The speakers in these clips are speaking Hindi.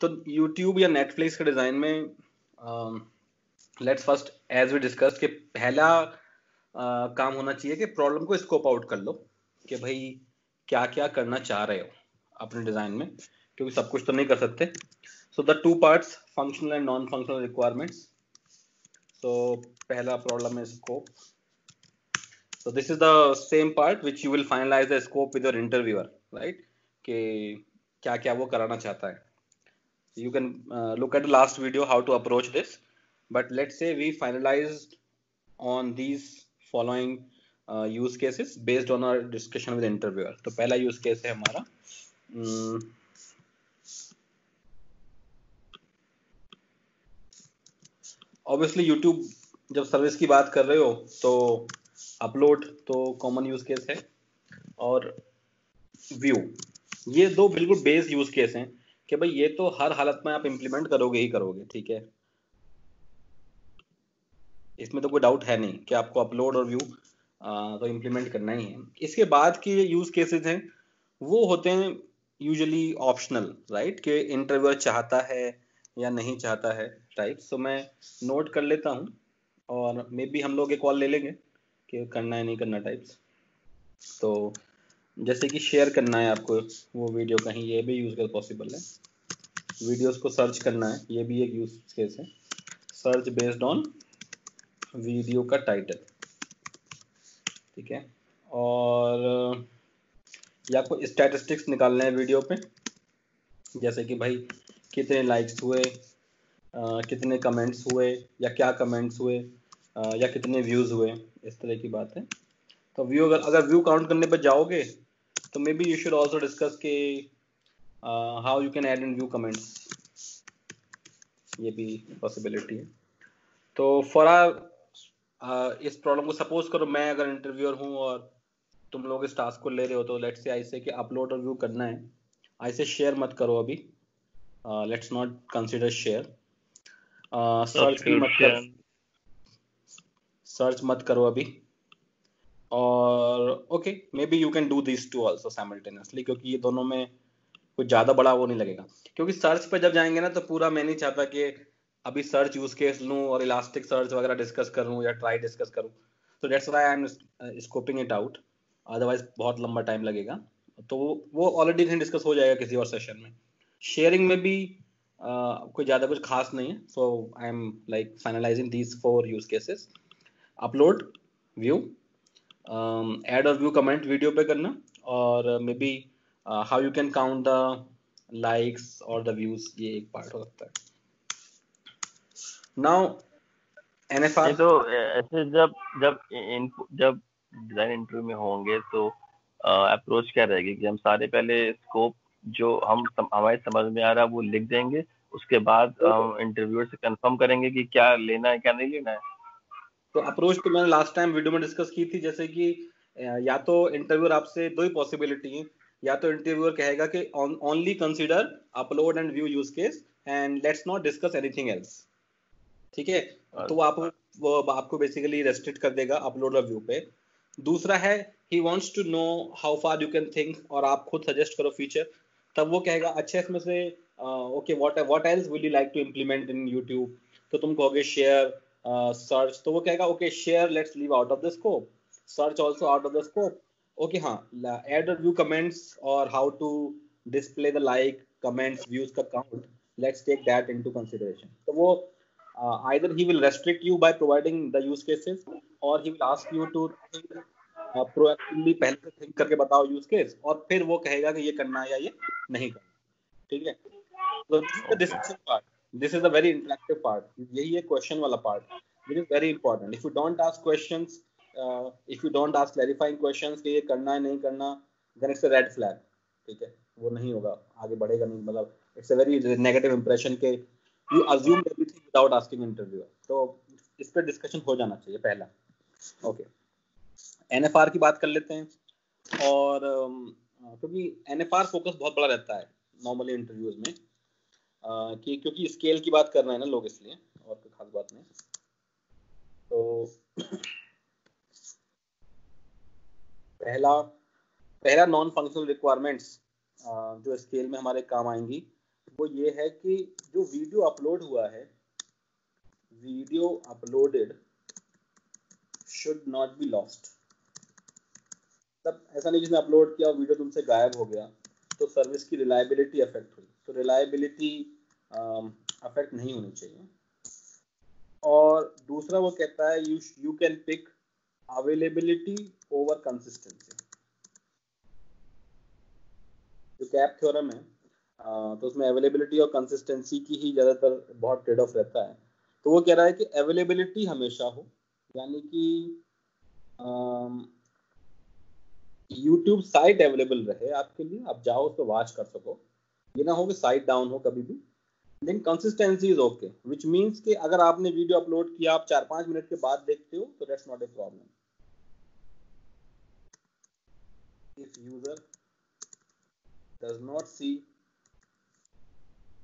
तो YouTube या Netflix के डिजाइन में let's first as we discuss कि पहला काम होना चाहिए कि प्रॉब्लम को स्कोप आउट कर लो कि भाई क्या क्या करना चाह रहे हो अपने डिजाइन में, क्योंकि सब कुछ तो नहीं कर सकते. So the two parts, functional and non functional requirements. So पहला प्रॉब्लम है scope. So this is the same part which you will finalize the scope with your interviewer, right? कि क्या क्या वो कराना चाहता है. You can look at the last video how to approach this, but let's say we finalized on these following use cases based on our discussion with the interviewer. तो पहला use case है हमारा obviously YouTube जब सर्विस की बात कर रहे हो तो अपलोड तो कॉमन यूज केस है और व्यू, ये दो बिल्कुल बेस यूज केस हैं कि भाई ये तो हर हालत में आप इंप्लीमेंट करोगे ही करोगे, ठीक है. इसमें तो कोई डाउट है नहीं कि आपको अपलोड और व्यू तो इंप्लीमेंट करना ही है. इसके बाद की यूज केसेस हैं वो होते हैं यूजुअली ऑप्शनल, राइट, कि इंटरव्यूअर चाहता है या नहीं चाहता है टाइप. सो मैं नोट कर लेता हूँ और मे बी हम लोग एक कॉल ले लेंगे कि करना है नहीं करना टाइप्स. तो जैसे कि शेयर करना है आपको वो वीडियो कहीं, ये भी यूज कर पॉसिबल है. वीडियोस को सर्च करना है, ये भी एक यूज केस है. सर्च बेस्ड ऑन वीडियो का टाइटल, ठीक है. और या आपको स्टैटिस्टिक्स निकालने हैं वीडियो पे, जैसे कि भाई कितने लाइक्स हुए, कितने कमेंट्स हुए या क्या कमेंट्स हुए, या कितने व्यूज हुए, इस तरह की बात है. तो व्यू अगर व्यू काउंट करने पर जाओगे तो may be you should also discuss के how you can add in view comments, ये भी पॉसिबिलिटी है. तो फॉर इस प्रॉब्लम को सपोज करो मैं अगर इंटरव्यूअर हूँ और तुम लोग इस टास्क को ले रहे हो, तो लेट्स से ऐसे कि अपलोड और व्यू करना है. ऐसे शेयर मत करो अभी, let's not consider share. Search भी मत करो, सर्च मत करो अभी. और okay, may be you can do this two also simultaneously, क्योंकि ये दोनों में कुछ ज्यादा बड़ा वो नहीं लगेगा. क्योंकि सर्च पे जब जाएंगे ना तो पूरा मैं नहीं चाहता कि अभी सर्च यूज केस लूं और इलास्टिक सर्च वगैरह डिस्कस करूं या ट्राई डिस्कस करूं. तो that's why I am scoping it out, otherwise बहुत लंबा टाइम लगेगा. तो वो ऑलरेडी कहीं डिस्कस हो जाएगा किसी और सेशन में. शेयरिंग में भी कोई ज्यादा कुछ खास नहीं है. So I am like finalising these 4 use cases: upload, view, add और व्यू कमेंट वीडियो पे करना, और may be how you can count the likes और द व्यूज, ये एक पार्ट हो सकता है. नाउ एनएफआर, तो ऐसे जब जब जब डिजाइन इंटरव्यू में होंगे तो अप्रोच क्या रहेगी कि हम सारे पहले स्कोप जो हमारे समझ में आ रहा है वो लिख देंगे, उसके बाद इंटरव्यूअर से कंफर्म करेंगे कि क्या लेना है क्या नहीं लेना है. तो अप्रोच तो मैंने लास्ट टाइम वीडियो में डिस्कस की थी, जैसे कि या तो इंटरव्यूअर आपसे दो ही पॉसिबिलिटी है. या तो इंटरव्यूअर कहेगा कि only consider upload and view use case and let's not discuss anything else, ठीक है. तो वो आपको बेसिकली रेस्ट्रिक्ट कर देगा अपलोड और व्यू पे. दूसरा है he wants to know how far you can think, और आप खुद सजेस्ट करो फीचर. तब वो कहेगा अच्छा इसमें से okay what else will you like to implement in YouTube. तो तुम कहोगे शेयर, सर्च, तो वो कहेगा okay share let's leave out of the scope, search also out of the scope. Okay हाँ, ऐड और व्यू कमेंट्स और how to display the like comments views का count, let's take that into consideration. तो वो either he will restrict you by providing the use cases or he will ask you to think proactively, पहले से think करके बताओ यूज केस, और फिर वो कहेगा कि ये करना है या ये नहीं करना, ठीक है. So this is the discussion part. This is a very interactive part. यही है क्वेश्चन वाला part, which is very important. If you don't ask questions, if you don't ask clarifying questions कि ये करना है नहीं करना, then it's a red flag, ठीक है. वो नहीं होगा, आगे बढ़ेगा नहीं, मतलब it's a very negative impression के you assume everything without asking interviewer. तो इस पर डिस्कशन हो जाना चाहिए पहला. ओके, एनएफआर की बात कर लेते हैं. और क्योंकि एनएफआर फोकस बहुत बड़ा रहता है नॉर्मली इंटरव्यूज में, कि क्योंकि स्केल की बात कर रहे हैं ना लोग, इसलिए और कोई खास बात नहीं. तो पहला नॉन फंक्शनल रिक्वायरमेंट्स जो स्केल में हमारे काम आएंगी वो ये है कि जो वीडियो अपलोड हुआ है, video uploaded should not be lost. तब ऐसा नहीं जिसने अपलोड किया वीडियो तुमसे गायब हो गया तो सर्विस की रिलायबिलिटी अफेक्ट हुई, तो रिलायबिलिटी अफेक्ट नहीं होनी चाहिए। और दूसरा वो कहता है you can pick availability over consistency. जो कैप थ्योरम है तो उसमें अवेलेबिलिटी और कंसिस्टेंसी की ही ज़्यादातर बहुत ट्रेड ऑफ रहता है। तो वो कह रहा है कि अवेलेबिलिटी हमेशा हो, यानी कि यूट्यूब साइट अवेलेबल रहे आपके लिए, आप जाओ उस पर वॉच कर सको, ये ना हो कि साइट डाउन हो कभी भी। लेकिन consistency is okay, which means कि अगर आपने वीडियो अपलोड किया आप 4-5 मिनट के बाद देखते हो तो that's not a problem. If user does not see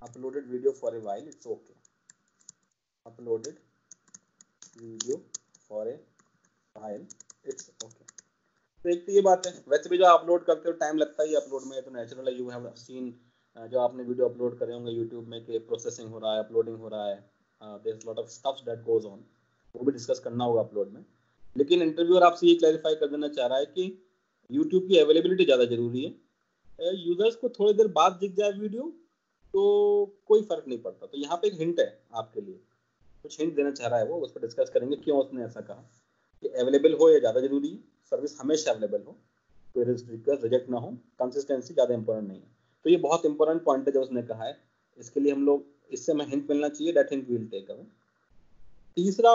uploaded video for a while, it's okay. Uploaded video for a while, it's okay. तो एक तो ये बात है, वैसे भी जो अपलोड करते हो टाइम लगता ही अपलोड में, तो नेचुरल है। यू हैव सीन जो आपने वीडियो अपलोड करे होंगे यूट्यूब में कि प्रोसेसिंग हो रहा है, अपलोडिंग हो रहा है, there is lot of stuffs that goes on, वो भी डिस्कस करना होगा अपलोड में। लेकिन इंटरव्यूअर आपसे ये क्लैरिफाई कर देना चाह रहा है कि यूट्यूब की अवेलेबिलिटी ज़्यादा जरूरी है। यूजर्स को थोड़ी देर बाद दिख जाए वीडियो तो कोई फर्क नहीं पड़ता। तो यहाँ पे एक हिंट है आपके लिए, कुछ हिंट देना चाह रहा है वो, उस पर डिस्कस करेंगे क्यों उसने ऐसा कहा कि अवेलेबल हो ये ज़्यादा जरूरी है, सर्विस हमेशा अवेलेबल हो, कोई रिक्वेस्ट रिजेक्ट ना हो, कंसिस्टेंसी ज़्यादा इंपॉर्टेंट नहीं है। तो ये बहुत इंपॉर्टेंट पॉइंट है जो उसने कहा है, इसके लिए हम लोग, इससे हमें हिंट मिलना चाहिए, that hint will take away. तीसरा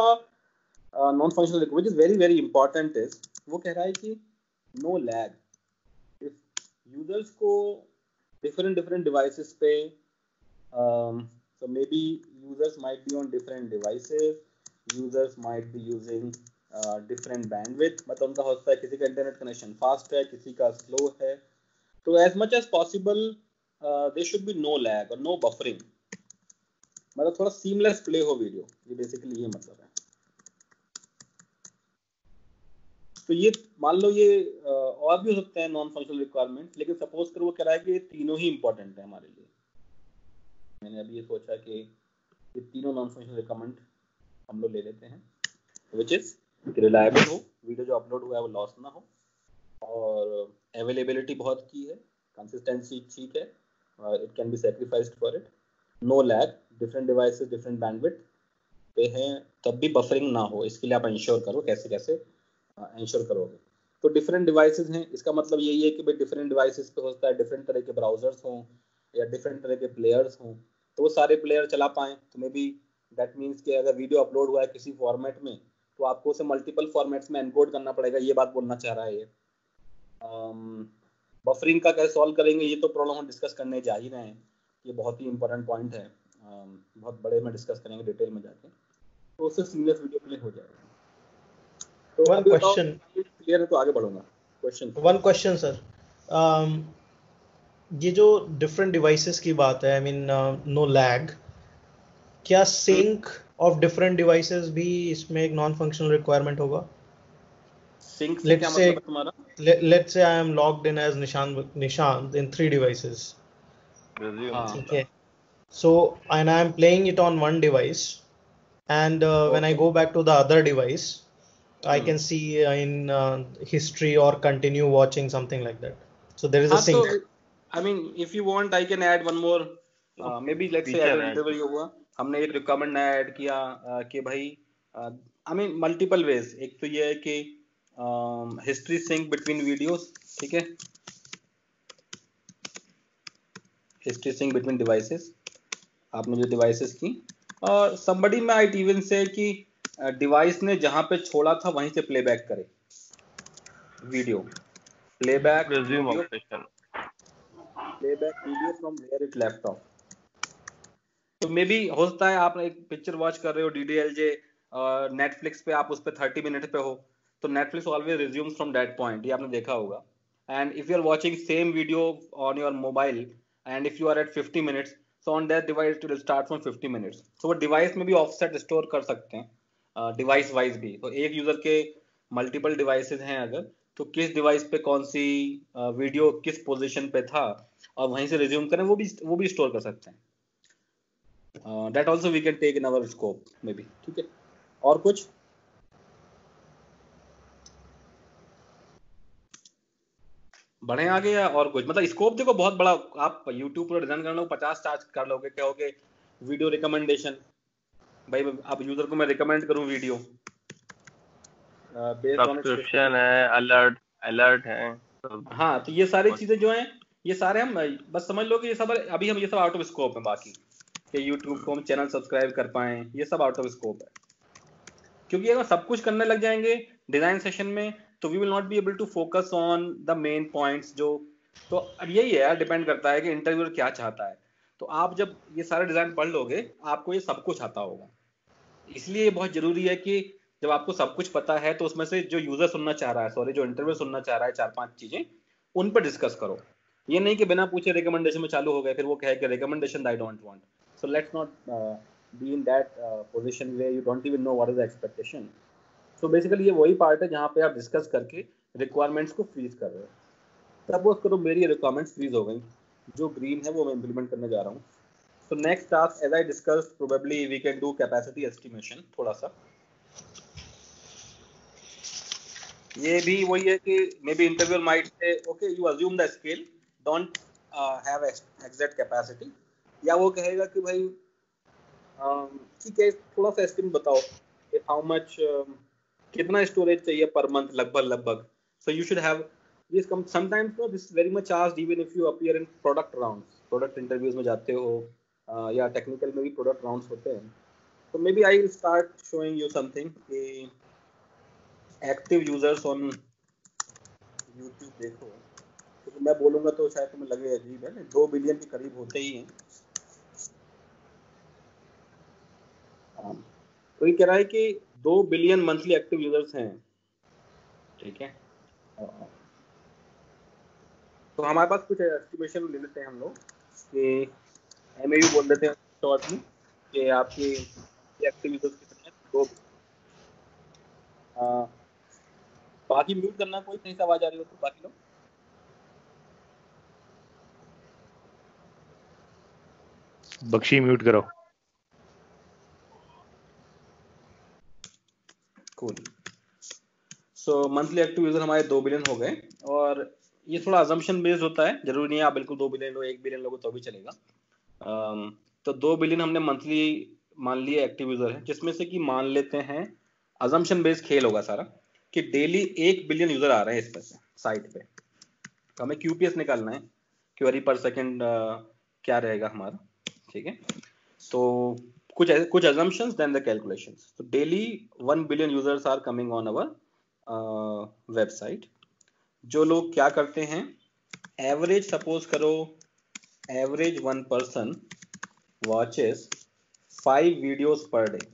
non functional which is very very important is, वो कह रहा है कि नो लैग। यूजर्स को different devices पे so maybe users might be on different devices, users might be using different bandwidth, मतलब उनका होता है किसी का इंटरनेट कनेक्शन फास्ट है, किसी का स्लो है। तो as much as possible there should be no lag और no buffering, मतलब थोड़ा seamless play हो वीडियो, ये बेसिकली ये मतलब है। तो ये मान लो ये और भी हो सकते हैं नॉन फंक्शनल रिक्वायरमेंट, लेकिन सपोज करो वो कह रहा है कि ये तीनों ही इंपॉर्टेंट है हमारे लिए। मैंने अभी ये सोचा कि ये तीनों नॉन फंक्शनल रिक्वायरमेंट हम लोग ले लेते हैं, विच इज रिलायबल हो, वीडियो जो अपलोड हुआ है वो लॉस ना हो, और अवेलेबिलिटी बहुत की है, कंसिस्टेंसी ठीक है, it can be sacrificed for it, no lag, different devices different bandwidth पे हैं तब भी बफरिंग ना हो, इसके लिए आप इंश्योर करो। कैसे कैसे इंश्योर करोगे? तो डिफरेंट डिवाइसेस हैं, इसका मतलब यही है कि भाई डिफरेंट डिवाइसेस पे होता है, डिफरेंट तरह के ब्राउजर्स हों या डिफरेंट तरह के प्लेयर्स हों, तो वो सारे प्लेयर चला पाएँ। तो मे बी दैट मीन्स कि अगर वीडियो अपलोड हुआ है किसी फॉर्मेट में तो आपको उसे मल्टीपल फॉर्मेट्स में एनकोड करना पड़ेगा, ये बात बोलना चाह रहा है ये। बफरिंग का कैसे सॉल्व करेंगे ये तो प्रॉब्लम हम डिस्कस करने जा ही रहे हैं, ये बहुत ही इंपॉर्टेंट पॉइंट है, बहुत बड़े में डिस्कस करेंगे डिटेल में जाके, तो उससे सीमलेस वीडियो प्ले हो जाएगा। तो वन क्वेश्चन क्लियर है तो आगे बढ़ूंगा। क्वेश्चन वन क्वेश्चन सर, ये जो डिफरेंट डिवाइसेस की बात है, आई मीन नो लैग, क्या सिंक ऑफ डिफरेंट डिवाइसेस भी इसमें एक नॉन फंक्शनल रिक्वायरमेंट होगा? सिंक से क्या मतलब है तुम्हारा? Let's say I am logged in as Nishant in 3 devices. ठीक है. So and I am playing it on one device, and when I go back to the other device, I can see in history or continue watching something like that. So there is a sync. So, I mean, if you want, I can add one more. Maybe let's say as an interview हुआ, हमने एक रिक्वायरमेंट नया ऐड किया कि भाई, I mean multiple ways. एक तो ये है कि हिस्ट्री सिंक बिटवीन वीडियोस, ठीक है, हिस्ट्री सिंक बिटवीन डिवाइसेस, आपने जो डिवाइसेस की, और somebody might even say कि डिवाइस ने जहां पे छोड़ा था वहीं से प्लेबैक करे video, playback video from where it left off. तो मे बी हो सकता है आप एक पिक्चर वॉच कर रहे हो DDLJ नेटफ्लिक्स पे, आप उस पे 30 मिनट पे हो, तो Netflix always resumes from that point, ये आपने देखा होगा। And if you are watching same video on your mobile and if you are at 50 minutes, so on that device it will start from 50 minutes. तो वो डिवाइस में भी ऑफसेट स्टोर कर सकते हैं डिवाइस वाइज भी। तो एक यूजर के मल्टीपल डिवाइसेस हैं अगर, तो किस डिवाइस पे कौन सी वीडियो किस पोजीशन पे था और वहीं से रिज्यूम करें, वो भी स्टोर कर सकते हैं। That also we can take in our scope maybe. ठीक है, और कुछ? बढ़े आगे या और कुछ? मतलब स्कोप देखो बहुत बड़ा, आप YouTube पर डिजाइन कर लो, 50 चार्ज कर लोगे, कहोगे वीडियो रिकमेंडेशन, भाई अब यूजर को मैं रिकमेंड करूं वीडियो बेस्ड ऑन सब्सक्रिप्शन है, अलर्ट है सब। हाँ, तो ये सारी चीजें जो हैं, ये सारे हम बस समझ लो कि ये सब अभी हम ये सब आउट ऑफ स्कोप है। बाकी कि YouTube को हम चैनल सब्सक्राइब कर पाएं, ये सब आउट ऑफ स्कोप है, क्योंकि अगर सब कुछ करने लग जाएंगे डिजाइन सेशन में तो we will not be able to focus on the main points जो। तो अब यही है यार, डिपेंड करता है कि इंटरव्यूअर क्या चाहता है। तो आप जब ये सारे डिजाइन पढ़ लोगे आपको ये सब कुछ आता होगा। इसलिए ये बहुत जरूरी है कि जब आपको सब कुछ पता है तो उसमें से जो यूजर सुनना चाह रहा है, सॉरी जो इंटरव्यू सुनना चाह रहा है, 4-5 चीजें उन पर डिस्कस करो। ये नहीं कि बिना पूछे रिकमेंडेशन में चालू हो गए, फिर वो कहे कि recommendation I don't want. So let's not be in that position where you don't even know what is the expectation. So basically ये वही पार्ट है जहाँ पे आप डिस्कस करके रिक्वायरमेंट्स को फ्रीज कर रहे हो। सपोज करो मेरी रिक्वायरमेंट्स फ्रीज हो गई, जो ग्रीन है वो मैं इंप्लीमेंट करने जा रहा हूँ। So next task, as I discussed, probably we can do capacity estimation थोड़ा सा। ये भी वही है कि maybe interviewer might say, okay, you assume the scale, don't have exact capacity। या वो कहेगा कि भाई ठीक है, थोड़ा सा estimate बताओ कि how much कितना storage चाहिए per month लगभग। So you should have this sometimes no, this is very much asked even if you appear in product rounds, product interviews में जाते हो या टेक्निकल में भी प्रोडक्ट राउंड्स होते हैं। तो may be I will start showing you something कि एक्टिव यूजर्स ऑन यूट्यूब देखो, क्योंकि मैं बोलूंगा तो शायद तुम्हें लगे अजीब है, 2 बिलियन के करीब होते ही हैं। तो ये कह रहा है कि 2 बिलियन मंथली एक्टिव यूजर्स हैं। ठीक है, तो हमारे पास कुछ एस्टिमेशन ले लेते हैं हम लोग कि एमएयू बोल देते हैं शॉर्ट में कि आपके एक्टिव यूजर्स कितने हैं। 2 बाकी म्यूट करना, कोई सही से आवाज आ रही हो तो बाकी लोग। बख्शी म्यूट करो। कूल। सो मंथली एक्टिव यूजर हमारे 2 बिलियन हो गए, और ये थोड़ा अजम्पशन बेस्ड होता है, जरूरी नहीं है आप बिल्कुल 2 बिलियन लो, 1 बिलियन लोगो तो भी चलेगा। तो 2 बिलियन हमने मंथली मान लिए एक्टिव यूजर है, जिसमें से कि मान लेते हैं अजम्पशन बेस्ड खेल होगा सारा कि डेली 1 बिलियन यूजर आ रहे हैं इस पर साइट पे। तो हमें क्यूपीएस निकालना है, क्वेरी पर सेकंड क्या रहेगा हमारा। ठीक है, तो कुछ assumptions then the calculations। तो daily 1 billion users are coming on our website। जो लोग क्या करते हैं, एवरेज सपोज करो average 1 person watches 5 videos per day।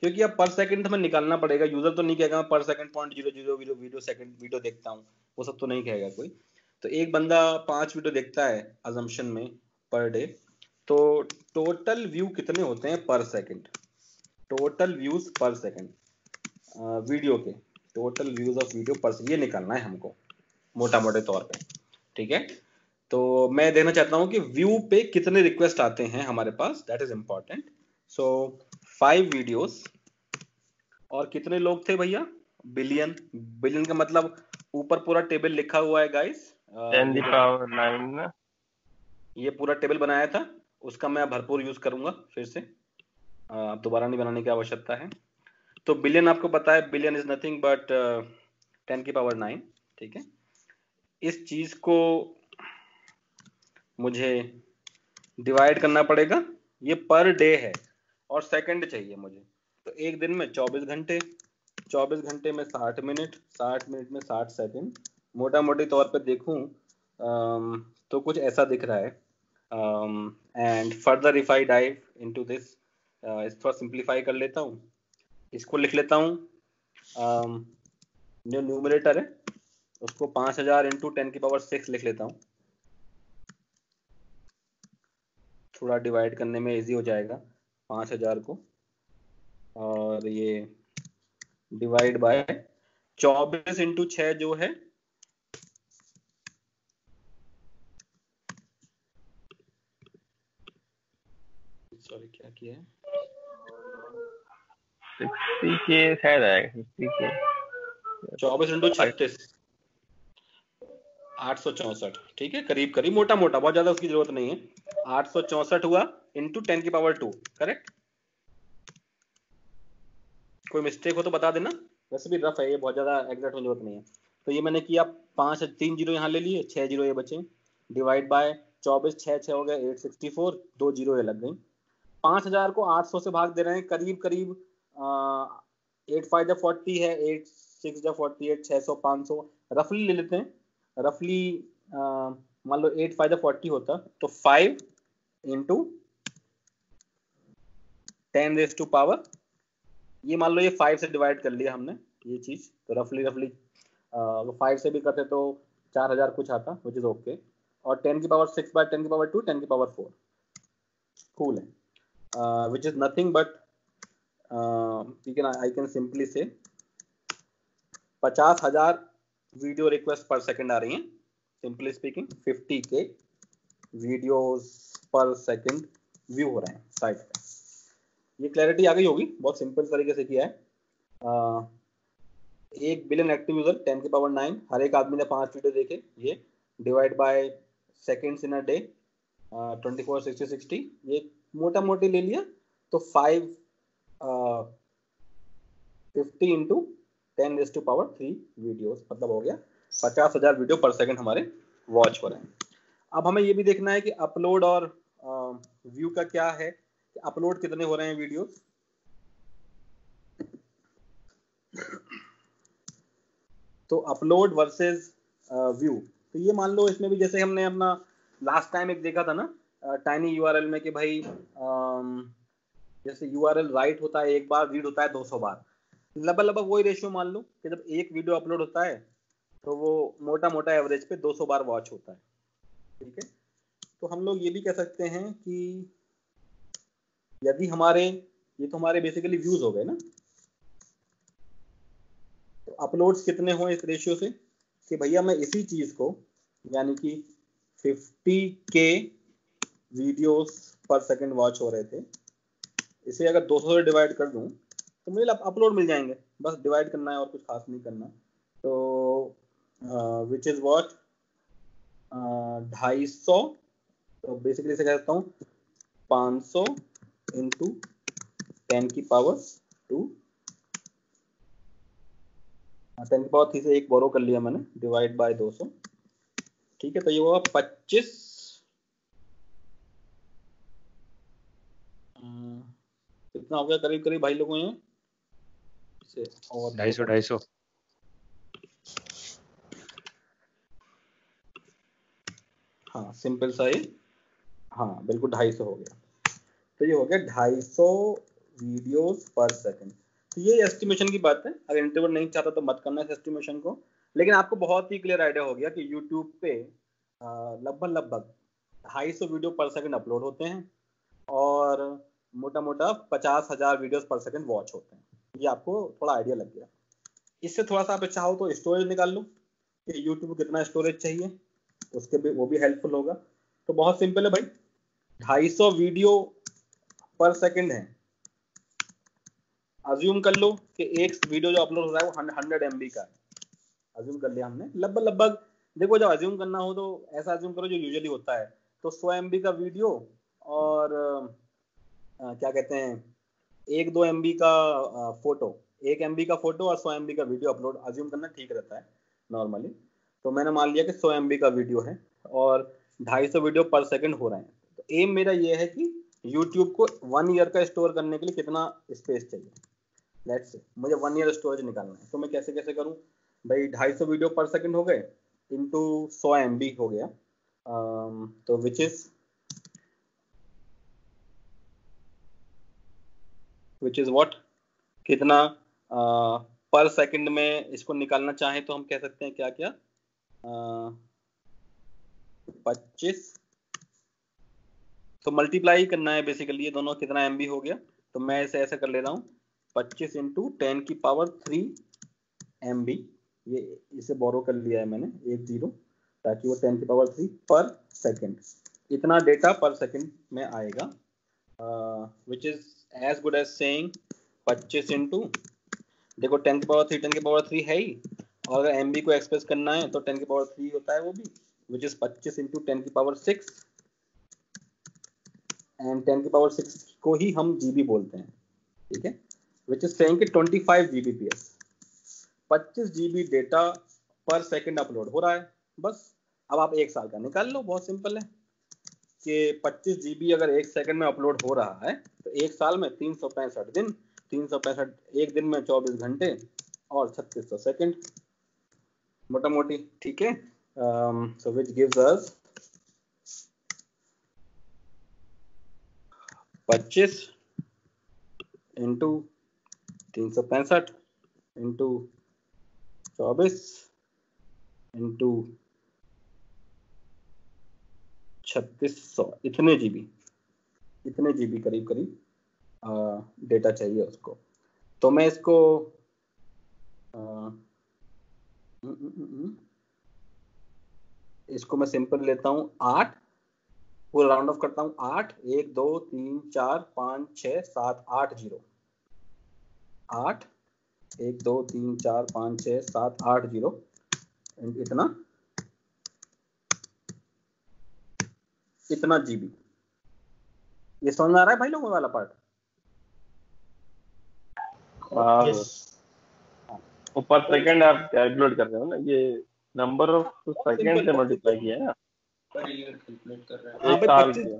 क्योंकि अब पर सेकंड हमें निकालना पड़ेगा, यूजर तो नहीं कहेगा पर सेकंड 0.00 वीडियो सेकंड वीडियो देखता हूँ, वो सब तो नहीं कहेगा कोई। तो एक बंदा 5 वीडियो देखता है अजम्पशन में पर डे, तो टोटल व्यू कितने होते हैं पर सेकंड, टोटल व्यूज पर सेकंड वीडियो के, टोटल व्यूज ऑफ वीडियो पर, ये निकालना है हमको मोटा मोटे तौर पे। ठीक है, तो मैं देखना चाहता हूँ कि व्यू पे कितने रिक्वेस्ट आते हैं हमारे पास, that is important. So 5 videos, और कितने लोग थे भैया, बिलियन। बिलियन का मतलब ऊपर पूरा टेबल लिखा हुआ है गाइस, 10 the power 9 ना, ये पूरा टेबल बनाया था, उसका मैं भरपूर यूज करूंगा फिर से, अब दोबारा नहीं बनाने की आवश्यकता है। तो बिलियन आपको पता है, बिलियन इज नथिंग बट 10 की पावर 9। ठीक है, इस चीज को मुझे डिवाइड करना पड़ेगा, ये पर डे है और सेकंड चाहिए मुझे। तो एक दिन में 24 घंटे, 24 घंटे में 60 मिनट, 60 मिनट में 60 सेकंड, मोटा मोटी तौर पे देखूं तो कुछ ऐसा दिख रहा है। And further if I dive into this, इस थोड़ा सिंप्लीफाई कर लेता हूँ, इसको लिख लेता हूँ, जो न्यूमरेटर है उसको 5000 इंटू 10 की पावर 6 लिख लेता हूँ, थोड़ा डिवाइड करने में इजी हो जाएगा 5000 को, और ये डिवाइड बाय 24 इंटू 6 जो है सॉरी क्या किया है 60 के शायद आएगा 60 के 24 इंटू 36 864 ठीक है करीब करीब मोटा मोटा बहुत ज्यादा उसकी जरूरत नहीं है 864 हुआ इंटू 10 की पावर 2 करेक्ट कोई मिस्टेक हो तो बता देना वैसे भी रफ है ये बहुत ज्यादा एग्जैक्ट होने की जरूरत नहीं है तो ये मैंने किया 5 3 जीरो यहाँ ले लिए 6 जीरो ये बचे डिवाइड बाय 24 6 हो गया 864 2 जीरो ये लग गई 5000 को 800 से भाग दे रहे हैं करीब करीब 8 5 जा 40 है 8 6 जा 48 600 500 रफली ले लेते हैं रफली मान लो 8 5 जा 40 होता तो 5 इंटू 10 रेज टू पावर ये मान लो ये 5 से डिवाइड कर लिया हमने ये चीज तो रफली 5 से भी करते तो 4000 कुछ आता विच इज ओके और 10 की पावर 6 बाय 10 की पावर 2 10 की पावर 4 कूल है which is nothing but I can simply say 50,000 video request पर सेकंड आ रही हैं सिंपली स्पीकिंग 50K वीडियोस पर सेकंड व्यू हो रहे हैं साइट पे ये क्लैरिटी आ गई होगी बहुत सिंपल तरीके से किया है 1 बिलियन एक्टिव यूजर 10 की पावर 9 हर एक आदमी ने 5 वीडियो देखे ये divide by seconds in a day 24 60 60 ये मोटा मोटी ले लिया तो 50 into 10 raise to power 3 videos मतलब हो गया 50,000 वीडियो पर सेकंड हमारे वॉच हो रहे हैं अब हमें ये भी देखना है कि अपलोड और व्यू का क्या है कि अपलोड कितने हो रहे हैं वीडियोस तो अपलोड वर्सेस व्यू तो ये मान लो इसमें भी जैसे हमने अपना लास्ट टाइम एक देखा था ना टाइनी यूआरएल में कि भाई जैसे यूआरएल राइट होता है एक बार रीड होता है 200 बार लगभग वही रेशियो मान लो कि जब एक वीडियो अपलोड होता है तो वो मोटा मोटा एवरेज पे 200 बार वॉच होता है ठीक है तो हम लोग ये भी कह सकते हैं कि यदि हमारे ये तो हमारे बेसिकली व्यूज हो गए ना तो अपलोड्स कितने हो इस रेशियो से कि भैया मैं इसी चीज को यानी कि 50K वीडियोस पर सेकंड वॉच हो रहे थे इसे अगर 200 से डिवाइड कर दूं तो मुझे अपलोड मिल जाएंगे बस डिवाइड करना है और कुछ खास नहीं करना तो विच इज वॉट 250 तो बेसिकली इसे कह सकता हूँ 500 इंटू 10 की पावर 2 10 की पावर 3 से एक बोरो कर लिया मैंने डिवाइड बाय 200 ठीक है तो ये हुआ 25 कितना हो गया करीब करीब भाई लोगों में इसे और 250 हाँ सिंपल सा ये हाँ बिल्कुल 250 हो गया तो ये हो गया 250 वीडियोस पर सेकंड तो ये एस्टिमेशन की बात है अगर इंटरव्यू नहीं चाहता तो मत करना इस एस्टिमेशन को लेकिन आपको बहुत ही क्लियर आइडिया हो गया कि यूट्यूब पे लगभग 250 वीडियो पर सेकंड अपलोड होते हैं और मोटा मोटा 50,000 वीडियोस पर सेकंड वॉच होते हैं ये आपको थोड़ा आइडिया लग गया इससे थोड़ा सा आप चाहो तो स्टोरेज निकाल लो कि यूट्यूब को कितना स्टोरेज चाहिए उसके भी वो भी हेल्पफुल होगा तो बहुत सिंपल है भाई 250 वीडियो पर सेकंड है अज्यूम कर लो कि एक वीडियो जो अपलोड हो रहा है वो 100 MB का है अज्यूम कर लिया हमने लगभग देखो जब अज्यूम करना हो तो ऐसा अज्यूम करो जो यूजुअली होता है तो 100 MB का वीडियो और क्या कहते हैं 1-2 MB का फोटो 1 MB का फोटो और 100 MB का वीडियो अपलोड अज्यूम करना ठीक रहता है नॉर्मली तो मैंने मान लिया कि 100 MB का वीडियो है और 250 वीडियो पर सेकंड हो रहे हैं तो एम मेरा ये है कि YouTube को 1 ईयर का स्टोर करने के लिए कितना स्पेस चाहिए लेट्स से मुझे 1 ईयर स्टोरेज निकालना है तो मैं कैसे कैसे करूं भाई 250 वीडियो पर सेकंड हो गए इनटू 100 MB हो गया तो विच इज व्हाट कितना पर सेकंड में इसको निकालना चाहे तो हम कह सकते हैं क्या क्या 25 तो मल्टीप्लाई करना है बेसिकली ये दोनों कितना MB हो गया तो मैं इसे ऐसे कर ले रहा हूँ 25 इंटू 10 की पावर 3 MB ये इसे बोरो कर लिया है मैंने 10 ताकि वो 10 की पावर 3 पर सेकंड इतना डेटा पर सेकंड में आएगा which is as good as saying 25 into, देखो 10 की पावर 3 10 की पावर 3 है ही, और अगर MB को एक्सप्रेस करना है तो 10 की पावर 3 होता है वो भी, which is 25 into 10 की पावर 6, and 10 की पावर 6 को ही हम GB बोलते हैं, ठीक है, which is saying कि 25 Gbps, 25 GB डेटा पर सेकंड अपलोड हो रहा है बस। अब आप एक साल का निकाल लो, बहुत सिंपल है कि 25 GB अगर एक सेकंड में अपलोड हो रहा है तो एक साल में 365 दिन, 365 एक दिन में 24 घंटे और 3600 सेकंड मोटा मोटी, ठीक है। So which gives us 25 into 365 into 24 into 3600, इतने जीबी करीब डेटा चाहिए उसको। तो मैं इसको मैं सिंपल लेता हूँ 8, पूरा राउंड ऑफ करता हूँ 8, 1 2 3 4 5 6 7 8 0, 8 1 2 3 4 5 6 7 8 0, इतना जीबी। ये समझ में आ रहा है भाई लोगों वाला पार्ट? ऊपर सेकंड आप कैलकुलेट कर रहे हो ना, ये नंबर ऑफ सेकंड से मल्टीप्लाई किया है ना, कैलकुलेट कर रहे हैं। हाँ भाई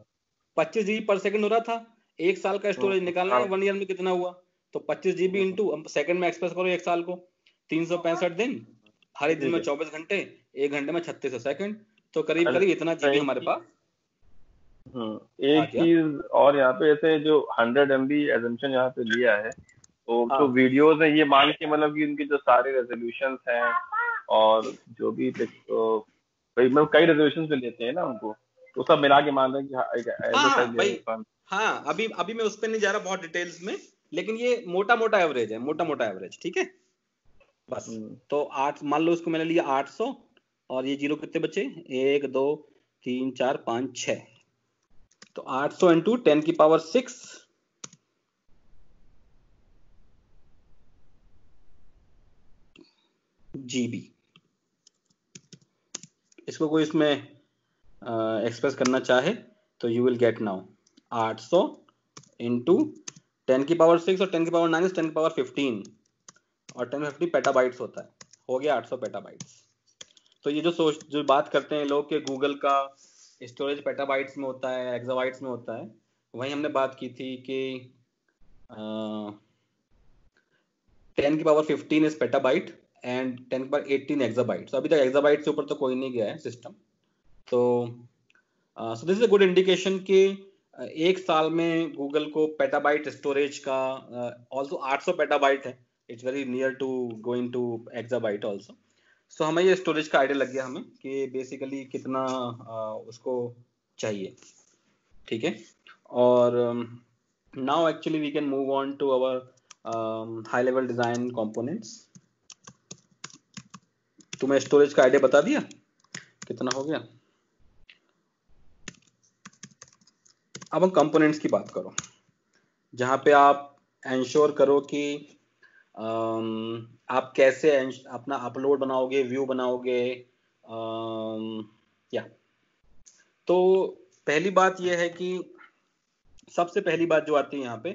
25 जीबी पर सेकंड हो रहा था, एक साल का स्टोरेज निकालना है, 1 ईयर में कितना हुआ, तो 25 जीबी इंटू सेकंड में एक्सप्रेस करो एक साल को, 365 दिन, हर एक दिन में 24 घंटे, एक घंटे में 3600 सेकंड, तो करीब इतना जीबी हमारे पास। एक चीज और यहाँ पे, जैसे जो 100 MB एजम्पशन यहाँ पे लिया है, तो जो वीडियोस है ये मान के मतलब कि उनके जो सारे रेजोल्यूशंस हैं और जो भी मतलब कई रेजोल्यूशन पे लेते हैं ना उनको, तो सब मिला के मान रहे हैं कि हाँ अभी मैं उस पर नहीं जा रहा बहुत डिटेल्स में, लेकिन ये मोटा एवरेज है, मोटा एवरेज, ठीक है बस। तो 8 मान लो, उसको मैंने लिया 800 और ये जीरो कितने बचे, 1 2 3 4 5 6, तो 800 इंटू 10 की पावर 6 GB। इसको कोई इसमें एक्सप्रेस करना चाहे तो you will get now 800 into 10 की पावर 6 और 10 की पावर 9 10 की पावर 15, और 1050 पेटाबाइट्स होता है, हो गया 800 पेटाबाइट्स। तो ये जो बात करते हैं लोग कि गूगल का स्टोरेज पेटाबाइट्स में होता है, एक्साबाइट्स में होता है, वही हमने बात की थी कि 10 की पावर 15 इज पेटाबाइट एंड 10 की पावर 18 एक्साबाइट। अभी तक एक्साबाइट से ऊपर तो कोई नहीं गया है सिस्टम। तो so this is a good indication कि एक साल में गूगल को पेटाबाइट स्टोरेज का ऑल्सो 800 पेटाबाइट है, it's very near to going to exabyte also. सो हमें ये स्टोरेज का आइडिया लग गया हमें कि बेसिकली कितना उसको चाहिए, ठीक है। और now actually we can move on to our high level design components. तुम्हें स्टोरेज का आइडिया बता दिया कितना हो गया। अब हम कंपोनेंट्स की बात करो, जहां पे आप एंश्योर करो कि आप कैसे अपना अपलोड बनाओगे, व्यू बनाओगे, या तो पहली बात यह है कि सबसे पहली बात जो आती है यहाँ पे,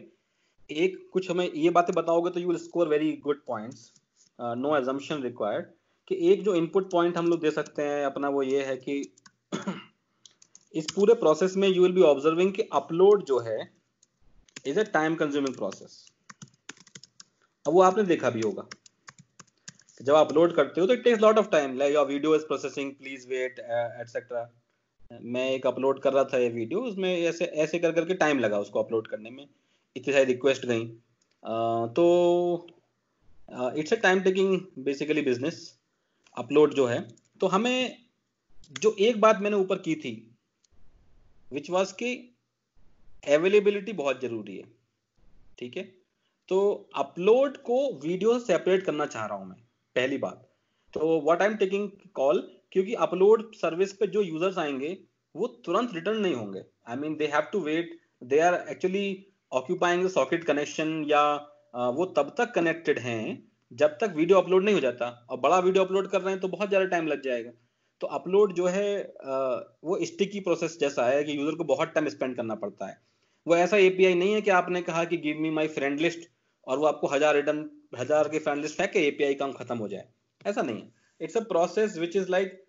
एक कुछ हमें ये बातें बताओगे तो you will score very good points, no assumption required. कि एक जो इनपुट पॉइंट हम लोग दे सकते हैं अपना, वो ये है कि इस पूरे प्रोसेस में यू विल बी ऑब्जर्विंग कि अपलोड जो है is a time consuming process. अब वो आपने देखा भी होगा, जब आप अपलोड करते हो तो it takes lot of time, like your video is processing, please wait etcetera. मैं एक अपलोड कर रहा था ये वीडियो, उसमें ऐसे ऐसे कर करके टाइम लगा उसको अपलोड करने में, इतनी सारी रिक्वेस्ट गई। तो it's a time taking basically business upload जो है। तो हमें जो एक बात मैंने ऊपर की थी विच वाज कि अवेलेबिलिटी बहुत जरूरी है, ठीक है। तो अपलोड को वीडियो से सेपरेट करना चाह रहा हूं मैं, पहली बात। तो what I am taking call, क्योंकि अपलोड सर्विस पे जो यूजर्स आएंगे वो तुरंत रिटर्न नहीं होंगे, I mean they have to wait they are actually occupying the socket connection, या वो तब तक कनेक्टेड हैं जब तक वीडियो अपलोड नहीं हो जाता, और बड़ा वीडियो अपलोड कर रहे हैं तो बहुत ज़्यादा टाइम लग जाएगा। तो अपलोड जो है वो स्टिकी प्रोसेस जैसा है कि यूजर को बहुत टाइम स्पेंड करना पड़ता है। वो ऐसा एपीआई नहीं है कि आपने कहा कि give me my friend list और वो आपको 1000 के फ्रेंड लिस्ट फेंक के एपीआई काम खत्म हो जाए, ऐसा नहीं है। It's a process which is like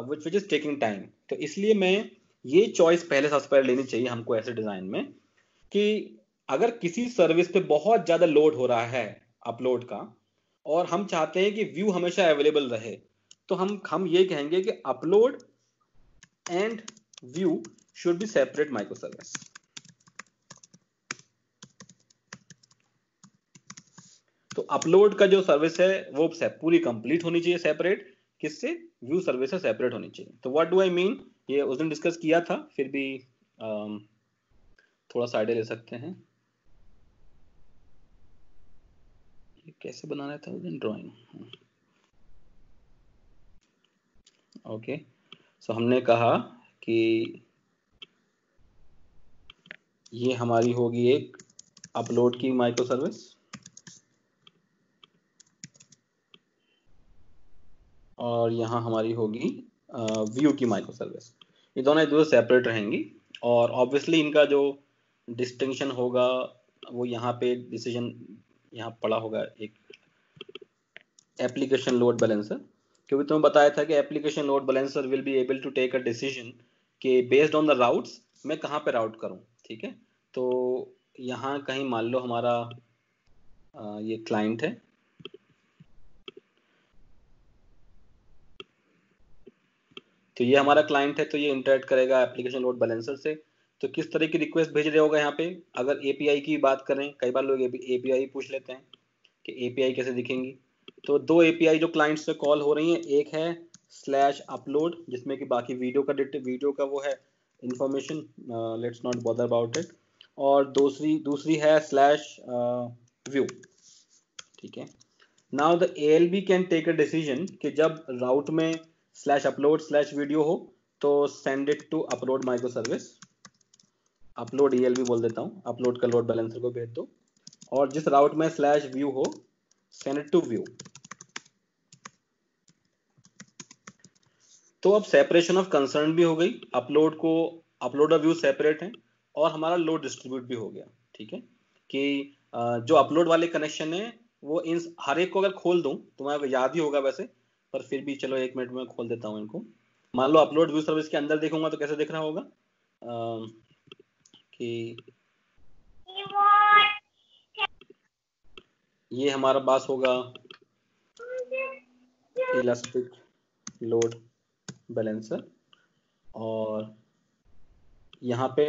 which is taking time. तो इसलिए मैं ये चॉइस पहले सबसे पहले लेनी चाहिए हमको ऐसे डिजाइन में कि अगर किसी सर्विस पे बहुत ज्यादा लोड हो रहा है अपलोड का और हम चाहते हैं कि व्यू हमेशा अवेलेबल रहे, तो हम ये कहेंगे कि upload and view should be separate micro service. तो अपलोड का जो सर्विस है वो पूरी कंप्लीट होनी चाहिए सेपरेट, किससे? व्यू सर्विस से सेपरेट होनी चाहिए। तो व्हाट डू आई मीन, ये उस दिन डिस्कस किया था, फिर भी थोड़ा सा आइडिया ले सकते हैं। ये कैसे बनाना था उस दिन ड्राइंग? ओके, सो हमने कहा कि ये हमारी होगी एक अपलोड की माइक्रो सर्विस और यहाँ हमारी होगी व्यू की माइक्रो सर्विस। ये दोनों सेपरेट रहेंगी और ऑब्वियसली इनका जो डिस्टिंक्शन होगा वो यहाँ पे डिसीजन यहाँ पड़ा होगा, एक एप्लीकेशन लोड बैलेंसर, क्योंकि तुम्हें बताया था कि application load balancer will be able to take a decision कि बेस्ड ऑन द राउट्स मैं कहाँ पे राउट करूँ। ठीक है, तो यहाँ कहीं मान लो हमारा ये क्लाइंट है, तो ये हमारा क्लाइंट है, तो ये इंटरेक्ट करेगा एप्लीकेशन लोड बैलेंसर से। तो किस तरह की रिक्वेस्ट भेज रहे होगा यहाँ पे? अगर एपीआई की बात करें, कई बार लोग एपीआई पूछ लेते हैं कि एपीआई कैसे दिखेंगी। तो दो एपीआई जो क्लाइंट से कॉल हो रही हैं, एक है /अपलोड जिसमें कि बाकी वीडियो का वो है information, let's not bother about it, और दूसरी है /व्यू। ठीक है, now the ALB can take a decision कि जब राउट में /upload/video हो तो send it to upload micro service, upload ELB बोल देता हूँ, अपलोड का लोड बैलेंसर को भेज दो, और जिस राउट में /व्यू हो सेंड इट टू व्यू। तो अब सेपरेशन ऑफ कंसर्न भी हो गई, अपलोड और व्यू सेपरेट है और हमारा लोड डिस्ट्रीब्यूट भी हो गया। ठीक है, कि जो अपलोड वाले कनेक्शन है वो इन हर एक को अगर खोल दूं, तुम्हें याद ही होगा वैसे, पर फिर भी चलो 1 मिनट में खोल देता हूं इनको। मान लो अपलोड व्यू सर्विस के अंदर देखूंगा तो कैसे दिख रहा होगा कि ये हमारा पास होगा इलास्टिक लोड बैलेंसर और यहाँ पे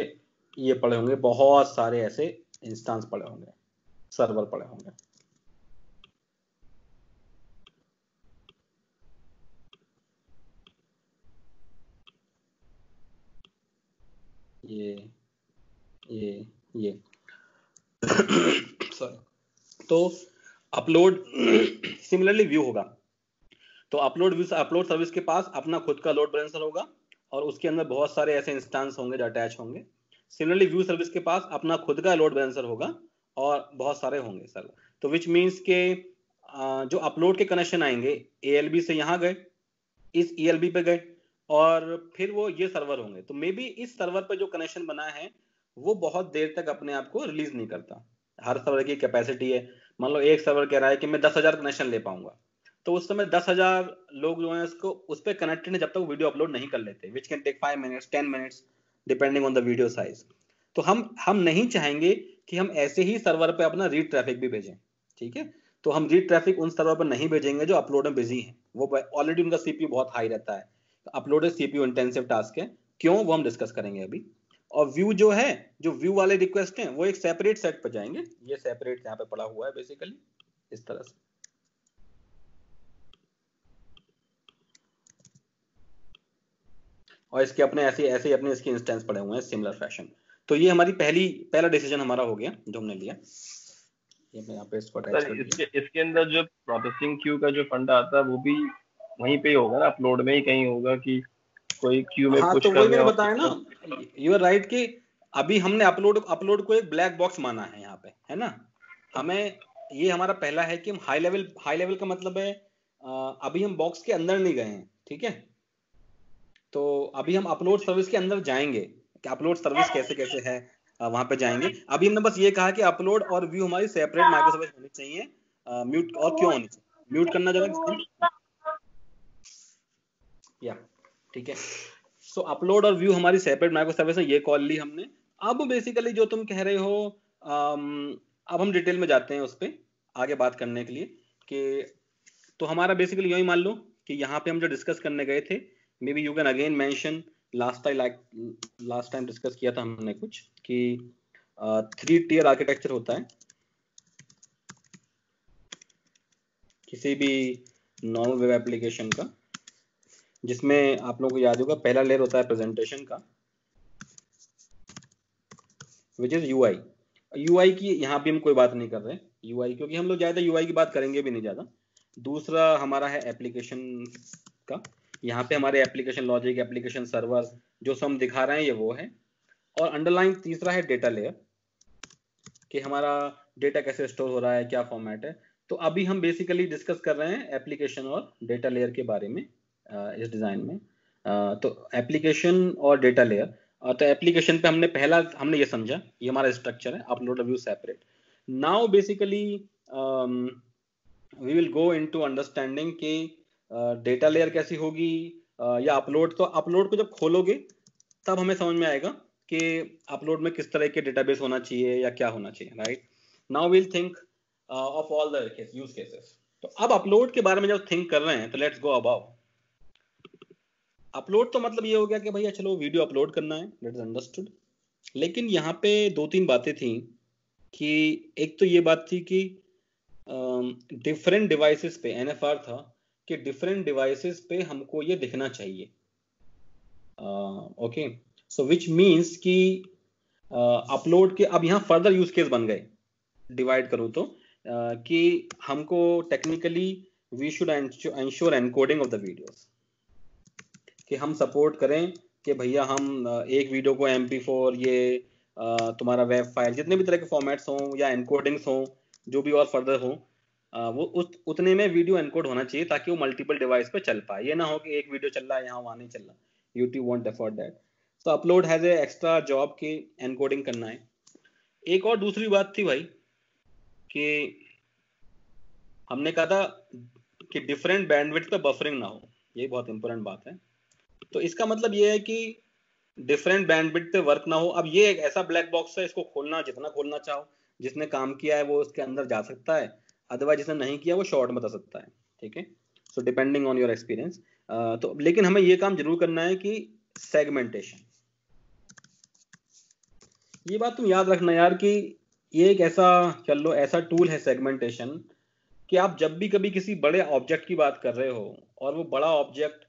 ये पड़े होंगे बहुत सारे ऐसे इंस्टेंस पड़े होंगे, सर्वर पड़े होंगे। ये सॉरी, तो अपलोड सिमिलरली व्यू होगा, तो अपलोड सर्विस के पास अपना खुद का लोड बैलेंसर होगा और उसके अंदर बहुत सारे ऐसे इंस्टेंस होंगे जो अटैच होंगे। सिमिलरली व्यू सर्विस के पास अपना खुद का लोड बैलेंसर होगा और बहुत सारे होंगे सर्वर। तो विच मीन्स के जो अपलोड के कनेक्शन आएंगे ALB से यहाँ गए, इस ELB पे गए और फिर वो ये सर्वर होंगे। तो मे बी इस सर्वर पे जो कनेक्शन बना है वो बहुत देर तक अपने आप को रिलीज नहीं करता। हर सर्वर की कैपेसिटी है, मान लो एक सर्वर कह रहा है कि मैं 10,000 कनेक्शन ले पाऊंगा, तो उस समय 10,000 लोग जो हैं उसको उस पर कनेक्टेड है जब तक वीडियो अपलोड नहीं कर लेते, which can take 5 minutes 10 minutes depending on the video size. तो हम नहीं चाहेंगे कि हम ऐसे ही सर्वर पे अपना रीड ट्रैफिक भी भेजें। ठीक है, तो हम रीड ट्रैफिक उन सर्वर पर नहीं भेजेंगे जो अपलोड में बिजी हैं, वो ऑलरेडी उनका सीपीयू बहुत हाई रहता है। अपलोड सीपीयू इंटेंसिव टास्क है, क्यों वो हम डिस्कस करेंगे अभी। और व्यू जो है, जो व्यू वाले रिक्वेस्ट हैं वो एक सेपरेट सेट पर जाएंगे, ये सेपरेट यहाँ पे पड़ा हुआ है बेसिकली इस तरह से। और इसके अपने ऐसे अपने इसके इंस्टेंस पड़े हुए हैं सिमिलर फैशन। तो ये हमारी पहला डिसीजन हमारा हो गया जो हमने लिया। ये मैं यहाँ पे इसको अटैच कर दिया। इसके अंदर जो प्रोसेसिंग क्यू का जो फंडा आता है वो भी वहीं पे ही होगा ना, अपलोड में ही कहीं होगा कि कोई क्यू में हाँ, पुश तो करने। वही मैंने बताया ना, यू आर राइट कि अभी हमने अपलोड को एक ब्लैक बॉक्स माना है यहाँ पे, है ना। हमें ये हमारा पहला है कि हम हाई लेवल का मतलब है अभी हम बॉक्स के अंदर नहीं गए हैं, ठीक है। तो अभी हम अपलोड सर्विस के अंदर जाएंगे कि अपलोड सर्विस कैसे कैसे है, वहां पे जाएंगे। अभी हमने बस ये कहा कि अपलोड और व्यू हमारी सेपरेट माइक्रो सर्विस होनी चाहिए। म्यूट और क्यों होनी चाहिए, म्यूट करना जरा या ठीक है। सो अपलोड और व्यू हमारी सेपरेट माइक्रो सर्विस है, ये कॉल ली हमने। अब बेसिकली जो तुम कह रहे हो, अब हम डिटेल में जाते हैं उस पर आगे बात करने के लिए कि तो हमारा बेसिकली यही मान लो कि यहाँ पे हम जो डिस्कस करने गए थे, may be you can again mention last time discuss किया था हमने कुछ कि 3 टियर आर्किटेक्चर होता है किसी भी नॉर्मल वेब एप्लीकेशन का, जिसमें आप लोगों को याद होगा पहला लेयर होता है प्रेजेंटेशन का, विच इज यूआई की यहाँ भी हम कोई बात नहीं कर रहे यूआई, क्योंकि हम लोग ज्यादा यूआई की बात करेंगे भी नहीं ज्यादा। दूसरा हमारा है एप्लीकेशन का, यहाँ पे हमारे एप्लीकेशन लॉजिक, एप्लीकेशन सर्वर जो हम दिखा रहे हैं ये वो है। और अंडरलाइन तीसरा है डेटा लेयर कि हमारा डेटा कैसे स्टोर हो रहा है, क्या फॉर्मेट है। तो अभी हम बेसिकली डिस्कस कर रहे हैं एप्लीकेशन और डेटा लेयर के बारे में इस डिजाइन में। तो एप्लीकेशन और डेटा लेयर, तो एप्लीकेशन पे हमने ये समझा, ये हमारा स्ट्रक्चर है, upload view separate. Now basically we will go into understanding कि डेटा लेयर कैसी होगी, या अपलोड। तो अपलोड को जब खोलोगे तब हमें समझ में आएगा कि अपलोड में किस तरह के डेटाबेस होना चाहिए या क्या होना चाहिए, right. Now will think of all the use cases. तो अब अपलोड के बारे में जब थिंक कर रहे हैं तो लेट्स गो अबाउट अपलोड। तो मतलब ये हो गया कि भैया चलो वीडियो अपलोड करना है, दैट्स अंडरस्टूड। लेकिन यहाँ पे 2-3 बातें थी कि एक तो ये बात थी कि डिफरेंट डिवाइसेस पे एनएफआर था कि डिफरेंट डिवाइसेस पे हमको ये दिखना चाहिए। ओके, सो विच मीन्स कि अपलोड के अब यहाँ फर्दर यूज केस बन गए, डिवाइड करूँ तो कि हमको technically we should ensure encoding of the videos, कि हम सपोर्ट करें कि भैया हम एक वीडियो को MP4 ये तुम्हारा वेब फाइल जितने भी तरह के फॉर्मेट्स हों या एनकोडिंग्स हों जो भी और फर्दर हों, वो उतने में वीडियो एनकोड होना चाहिए ताकि वो मल्टीपल डिवाइस पे चल पाए। ये ना हो कि एक वीडियो चल रहा है यहाँ वहाँ नहीं चल रहा, YouTube won't afford that. So upload has a extra job की एनकोडिंग करना है। एक और दूसरी बात थी भाई कि हमने कहा था कि डिफरेंट बैंडविड्थ पे बफरिंग ना हो, ये बहुत इंपॉर्टेंट बात है। तो इसका मतलब ये है कि डिफरेंट बैंडविड्थ पे वर्क ना हो। अब ये एक ऐसा ब्लैक बॉक्स है, इसको खोलना जितना खोलना चाहो, जिसने काम किया है वो उसके अंदर जा सकता है, अदरवाइज जिसने नहीं किया वो शॉर्ट में बता सकता है, ठीक है। So depending on your experience. तो लेकिन हमें ये काम जरूर करना है कि सेगमेंटेशन, ये बात तुम याद रखना यार कि ये एक ऐसा चल लो ऐसा टूल है सेगमेंटेशन कि आप जब भी कभी किसी बड़े ऑब्जेक्ट की बात कर रहे हो और वो बड़ा ऑब्जेक्ट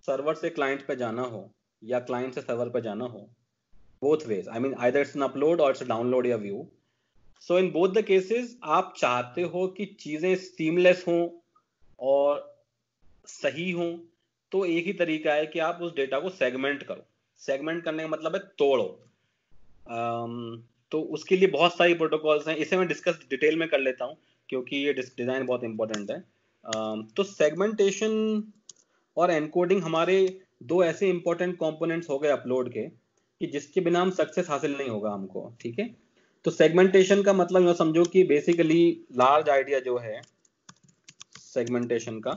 सर्वर से क्लाइंट पे जाना हो या क्लाइंट से सर्वर पे जाना हो, both ways, I mean either it's an upload or it's a download या view, so in both the cases आप चाहते हो कि चीजें सीमलेस हों और सही हों। तो एक ही तरीका है कि आप उस डेटा को सेगमेंट करो। सेगमेंट करने का मतलब है तोड़ो। तो उसके लिए बहुत सारी प्रोटोकॉल्स हैं, इसे मैं डिस्कस डिटेल में कर लेता हूँ क्योंकि ये डिजाइन बहुत इंपॉर्टेंट है। तो सेगमेंटेशन और एनकोडिंग हमारे दो ऐसे इंपॉर्टेंट कंपोनेंट्स हो गए अपलोड के कि जिसके बिना हम सक्सेस हासिल नहीं होगा हमको, ठीक है। तो सेगमेंटेशन का मतलब ये समझो कि बेसिकली लार्ज आइडिया जो है सेगमेंटेशन का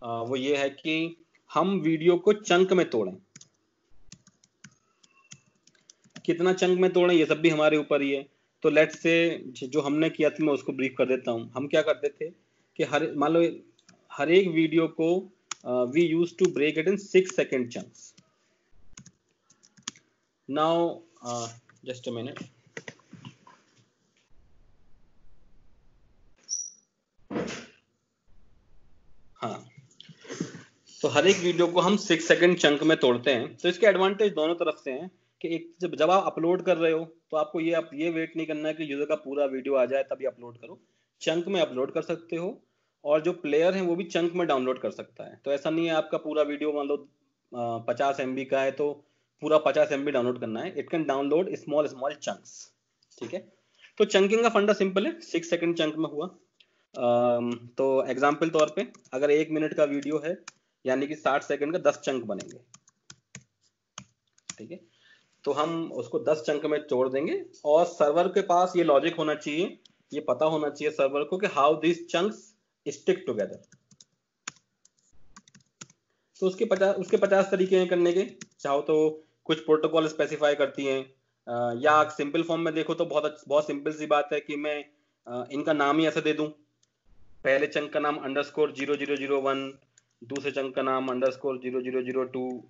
वो ये है कि हम वीडियो को चंक में तोड़ें। कितना चंक में तोड़ें ये सब भी हमारे ऊपर ही है। तो लेट्स से जो हमने किया था मैं उसको ब्रीफ कर देता हूँ। हम क्या करते थे कि मान लो हर एक वीडियो को we used to break it in 6-second chunks. Now just a minute. हाँ, तो हर एक वीडियो को हम 6 सेकंड चंक में तोड़ते हैं। तो इसके एडवांटेज दोनों तरफ से हैं कि एक जब आप अपलोड कर रहे हो तो आपको ये वेट नहीं करना है कि यूजर का पूरा वीडियो आ जाए तभी अपलोड करो। चंक में अपलोड कर सकते हो और जो प्लेयर है वो भी चंक में डाउनलोड कर सकता है। तो ऐसा नहीं है आपका पूरा वीडियो मान लो 50 MB का है तो पूरा 50 MB डाउनलोड करना है, it can download small chunks. ठीक है, तो चंकिंग का फंडा सिंपल है, 6 सेकंड चंक में हुआ। तो एग्जाम्पल तौर पे अगर 1 मिनट का वीडियो है यानी कि 60 सेकंड का 10 चंक बनेंगे। ठीक है, तो हम उसको 10 चंक में तोड़ देंगे और सर्वर के पास ये लॉजिक होना चाहिए, ये पता होना चाहिए सर्वर को कि how this chunks stick together. तो उसके 50 तरीके हैं करने के। चाहो तो कुछ प्रोटोकॉल स्पेसिफाई करती हैं, या सिंपल फॉर्म में देखो तो बहुत सिंपल सी बात है कि मैं इनका नाम ही ऐसे दे दूं, पहले चंक का नाम _0001, दूसरे चंक का नाम _0002,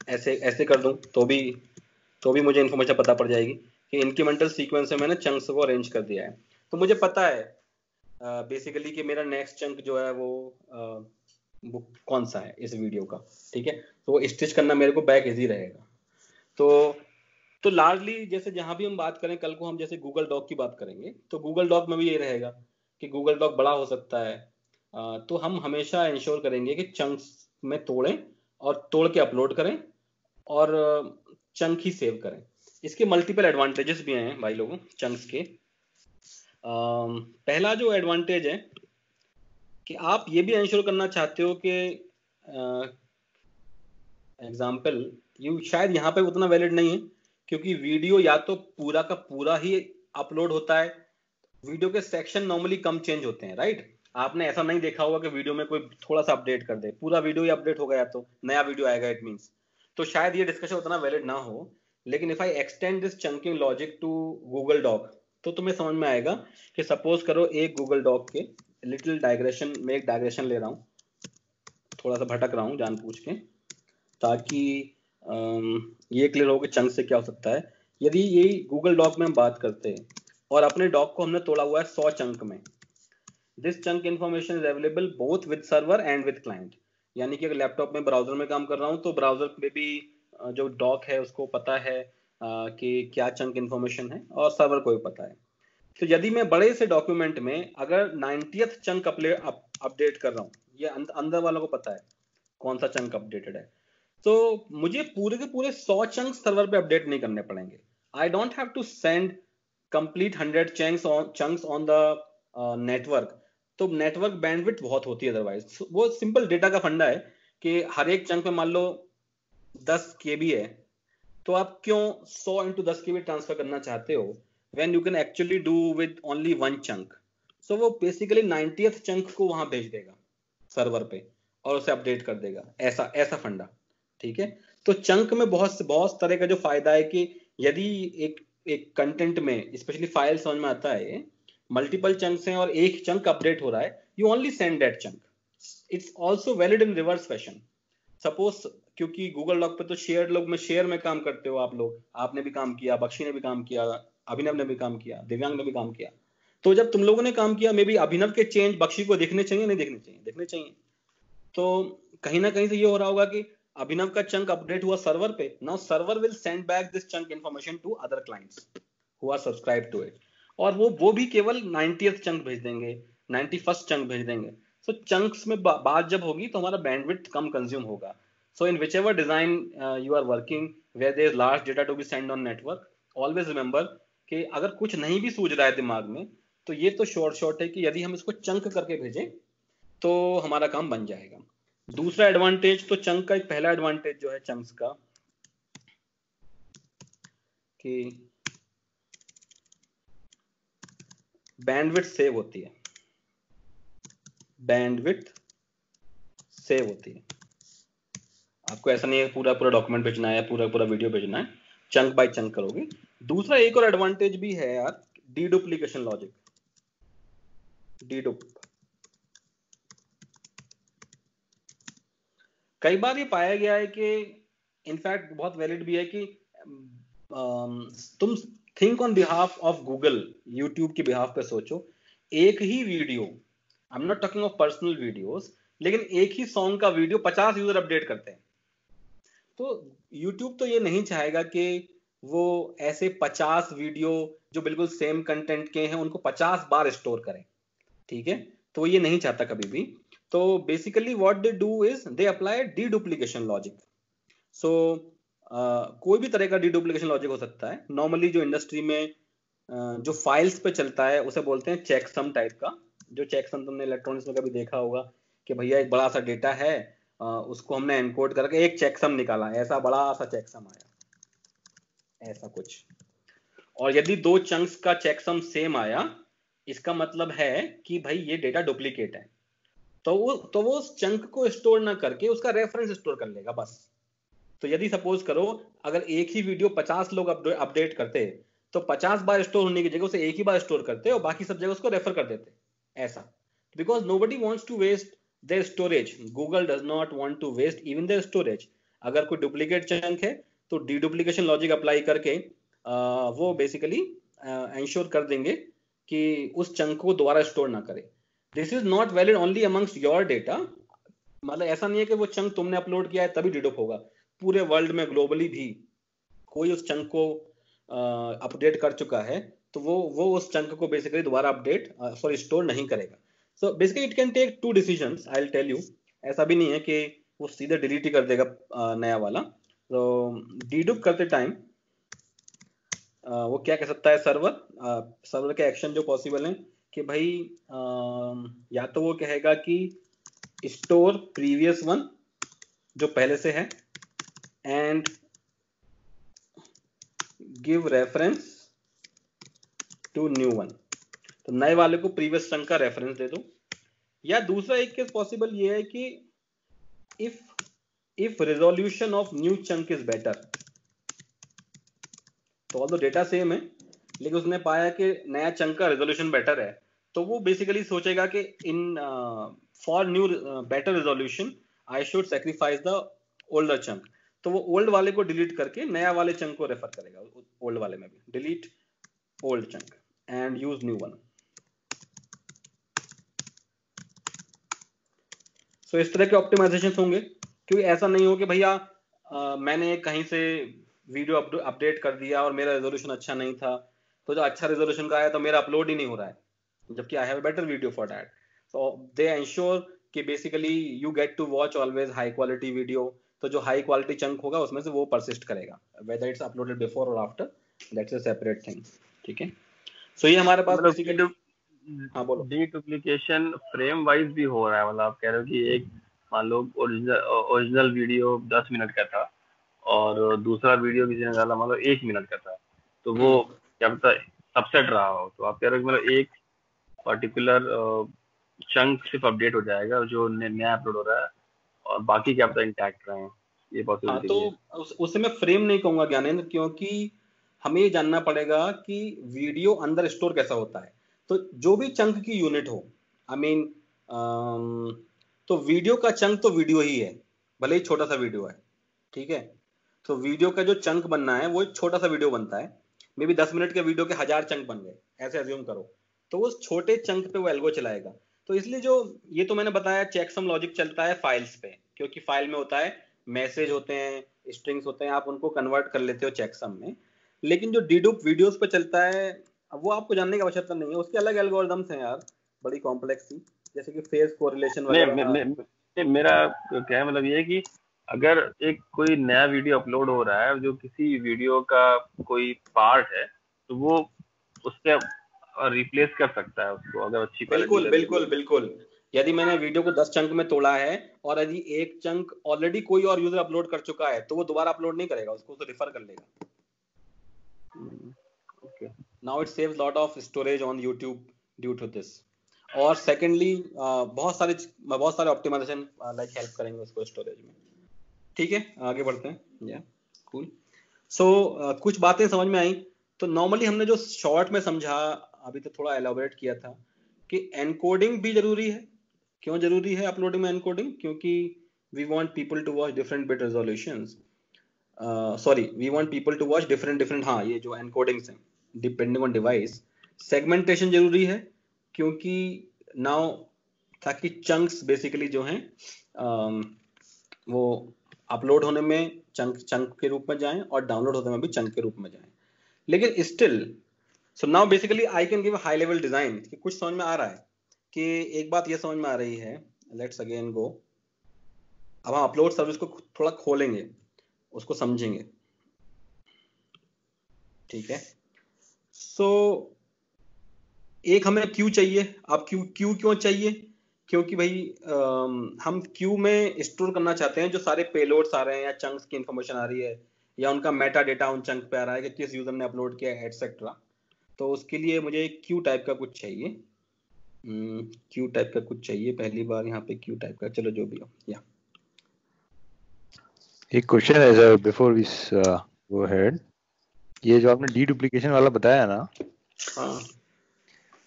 ऐसे कर दूं तो भी मुझे इन्फॉर्मेशन पता पड़ जाएगी कि इंक्रीमेंटल सीक्वेंस में मैंने चंक्स को अरेंज कर दिया है। तो मुझे पता है बेसिकली कि मेरा नेक्स्ट चंक जो है वो कौन सा है इस वीडियो का। ठीक है, तो वो स्टिच करना मेरे को बैक इजी रहेगा। तो लार्जली जैसे जहां भी हम बात करें, कल को हम जैसे गूगल डॉक की बात करेंगे तो गूगल डॉक में भी ये रहेगा कि गूगल डॉक बड़ा हो सकता है, तो हम हमेशा इंश्योर करेंगे कि चंक्स में तोड़ें और तोड़ के अपलोड करें और चंक ही सेव करें। इसके मल्टीपल एडवांटेजेस भी हैं भाई लोगों चंक्स के। पहला जो एडवांटेज है कि आप ये भी इंश्योर करना चाहते हो कि एग्जाम्पल शायद यहाँ पे उतना वैलिड नहीं है क्योंकि वीडियो या तो पूरा का पूरा ही अपलोड होता है, वीडियो के सेक्शन नॉर्मली कम चेंज होते हैं, राइट। आपने ऐसा नहीं देखा होगा कि वीडियो में कोई थोड़ा सा अपडेट कर दे, पूरा वीडियो ही अपडेट हो गया तो नया वीडियो आएगा, इट मींस। तो शायद ये डिस्कशन उतना वैलिड ना हो, लेकिन if I extend this chunking logic to Google doc तो तुम्हें समझ में आएगा कि सपोज करो एक गूगल डॉक के लिटिल डाइग्रेशन में एक डाइग्रेशन ले रहा हूँ, थोड़ा सा भटक रहा हूँ जानबूझ के ताकि ये क्लियर हो कि चंक से क्या हो सकता है। यदि ये गूगल डॉक में हम बात करते हैं और अपने डॉक को हमने तोड़ा हुआ है 100 चंक में, this chunk information is available both with server and with client. यानी कि अगर लैपटॉप में ब्राउजर में काम कर रहा हूँ तो ब्राउजर में भी जो डॉक है उसको पता है कि क्या चंक इन्फॉर्मेशन है और सर्वर को भी पता है। तो यदि मैं बड़े से डॉक्यूमेंट में अगर 90th चंक अपडेट कर रहा हूँ, ये अंदर वालों को पता है कौन सा चंक अपडेटेड है, तो मुझे पूरे के पूरे 100 चंक्स सर्वर पे अपडेट नहीं करने पड़ेंगे। I don't have to send complete 100 chunks on the network. तो नेटवर्क बैंडविड्थ बहुत होती है अदरवाइज। वो सिंपल डेटा का फंडा है कि हर एक चंक में मान लो 10 KB है, तो आप क्यों 100 × 10 KB ट्रांसफर करना चाहते हो when you can actually do with only one chunk। so वो बेसिकली 90th चंक को वहां भेज देगा सर्वर पे और उसे अपडेट कर देगा, ऐसा फंडा। ठीक है, तो चंक में बहुत तरह का जो फायदा है कि यदि एक कंटेंट में स्पेशली फाइल समझ में आता है मल्टीपल चंक्स हैं और एक चंक अपडेट हो रहा है, you only send that chunk. It's also valid in reverse fashion. Suppose क्योंकि गूगल डॉक पे तो शेयर में काम करते हो आप लोग, आपने भी काम किया, बख्शी ने भी काम किया, अभिनव ने भी काम किया, दिव्यांग ने भी काम किया। तो जब तुम लोगों ने काम किया मे बी अभिनव के चेंज बख्शी को देखने चाहिए, नहीं देखने चाहिए? देखने चाहिए। तो कहीं ना कहीं से ये हो रहा होगा कि अभिनव का चंक अपडेट हुआ सर्वर पे, now server will send back this chunk information to other clients who are subscribe to it, और वो भी केवल 90th चंक भेज देंगे, 91st चंक भेज देंगे। सो चंक्स में बात जब होगी तो हमारा बैंडविड्थ कम कंज्यूम होगा। So in which ever design you are working where there is large data to be send on network, always remember कि अगर कुछ नहीं भी सूझ रहा है दिमाग में तो ये तो शॉर्ट है कि यदि हम इसको चंक करके भेजें तो हमारा काम बन जाएगा। दूसरा एडवांटेज, तो चंक का एक पहला एडवांटेज जो है चंक्स का कि बैंडविड्थ सेव होती है, बैंडविड्थ सेव होती है। आपको ऐसा नहीं है पूरा डॉक्यूमेंट भेजना है, पूरा वीडियो भेजना है, चंक बाय चंक करोगे। दूसरा एक और एडवांटेज भी है यार, डीडुप्लीकेशन लॉजिक। डीडुप कई बार ये पाया गया है कि इनफैक्ट बहुत वैलिड भी है कि तुम think on behalf of Google, YouTube के बिहाफ पे सोचो। एक ही video, I am not talking of personal videos, लेकिन एक ही सॉन्ग का वीडियो 50 यूजर अपडेट करते हैं, तो यूट्यूब तो ये नहीं चाहेगा कि वो ऐसे 50 वीडियो जो बिल्कुल सेम कंटेंट के हैं उनको 50 बार स्टोर करें। ठीक है, तो वो ये नहीं चाहता कभी भी। तो basically what they do is they apply deduplication logic. So कोई भी तरह का डीडुप्लीकेशन लॉजिक हो सकता है। नॉर्मली जो इंडस्ट्री में जो फाइल्स पे चलता है उसे बोलते हैं चेकसम टाइप का। जो चेकसम तुमने इलेक्ट्रॉनिक्स में कभी देखा होगा कि भैया एक बड़ा सा डेटा है, उसको हमने एनकोड करके एक चेकसम निकाला, ऐसा बड़ा सा चेकसम आया, ऐसा कुछ। और यदि दो चंक्स का चेकसम सेम आया, इसका मतलब है कि भाई ये डेटा डुप्लीकेट है। तो वो उस चंक को स्टोर ना करके उसका रेफरेंस स्टोर कर लेगा बस। तो यदि सपोज करो अगर एक ही वीडियो 50 लोग अपडेट करते तो 50 बार स्टोर होने की जगह उसे एक ही बार स्टोर करते और बाकी सब जगह उसको रेफर कर देते, ऐसा। Because nobody wants to waste their storage, Google does not want to waste even their storage. अगर कोई डुप्लीकेट चंक है तो डीडुप्लीकेशन लॉजिक अप्लाई करके वो बेसिकली इंश्योर कर देंगे कि उस चंक को दोबारा स्टोर ना करे। This is not valid only amongst your data, मतलब ऐसा नहीं है कि वो चंक तुमने अपलोड किया है तभी डीडुप होगा। पूरे वर्ल्ड में ग्लोबली भी कोई उस चंक को अपडेट कर चुका है तो वो उस चंक को बेसिकली दोबारा स्टोर नहीं करेगा। So basically it can take two decisions, I will tell you. ऐसा भी नहीं है कि वो सीधे डिलीट ही कर देगा नया वाला। तो डीडुप करते टाइम वो क्या कह सकता है सर्वर के एक्शन जो पॉसिबल है कि भाई या तो वो कहेगा कि स्टोर प्रीवियस वन जो पहले से है and give reference to new one, तो नए वाले को प्रीवियस चंक का रेफरेंस दे दो। या दूसरा एक केस पॉसिबल ये है कि if resolution of new chunk is better, तो ऑल्दो डेटा सेम है लेकिन उसने पाया कि नया चंक का रेजोल्यूशन बेटर है, तो वो बेसिकली सोचेगा कि in for new better resolution I should sacrifice the older chunk. तो वो ओल्ड वाले को डिलीट करके नया वाले चंक को रेफर करेगा, ओल्ड वाले में भी delete old chunk and use new one. So इस तरह के ऑप्टिमाइजेशन होंगे, क्योंकि ऐसा नहीं हो कि भैया मैंने कहीं से वीडियो अपडेट कर दिया और मेरा रेजोल्यूशन अच्छा नहीं था, तो जो अच्छा रेजोल्यूशन का आया तो मेरा अपलोड ही नहीं हो रहा है, जबकि I have a better video for that. So they ensure कि basically you get to watch always high quality video. तो जो हाई क्वालिटी चंक होगा उसमें से वो परसिस्ट करेगा, वेदर इट्स अपलोडेड बिफोर और after, that's a separate thing. ठीक है, सो ये हमारे पास बेसिकली हाँ बोलो। डीडुप्लीकेशन फ्रेम वाइज भी हो रहा है, मतलब आप कह रहे हो कि एक मान लो ओरिजिनल वीडियो 10 मिनट का था और दूसरा वीडियो किसी ने डाला मान लो 1 मिनट का था, तो वो क्या पता सबसेट रहा हो, तो आप कह रहे हो कि मतलब एक पर्टिकुलर चंक सिर्फ अपडेट हो जाएगा जो नया अपलोड हो रहा है और बाकी क्या पता इंटैक्ट रहे हैं, ये पॉसिबिलिटी तो है। उससे मैं फ्रेम नहीं कहूंगा ज्ञानेंद्र, क्योंकि हमें ये जानना पड़ेगा कि वीडियो अंदर स्टोर कैसा होता है। तो जो भी चंक की यूनिट हो, आई मीन तो वीडियो का चंक तो वीडियो ही है, भले ही छोटा सा वीडियो है। ठीक है, तो वीडियो का जो चंक बनना है वो एक छोटा सा वीडियो बनता है, मे बी 10 मिनट के वीडियो के 1000 चंक बन गए, ऐसे अज्यूम करो। तो उस छोटे चंक पे वो एल्गो चलाएगा। तो इसलिए जो ये तो मैंने बताया चेकसम लॉजिक चलता है फाइल्स पे, क्योंकि फाइल में होता है मैसेज होते हैं, स्ट्रिंग्स होते हैं, आप उनको कन्वर्ट कर लेते हो चेकसम में। लेकिन जो डीडुप वीडियोस पे चलता है वो आपको जानने की आवश्यकता नहीं है, उसके अलग एल्गोरिदम्स हैं यार, बड़ी कॉम्प्लेक्स सी, जैसे कि फेस कोरिलेशन वगैरह। मेरा क्या है मतलब ये है कि अगर एक कोई नया वीडियो अपलोड हो रहा है जो किसी वीडियो का कोई पार्ट है तो वो उससे रिप्लेस कर सकता है उसको, अगर अच्छी बिल्कुल बिल्कुल बिल्कुल। यदि मैंने वीडियो को 10 चंक में तोड़ा है और यदि एक चंक ऑलरेडी कोई और यूजर अपलोड कर चुका है तो वो दोबारा अपलोड नहीं करेगा, उसको तो रिफर कर लेगा। Okay, now it saves lot of storage on YouTube due to this. और सेकेंडली बहुत सारे ऑप्टिमाइजेशन लाइक हेल्प करेंगे उसको स्टोरेज में। ठीक है, आगे बढ़ते हैं। या कूल। सो कुछ बातें समझ में आई। तो नॉर्मली हमने जो शॉर्ट में समझा, अभी तो थोड़ा एलाबोरेट किया था कि एनकोडिंग भी जरूरी है। क्यों जरूरी है अपलोडिंग में एनकोडिंग? क्योंकि we want people to watch different bit resolutions, we want people to watch different हाँ ये जो एनकोडिंग्स हैं डिपेंडिंग ऑन डिवाइस। सेगमेंटेशन जरूरी है क्योंकि नाउ ताकि चंक्स बेसिकली जो हैं वो अपलोड होने में चंक के रूप में जाएं और डाउनलोड होने में भी चंक के रूप में जाएं। लेकिन still so now basically I can give a high level design कि कुछ समझ में आ रहा है कि एक बात ये समझ में आ रही है। Let's again go. अब हम अपलोड सर्विस को थोड़ा खोलेंगे, उसको समझेंगे, ठीक है। सो एक हमें क्यू चाहिए। अब क्यू क्यों चाहिए? क्योंकि भाई हम क्यू में स्टोर करना चाहते हैं जो सारे पेलोड्स आ रहे हैं या चंक्स की इंफॉर्मेशन आ रही है या उनका मेटा डेटा उन चंक पे आ रहा है कि किस यूजर ने अपलोड किया है एटसेट्रा। तो उसके लिए मुझे क्यू टाइप का कुछ चाहिए, क्यू टाइप का कुछ चाहिए। पहली बार यहाँ पे क्यू टाइप का, चलो जो भी हो। या एक क्वेश्चन है sir before we go ahead, ये जो आपने डीडुप्लीकेशन वाला बताया ना, हाँ,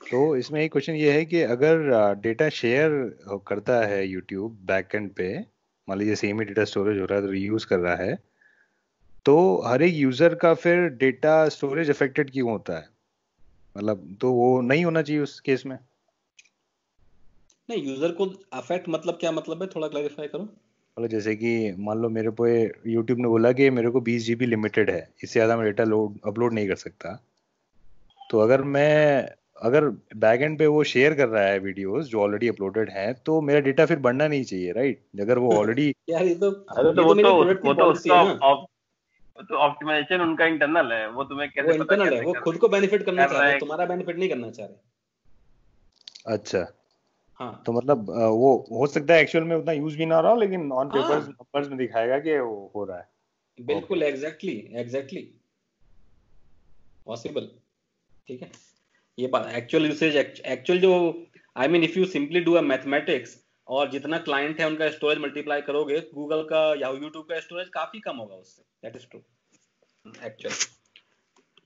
तो इसमें एक क्वेश्चन ये है कि अगर डेटा शेयर करता है यूट्यूब बैकएंड पे, मान लीजिए सेम ही डेटा स्टोरेज हो रहा है तो रीयूज कर रहा है, तो हर एक यूजर का फिर डेटा स्टोरेज अफेक्टेड क्यों होता है? मतलब तो वो नहीं होना चाहिए उस केस में? नहीं, यूजर को अफेक्ट मतलब क्या मतलब है, थोड़ा क्लैरिफाई करो। मतलब जैसे कि मान लो मेरे पे यूट्यूब ने बोला कि मेरे को 20 GB लिमिटेड है, इससे ज़्यादा मैं डेटा अपलोड नहीं कर सकता, तो अगर बैक एंड पे वो शेयर कर रहा है वीडियोस जो ऑलरेडी अपलोडेड हैं, तो मेरा डेटा फिर बढ़ना नहीं चाहिए, राइट? अगर वो ऑलरेडी यार अरे तो ये वो तो मेरी तो प्रोडक्ट की वो तो पॉलिसी है उसका ना। तो ऑप्टिमाइजेशन उनका इंटरनल है, वो तुम्हें वो कैसे पता इंटरनल है, कैसे वो कर खुद को बेनिफिट करना कर चाह रहा रहे हैं, है। तुम्हारा बेनिफिट नहीं करना चाह रहे। अच्छा, हाँ तो मतलब वो हो सकता है एक्चुअल में उतना यूज भी ना रहा हो, लेकिन ऑन पेपर्स हाँ, नंबर्स में दिखाएगा कि वो हो रहा है। ओके। बिल्कुल, एग्जैक्टली एग्जैक्टली पॉसिबल, ठीक है। ये बात एक्चुअल यूसेज, एक्चुअल जो I mean if you simply do a mathematics और जितना क्लाइंट है उनका स्टोरेज मल्टीप्लाई करोगे, गूगल का या यूट्यूब का स्टोरेज काफी कम होगा उससे। That is true actual.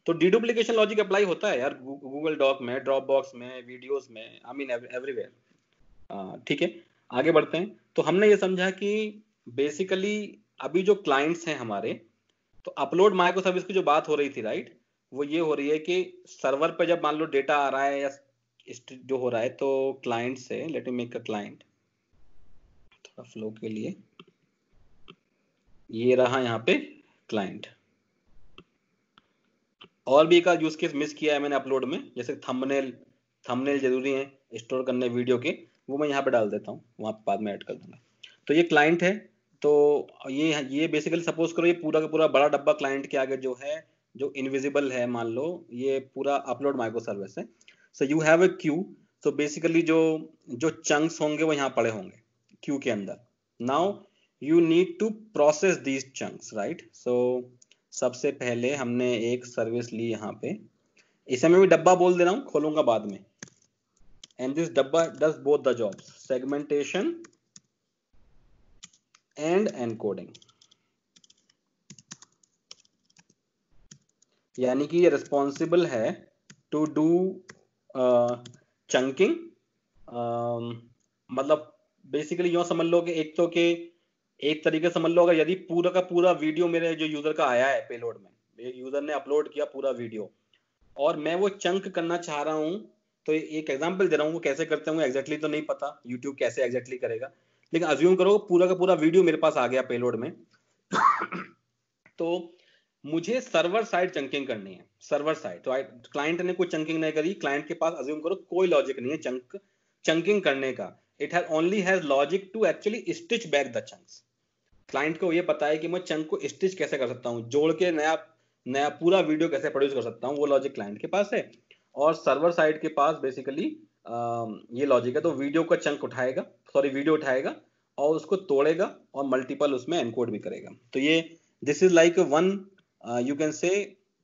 तो डीडुप्लीकेशन लॉजिक अप्लाई होता है यार गूगल डॉक में, ड्रॉप बॉक्स में, वीडियोस में, आई मीन एवरीवेयर। ठीक है, आगे बढ़ते हैं। तो हमने ये समझा कि बेसिकली अभी जो क्लाइंट्स हैं हमारे, तो अपलोड माइक्रो सर्विस की जो बात हो रही थी, राइट, वो ये हो रही है कि सर्वर पे जब मान लो डेटा आ रहा है या जो हो रहा है, तो क्लाइंट से, let me make a client थोड़ा फ्लो के लिए, ये रहा यहाँ पे क्लाइंट। और भी एक यूज केस मिस किया है मैंने अपलोड में, जैसे थंबनेल जरूरी है स्टोर करने वीडियो के, वो मैं यहाँ पे डाल देता हूँ, वहाँ पे बाद में ऐड कर दूंगा। तो ये क्लाइंट है। तो ये बेसिकली सपोज करो ये पूरा का पूरा बड़ा डब्बा क्लाइंट के आगे जो है, जो इनविजिबल है, मान लो ये पूरा अपलोड माइक्रो सर्विस है। So you have a Q. तो बेसिकली जो जो चंक्स होंगे वो यहाँ पड़े होंगे क्यू के अंदर। Now you need to process these chunks, right. So सबसे पहले हमने एक सर्विस ली यहाँ पे, इसे मैं भी डब्बा बोल दे रहा हूँ, खोलूंगा बाद में। एंड दिस डब्बा does both the jobs, segmentation and encoding. यानी कि ये रिस्पॉन्सिबल है टू डू चंकिंग। मतलब बेसिकली यूं समझ लो कि एक तरीके से समझ लो, अगर यदि पूरा का पूरा वीडियो मेरे जो यूजर का आया है पेलोड में, एक यूजर ने अपलोड किया पूरा वीडियो और मैं वो चंक करना चाह रहा हूं, तो एक एग्जांपल दे रहा हूं, वो कैसे करते होंगे एग्जैक्टली तो नहीं पता, यूट्यूब कैसे एग्जैक्टली करेगा, लेकिन अज्यूम करो पूरा का पूरा वीडियो मेरे पास आ गया पेलोड में। तो मुझे सर्वर साइड चंकिंग करनी है, सर्वर साइड। तो क्लाइंट ने कोई चंकिंग नहीं करी, क्लाइंट के पास अज्यूम करो कोई लॉजिक नहीं है चंकिंग करने का। It has only has logic to actually stitch back the chunks. Client को ये पता है कि मैं चंक को स्टिच कैसे कर सकता हूँ, जोड़ के नया नया पूरा वीडियो कैसे प्रोड्यूस कर सकता हूँ, वो लॉजिक क्लाइंट के पास है। और सर्वर साइड के पास बेसिकली ये लॉजिक है। तो वीडियो का चंक उठाएगा, सॉरी वीडियो उठाएगा और उसको तोड़ेगा और मल्टीपल उसमें एनकोड भी करेगा। तो ये this is like one, you can say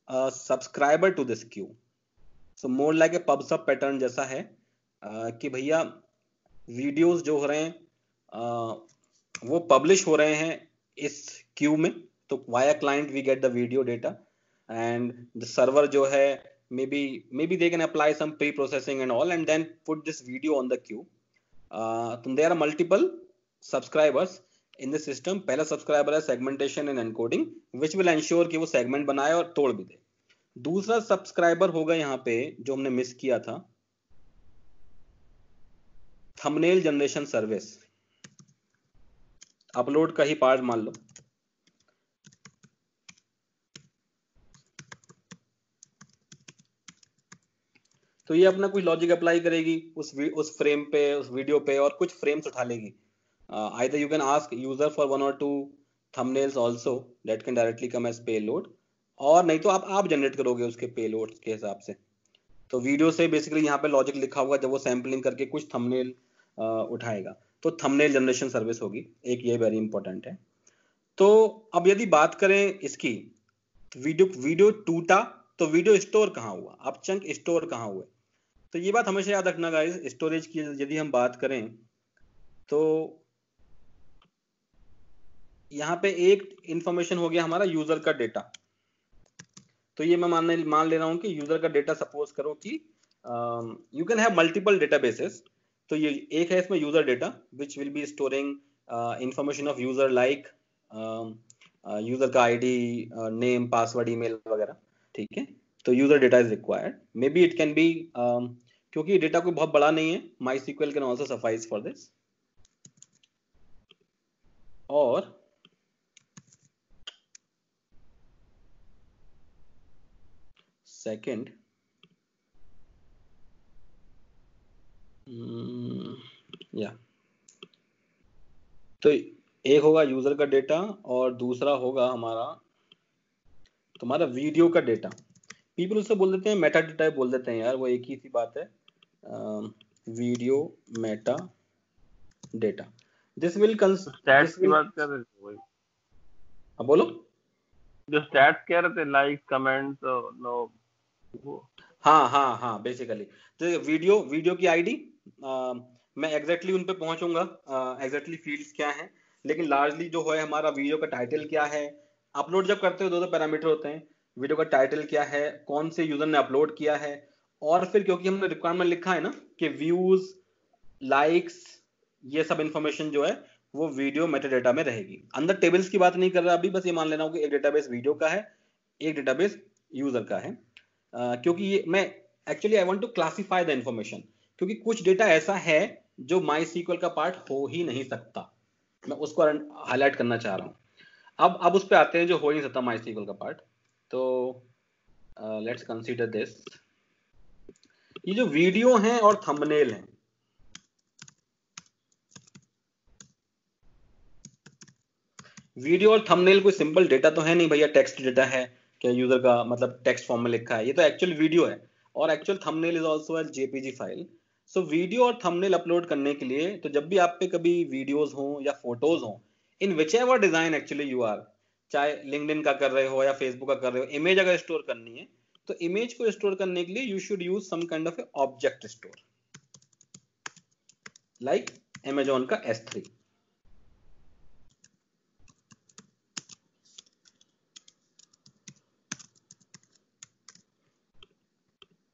subscriber to this queue. So more like a pub sub pattern जैसा है, कि भैया वीडियोस जो हो रहे हैं वो पब्लिश हो रहे हैं इस क्यू में। तो via client we get the video data and the server जो है may be they can apply some pre processing and all and then put this video on the queue. तो there are multiple subscribers in the system. पहला सब्सक्राइबर है segmentation and encoding, which will ensure कि वो सेगमेंट बनाए और तोड़ भी दे। दूसरा सब्सक्राइबर होगा यहाँ पे जो हमने मिस किया था, थंबनेल जनरेशन सर्विस, अपलोड का ही पार्ट मान लो। तो ये अपना कुछ लॉजिक अप्लाई करेगी उस फ्रेम पे, उस वीडियो पे, और कुछ फ्रेम्स उठा लेगी। Either you can ask user for one और two thumbnails also that can directly come as payload, और नहीं तो आप जनरेट करोगे उसके पेलोड के हिसाब से। तो वीडियो से बेसिकली यहाँ पे लॉजिक लिखा होगा, जब वो सैम्पलिंग करके कुछ थंबनेल उठाएगा तो थंबनेल जनरेशन सर्विस होगी एक, ये वेरी इंपॉर्टेंट है। तो अब यदि बात करें इसकी, वीडियो टूटा तो वीडियो स्टोर कहाँ हुआ, अब चंक स्टोर कहाँ हुए, तो ये बात हमेशा याद रखना गाइस। स्टोरेज की यदि हम बात करें तो यहाँ पे एक इंफॉर्मेशन हो गया हमारा यूजर का डेटा। तो ये मैं मान ले रहा हूँ कि यूजर का डेटा, सपोज करो कि you can have multiple databases, तो ये एक है इसमें user data which will be storing information of user like user का आईडी, नेम, पासवर्ड, ईमेल वगैरह, ठीक है। तो user data is required, may be it can be, क्योंकि डेटा कोई बहुत बड़ा नहीं है, MySQL can also suffice for this. और सेकंड, या तो एक होगा यूजर का डेटा और दूसरा होगा हमारा तुम्हारा वीडियो का डेटा। पीपल उससे बोल देते हैं मेटा डेटा बोल देते हैं यार, वो एक ही सी बात है, video Meta data. This will stats की बात कर रहे थे वही। अब बोलो, जो स्टैट्स कह रहे थे, लाइक, कमेंट्स, नो, हाँ बेसिकली तो वीडियो की आईडी, मैं एग्जैक्टली उन पे पहुंचूंगा, एग्जैक्टली फील्ड्स क्या हैं, लेकिन लार्जली जो है हमारा वीडियो का टाइटल क्या है। अपलोड जब करते हो दो पैरामीटर होते हैं, वीडियो का टाइटल क्या है, कौन से यूजर ने अपलोड किया है, और फिर क्योंकि हमने रिक्वायरमेंट लिखा है ना कि व्यूज, लाइक्स, ये सब इंफॉर्मेशन जो है वो वीडियो मेटाडेटा में रहेगी। अंदर टेबल्स की बात नहीं कर रहा अभी, बस ये मान लेना हो कि एक डेटाबेस वीडियो का है, एक डेटाबेस यूजर का है। क्योंकि ये मैं actually I want to classify the information, क्योंकि कुछ डेटा ऐसा है जो माई सीक्वल का पार्ट हो ही नहीं सकता, मैं उसको हाईलाइट करना चाह रहा हूं। अब उस पे आते हैं जो हो ही नहीं सकता माई सीक्वल का पार्ट। तो लेट्स कंसीडर दिस, ये जो वीडियो हैं और थंबनेल हैं, वीडियो और थंबनेल कोई सिंपल डेटा तो है नहीं भैया, टेक्स्ट डेटा है क्या यूजर का, मतलब टेक्स्ट फॉर्म में लिखा है, ये तो एक्चुअल वीडियो है, और actual thumbnail is also a JPG file. So video और थंबनेल अपलोड करने के लिए, तो जब भी आप पे कभी वीडियोस हो या फोटोज हो, in which ever design actually you are, चाहे लिंक्डइन का कर रहे हो या फेसबुक का कर रहे हो, इमेज अगर स्टोर करनी है तो इमेज को स्टोर करने के लिए you should use some kind of a object store, like Amazon का S3।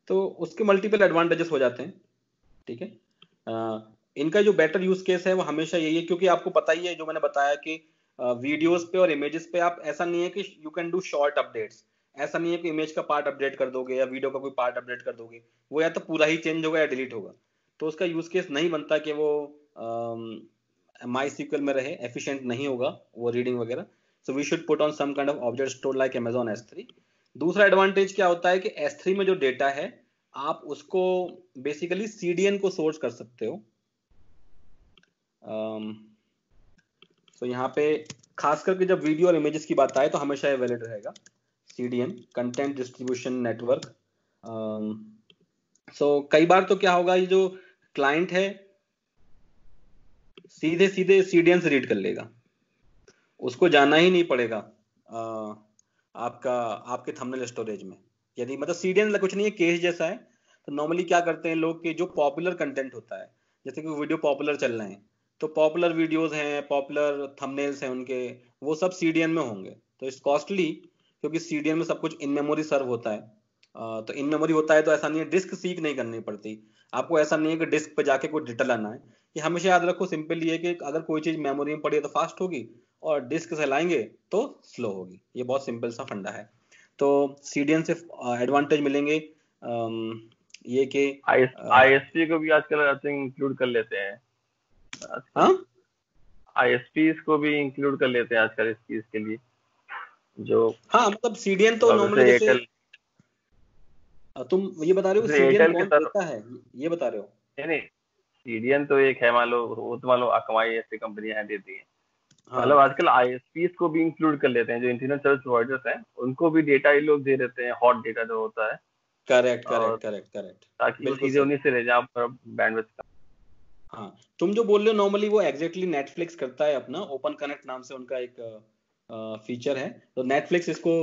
तो उसके मल्टीपल एडवांटेजेस हो जाते हैं, ठीक है। इनका जो बेटर यूज केस है वो हमेशा यही है, क्योंकि आपको पता ही है जो मैंने बताया कि वीडियोस पे और इमेजेस पे आप, ऐसा नहीं है कि you can do short updates, ऐसा नहीं है कि इमेज का पार्ट अपडेट कर दोगे या वीडियो का कोई पार्ट अपडेट कर दोगे, वो या तो पूरा ही चेंज होगा या डिलीट होगा, तो उसका यूज केस नहीं बनता कि वो माई सीक्वल में रहे, एफिशिएंट नहीं होगा वो रीडिंग वगैरह। So we should put on some kind of object store like Amazon S3। दूसरा एडवांटेज क्या होता है कि S3 में जो डेटा है आप उसको बेसिकली CDN को सोर्स कर सकते हो। तो यहाँ पे खास करके जब वीडियो और इमेजेस की बात आए तो हमेशा ये वैलिड रहेगा, CDN, कंटेंट डिस्ट्रीब्यूशन नेटवर्क। सो कई बार तो क्या होगा, ये जो क्लाइंट है सीधे सीधे CDN से रीड कर लेगा, उसको जाना ही नहीं पड़ेगा आपके थंबनेल स्टोरेज में। यदि मतलब CDN कुछ नहीं है, केस जैसा है। तो नॉर्मली क्या करते हैं लोग कि जो पॉपुलर कंटेंट होता है, जैसे कि वीडियो पॉपुलर चल रहे हैं, तो पॉपुलर वीडियोस हैं, पॉपुलर थंबनेल्स हैं उनके, वो सब CDN में होंगे। तो इट्स कॉस्टली, क्योंकि CDN में सब कुछ इन मेमोरी सर्व होता है। तो इन मेमोरी होता है तो ऐसा नहीं है, डिस्क सीक नहीं करनी पड़ती आपको, ऐसा नहीं है कि डिस्क पे जाके कोई डेटा लाना है। ये हमेशा याद रखो, सिंपल ये है कि अगर कोई चीज मेमोरी में पड़ी है तो फास्ट होगी, और डिस्क से लाएंगे तो स्लो होगी। ये बहुत सिंपल सा फंडा है। तो CDN से एडवांटेज मिलेंगे ये कि ISP को भी आजकल आई थिंक इंक्लूड कर लेते हैं, हाँ ISPs को भी इंक्लूड कर लेते हैं आजकल इस चीज के लिए, जो हाँ मतलब CDN तो नॉर्मली जैसे तुम ये बता रहे हो CDN कौन देता है, ये बता रहे हो? नहीं, CDN तो एक है, मान लो वो तो मान लो अकमाई ऐसी कंपनियां देती हैं, मतलब आजकल आईएसपीज को भी इंक्लूड कर लेते हैं, जो इंटरनेट सर्विस प्रोवाइडर्स हैं उनको भी डेटा ये लोग दे देते हैं, हॉट डेटा जो होता है, करेक्ट और करेक्ट करेक्ट करेक्ट, ताकि वो बिल्कुल सीधे सही। उन्हीं से ले जाए आप बैंडविड्थ का। हाँ, तुम जो बोल रहे हो नॉर्मली वो एग्जैक्टली नेटफ्लिक्स करता है अपना, ओपन कनेक्ट नाम से उनका एक फीचर है, तो नेटफ्लिक्स इसको,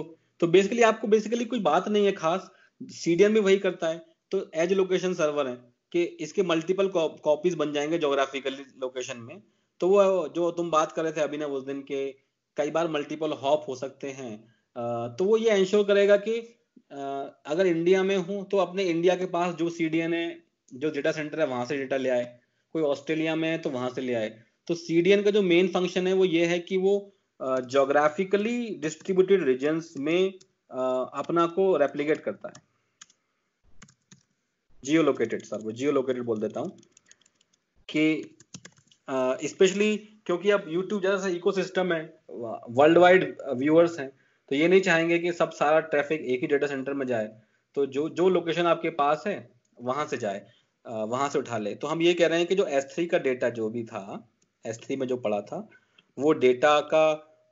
तो बेसिकली आपको बेसिकली कोई बात नहीं है खास, सीडीएन भी वही करता है। तो एज लोकेशन सर्वर है कि इसके मल्टीपल कॉपीज बन जाएंगे जोग्राफिकली लोकेशन में। तो वो जो तुम बात कर रहे थे अभिनव उस दिन के, कई बार मल्टीपल हॉप हो सकते हैं, तो वो ये इंश्योर करेगा कि अगर इंडिया में हूँ तो अपने इंडिया के पास जो सीडीएन है, जो डेटा सेंटर है वहां से डेटा ले आए, कोई ऑस्ट्रेलिया में है तो वहां से ले आए। तो सीडीएन का जो मेन फंक्शन है वो ये है कि वो जोग्राफिकली डिस्ट्रीब्यूटेड रीजन्स में अपना को रेप्लिकेट करता है। जियो लोकेटेड, सर वो जियो लोकेटेड बोल देता हूँ कि स्पेशली क्योंकि अब यूट्यूब जैसा इकोसिस्टम है, वर्ल्ड वाइड व्यूअर्स हैं, तो ये नहीं चाहेंगे कि सब सारा ट्रैफिक एक ही डेटा सेंटर में जाए, तो जो जो लोकेशन आपके पास है वहां से जाए, वहां से उठा ले। तो हम ये कह रहे हैं कि जो S3 का डेटा जो भी था, S3 में जो पड़ा था, वो डेटा का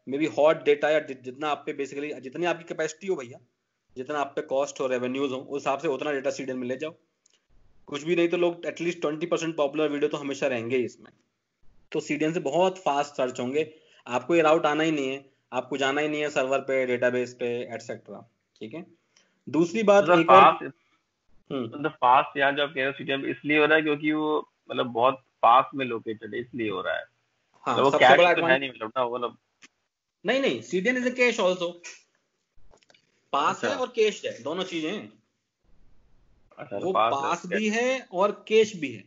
मे बी हॉट डेटा या जितना आप पे बेसिकली, जितनी आपकी कैपेसिटी हो भैया, जितना आप पे कॉस्ट हो, रेवेन्यूज हो, उस हिसाब से उतना डेटा सीडीएन में ले जाओ। कुछ भी नहीं तो लोग एटलीस्ट 20% पॉपुलर वीडियो तो हमेशा रहेंगे इसमें। तो सीडीएन से बहुत फास्ट सर्च होंगे, आपको ये राउट आना ही नहीं है, आपको जाना ही नहीं है सर्वर पे, डेटाबेस पे, एटसेट्रा। ठीक है। दूसरी बात मतलब एक और, मतलब फास्ट यहाँ जो आप कह रहे हो सीडीएन इसलिए हो रहा है क्योंकि वो मतलब बहुत पास में लोकेटेड है, इसलिए हो रहा है। हाँ मतलब वो सबसे कैश बड़ा तो है नहीं, मतलब ना, मतलब नहीं नहीं, CDN is a cache also, पास है अच्छा और कैश है, दोनों चीजें हैं। अच्छा, वो पास भी है और कैश भी है।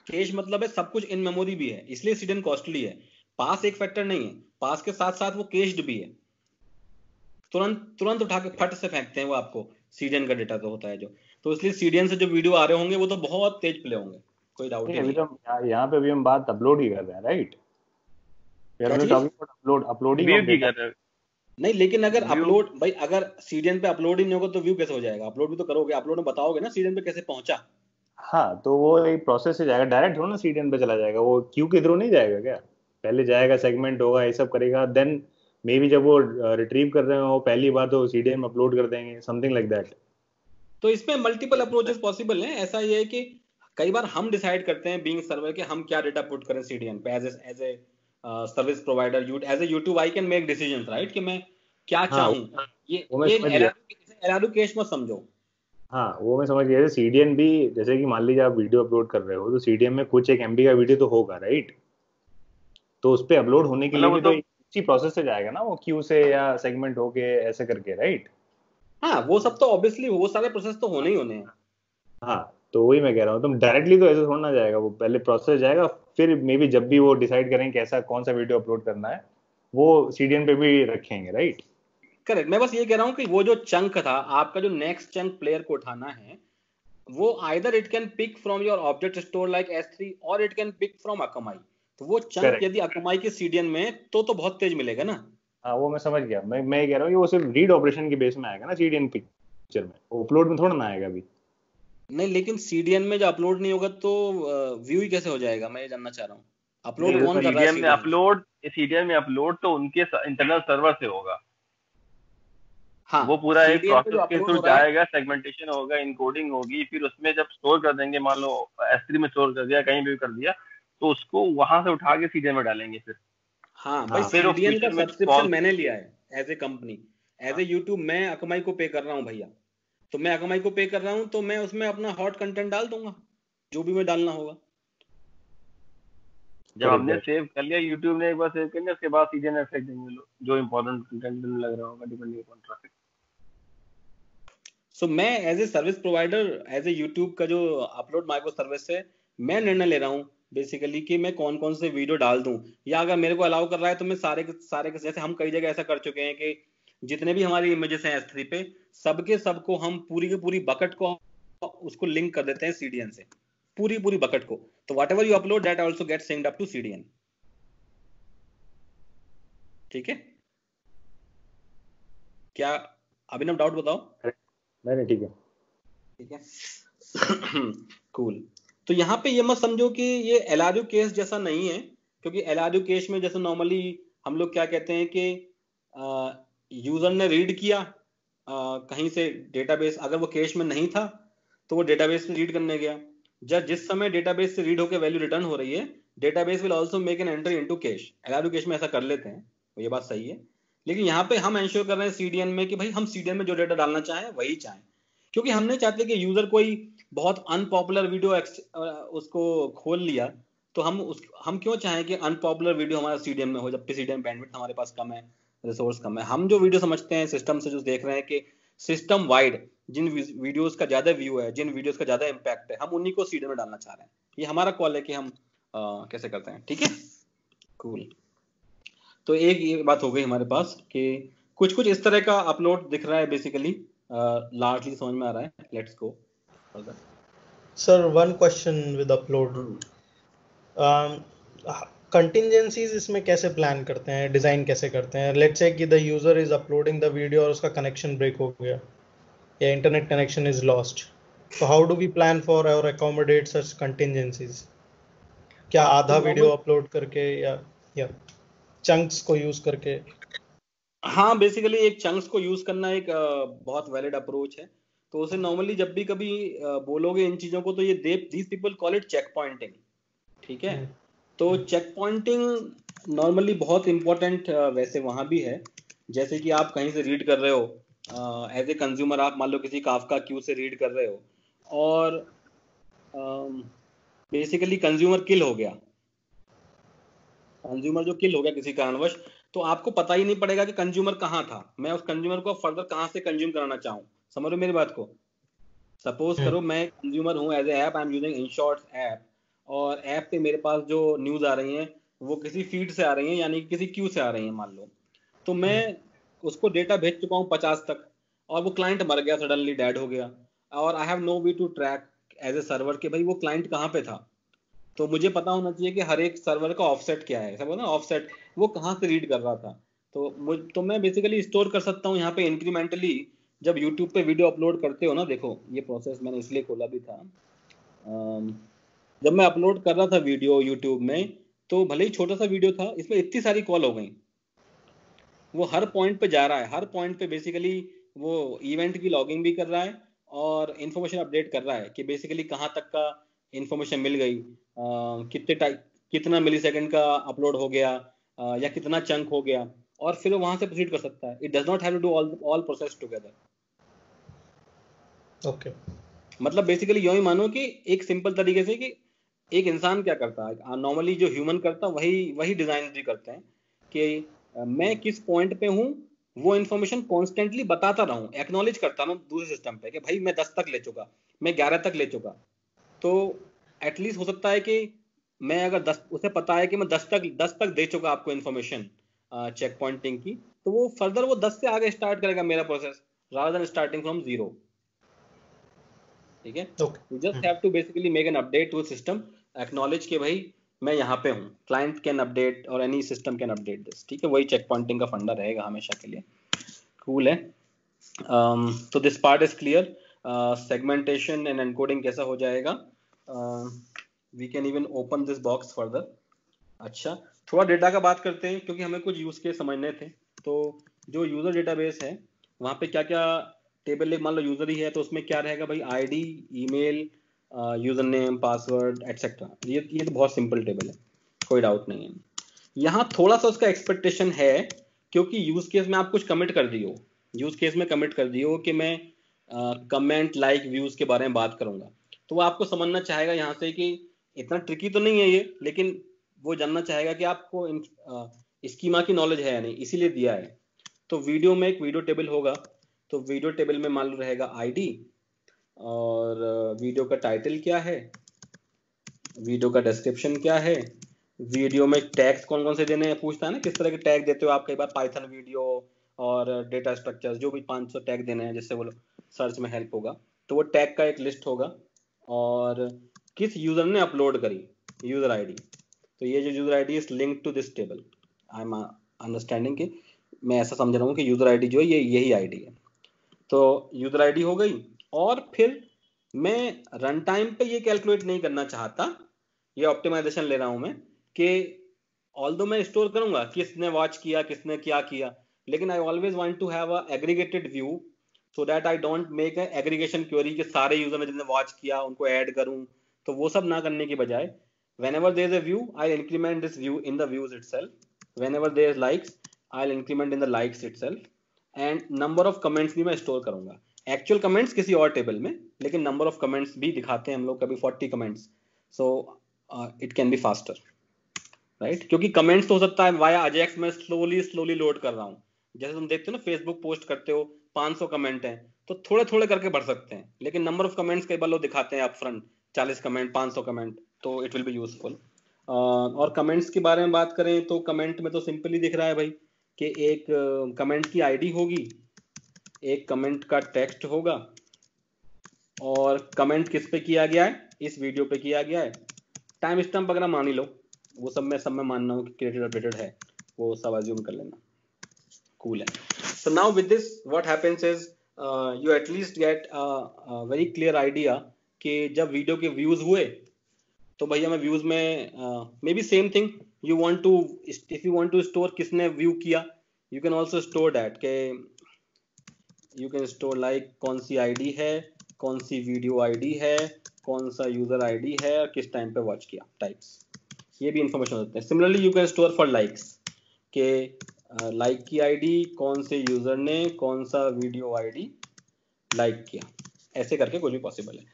कैश मतलब है सब कुछ इन मेमोरी भी है, इसलिए सीडीएन कॉस्टली है। पास एक फैक्टर नहीं है, पास के साथ साथ वो कैश्ड भी है, तुरंत तुरंत उठा के फट से फेंकते हैं वो आपको, सीडीएन का डेटा तो होता है जो। तो इसलिए सीडीएन से जो वीडियो आ रहे होंगे वो तो बहुत तेज प्ले होंगे, कोई डाउट ही अभी नहीं तो यहाँ पे अभी हम बात अपलोड ही कर रहे हैं, राइट? वी आर क्या ओनली चीज? Talking about uploading view of की डेटा। कर रहे नहीं लेकिन अगर हो, व्यू अपलोड, भाई अगर सीडीएन पे अपलोड ही नहीं होगा तो व्यू कैसे हो जाएगा? अपलोड भी तो करोगे, अपलोड में बताओगे ना सीडीएन पे कैसे पहुंचा। हाँ, तो वो एक प्रोसेस से जाएगा, डायरेक्ट थोड़ा ना सीडीएन पे चला जाएगा, वो क्यू के थ्रू नहीं जाएगा क्या? पहले जाएगा, सेगमेंट होगा, ये सब करेगा, देन मे बी जब वो रिट्रीव कर रहे हो पहली बार तो सीडीएन में अपलोड कर देंगे, समथिंग लाइक दैट। तो इसमें मल्टीपल अप्रोचेस पॉसिबल हैं। ऐसा ये है कि कई बार हम डिसाइड करते हैं बीइंग सर्वर कि हम क्या डेटा पुट करें सीडीएन पे, as a service provider, as a YouTube I can make decisions, right, कि मैं क्या हाँ चाहूं। वो मैं ये समझ गया। एलाडू केस मत समझो। हाँ वो मैं समझ गया, सीडीएन भी जैसे कि मान लीजिए आप वीडियो अपलोड कर रहे हो तो सीडीएन में कुछ एक एमबी का वीडियो तो होगा, राइट? तो उस पे अपलोड होने के लिए मतलब वो भी तो तो इसी प्रोसेस से जाएगा ना, वो क्यू से या सेगमेंट होके ऐसे करके, राइट? हाँ वो सब तो ऑब्वियसली वो सारे प्रोसेस तो होने ही होने हैं। हाँ तो वही मैं कह रहा हूँ, तुम डायरेक्टली तो ऐसे थोड़ा ना जाएगा, वो पहले प्रोसेस जाएगा, फिर मे बी जब भी वो डिसाइड करें कैसा कौन सा वीडियो अपलोड करना है वो सीडीएन पे भी रखेंगे, राइट? करेक्ट, मैं बस ये कह रहा हूँ कि वो जो चंक था आपका, जो नेक्स्ट चंक प्लेयर को उठाना है, वो either it can pick from your object store like S3 और it can pick from Akamai. तो वो चंक करेक्ट। यदि अकमाई के सीडीएन में तो बहुत तेज मिलेगा ना। हाँ वो मैं समझ गया, मैं ये कह रहा हूँ कि वो सिर्फ रीड ऑपरेशन के बेस में आएगा ना सीडीएन पिक्चर में, अपलोड में थोड़ा ना आएगा अभी। नहीं लेकिन सीडीएन में जो अपलोड नहीं होगा तो व्यू ही कैसे हो जाएगा, मैं ये जानना चाह रहा हूँ। नहीं, अपलोड कौन कर रहा है सीडीएन में? सीडीएन में अपलोड तो उनके इंटरनल सर्वर से होगा। हाँ, वो पूरा एक सीडीएन पे जो प्रोसेस के अपलोड थ्रू हो रहा है, जाएगा, सेगमेंटेशन होगा, इनकोडिंग होगी, फिर उसमें जब स्टोर कर देंगे, मान लो S3 में स्टोर कर दिया, कहीं भी कर दिया, तो उसको वहां से उठा के सीडीएन में डालेंगे फिर। हाँ भाई फिर वो सीडीएन का फ्यूचर में सब्सक्रिप्शन कॉल, मैंने लिया है as a company, as a YouTube मैं अकमाई को पे कर रहा हूँ भैया। तो मैं अकमाई को पे कर रहा हूँ तो मैं उसमें अपना हॉट कंटेंट डाल दूंगा, जो भी मैं डालना होगा। जब हमने सेव कर लिया, यूट्यूब ने एक बार सेव कर लिया, उसके बाद सीडीएन में फेंक देंगे लोग, जो इंपॉर्टेंट कंटेंट में लग रहा होगा, डिपेंडिंग अपॉन ट्रैफिक। सो मैं as a service provider, as a YouTube का जो अपलोड माइक्रो सर्विस है, मैं निर्णय ले रहा हूँ बेसिकली कि मैं कौन कौन से वीडियो डाल दूं, या अगर मेरे को अलाउ कर रहा है तो मैं सारे के सारे जैसे हम कई जगह ऐसा कर चुके हैं कि जितने भी हमारी इमेजेस हैं S3 पे, सबके सबको हम पूरी की पूरी बकेट को उसको लिंक कर देते हैं सीडीएन से, पूरी पूरी बकेट को। तो whatever you upload that also get synced up to CDN. ठीक है, क्या अभिनव डाउट बताओ? नहीं ठीक है। ठीक है कूल। तो यहाँ पे ये मत समझो कि ये एलआरयू केस जैसा नहीं है, क्योंकि एलआरयू केस में जैसे नॉर्मली हम लोग क्या कहते हैं कि यूजर ने रीड किया कहीं से डेटाबेस, अगर वो कैश में नहीं था तो वो डेटाबेस से रीड करने गया। जब जिस समय डेटाबेस से रीड होकर वैल्यू रिटर्न हो रही है, database will also make an entry into cash. LRU cash में ऐसा कर लेते हैं, तो ये बात सही है। लेकिन यहाँ पे हम एंश्योर कर रहे हैं सीडीएन में कि भाई हम सीडीएन में जो डेटा डालना चाहें वही चाहें, क्योंकि हम नहीं चाहते कि यूजर कोई बहुत अनपॉपुलर वीडियो उसको खोल लिया तो हम क्यों चाहें कि अनपॉपुलर वीडियो हमारा सीडीएम में हो, जबकि सीडीएम बैंडविड्थ हमारे पास कम है, रिसोर्स कम है। हम जो वीडियो समझते हैं सिस्टम से जो देख रहे हैं कि सिस्टम वाइड जिन वीडियोस का ज्यादा व्यू है, जिन वीडियोस का ज्यादा इम्पैक्ट है, हम उन्हीं को सीडीएम में डालना चाह रहे हैं। ये हमारा कॉल है कि हम कैसे करते हैं। ठीक है, कूल। तो एक ये बात हो गई हमारे पास कि कुछ कुछ इस तरह का अपलोड दिख रहा है, बेसिकली लार्जली समझ में आ रहा है। Let's go further. Sir one question with upload, contingencies इसमें कैसे प्लान करते हैं, डिजाइन कैसे करते हैं? लेट्स से कि the user is uploading the video और उसका कनेक्शन ब्रेक हो गया या इंटरनेट कनेक्शन इज लॉस्ट, तो how do we plan for और अकोमोडेट सच कंटिंजेंसीज? क्या आधा वीडियो अपलोड करके या चंक्स को यूज करके? हाँ, बेसिकली एक चंक्स को यूज करना एक बहुत वैलिड अप्रोच है। तो उसे नॉर्मली जब भी कभी बोलोगे इन चीजों को तो ये these people call it checkpointing. ठीक है, तो चेक पॉइंटिंग नॉर्मली बहुत इंपॉर्टेंट वैसे वहां भी है। जैसे कि आप कहीं से रीड कर रहे हो एज ए कंज्यूमर, आप मान लो किसी काफका क्यू से रीड कर रहे हो और बेसिकली कंज्यूमर किल हो गया, कंज्यूमर जो किल हो गया किसी कारणवश, तो आपको पता ही नहीं पड़ेगा कि कंज्यूमर कहाँ था, मैं उस कंज्यूमर को फर्दर कहाँ से कंज्यूम कराना चाहूँ। समझ लो मेरी बात को। सपोज करो मैं कंज्यूमर हूँ, as a app I am using Inshorts app, और ऐप पे मेरे पास जो न्यूज आ रही हैं वो किसी फीड से आ रही हैं, यानी किसी क्यू से आ रही हैं मान लो। तो मैं उसको डेटा भेज चुका हूँ 50 तक, और वो क्लाइंट मर गया, सडनली डेड हो गया, और I have no way to track as a server कि भाई वो क्लाइंट कहाँ पे था। तो मुझे पता होना चाहिए कि हर एक सर्वर का ऑफसेट क्या है, समझो ना, ऑफसेट वो कहाँ से रीड कर रहा था। तो मैं बेसिकली स्टोर कर सकता हूँ यहाँ पे इंक्रीमेंटली। जब यूट्यूब पे वीडियो अपलोड करते हो ना, देखो ये प्रोसेस मैंने इसलिए खोला भी था, जब मैं अपलोड कर रहा था वीडियो यूट्यूब में, तो भले ही छोटा सा वीडियो था, इसमें इतनी सारी कॉल हो गई। वो हर पॉइंट पे जा रहा है, हर पॉइंट पे बेसिकली वो इवेंट की लॉगिंग भी कर रहा है और इन्फॉर्मेशन अपडेट कर रहा है कि बेसिकली कहाँ तक का इन्फॉर्मेशन मिल गई, कितना मिली सेकेंड का अपलोड हो गया, या कितना चंक हो गया, और फिर वो वहां से प्रोसीड कर सकता है। It does not have to do all process together. Okay, मतलब बेसिकली यूं ही मानो कि एक सिंपल तरीके से कि एक इंसान क्या करता है नॉर्मली, जो ह्यूमन करता वही डिजाइन भी करते हैं कि मैं किस पॉइंट पे हूँ, वो इन्फॉर्मेशन कॉन्स्टेंटली बताता रहूं, एक्नॉलेज करता रहूं दूसरे सिस्टम पे कि भाई मैं 10 तक ले चुका, मैं 11 तक ले चुका। तो एटलीस्ट हो सकता है कि मैं अगर 10, उसे पता है कि मैं 10 तक दे चुका आपको इन्फॉर्मेशन चेक पॉइंटिंग की, तो वो फर्दर वो 10 से आगे स्टार्ट करेगा मेरा process, rather than starting from 0। ठीक है, you just have to basically make an update to system, acknowledge के भाई मैं यहाँ पे हूँ, क्लाइंट कैन अपडेट और any system can update this. ठीक है, वही चेक पॉइंटिंग का फंडा रहेगा हमेशा के लिए। कूल है। तो this part is clear. Segmentation and encoding कैसा हो जाएगा, we can even open this box further. अच्छा, थोड़ा डेटा का बात करते हैं क्योंकि हमें कुछ यूज केस समझने थे। तो जो यूजर डेटाबेस है वहाँ पे क्या क्या टेबल, मान लो यूजर ही है तो उसमें क्या रहेगा भाई, ID, email, user name, password etcetera. ये तो बहुत सिंपल टेबल है, कोई डाउट नहीं है। यहाँ थोड़ा सा उसका एक्सपेक्टेशन है क्योंकि यूज केस में आप कुछ कमिट कर दियो, यूज केस में कमिट कर दियो कि मैं कमेंट, लाइक, व्यूज के बारे में बात करूंगा, तो वो आपको समझना चाहेगा यहाँ से कि इतना ट्रिकी तो नहीं है ये, लेकिन वो जानना चाहेगा कि आपको स्कीमा की नॉलेज है या नहीं, इसीलिए दिया है। तो वीडियो में एक वीडियो टेबल होगा, तो वीडियो टेबल में मान लो रहेगा आईडी, और वीडियो का टाइटल क्या है, वीडियो का डिस्क्रिप्शन क्या है, वीडियो में टैग्स कौन कौन से देने हैं, पूछता है ना किस तरह के टैग देते हो आप, कई बार पाइथन वीडियो और डेटा स्ट्रक्चर्स, जो भी 500 टैग देने हैं जिससे वो सर्च में हेल्प होगा, तो वो टैग का एक लिस्ट होगा। और किस यूजर ने अपलोड करी, यूजर आईडी, तो ये जो user ID is link to this table. I am understanding कि मैं ऐसा समझ रहा हूँ कि यूजर आईडी जो है ये यही आईडी है। तो यूजर आईडी हो गई, और फिर मैं रन टाइम पे ये कैलकुलेट नहीं करना चाहता, ये ऑप्टिमाइजेशन ले रहा हूं मैं कि ऑल्दो मैं स्टोर करूंगा किसने वॉच किया, किसने क्या किया, लेकिन I always want to have a aggregated view, so that I don't make a aggregation query कि सारे यूजर ने जिसने वॉच किया उनको ऐड करूं। तो वो सब ना करने की बजाय whenever there is a view, I'll increment this view in the views itself. Whenever there is likes, I'll increment in the likes itself. And number of comments भी मैं स्टोर करूंगा। एक्चुअल कमेंट्स किसी और टेबल में, लेकिन नंबर ऑफ कमेंट्स भी दिखाते हैं हम लोग, कभी 40 comments, so it can be faster, right? क्योंकि कमेंट्स तो हो सकता है वाया अजेक्स में स्लोली लोड कर रहा हूँ। जैसे तुम देखते हो ना, फेसबुक पोस्ट करते हो 500 कमेंट हैं तो थोड़े थोड़े करके बढ़ सकते हैं, लेकिन नंबर ऑफ कमेंट्स कई बार लोग दिखाते हैं अपफ्रंट, 40 कमेंट, 500 कमेंट, तो इट विल बी यूजफुल। और कमेंट्स के बारे में बात करें तो कमेंट में तो सिंपली दिख रहा है भाई कि एक कमेंट की आईडी होगी, एक कमेंट का टेक्स्ट होगा, और कमेंट किस पे किया गया है, इस वीडियो पे किया गया है। टाइम स्टैम्प वगैरह मान ही लो, वो सब मैं मानना हूँ कि क्रिएटेड अपडेटेड है, वो सब अज्यूम कर लेना, कूल है। So now with this what happens is you at least get a very clear idea कि जब वीडियो के व्यूज हुए तो भैया मैं व्यूज में maybe same thing, you want to, if you want to store किसने व्यू किया, you can also store that के यू कैन स्टोर लाइक कौन सी आईडी है, कौन सी वीडियो आईडी है, कौन सा यूजर आईडी है और किस टाइम पे वॉच किया, टाइप्स, ये भी इंफॉर्मेशन होते हैं। Similarly you can store for likes के लाइक की आईडी, कौन से यूजर ने कौन सा वीडियो आईडी लाइक किया, ऐसे करके कुछ भी पॉसिबल है।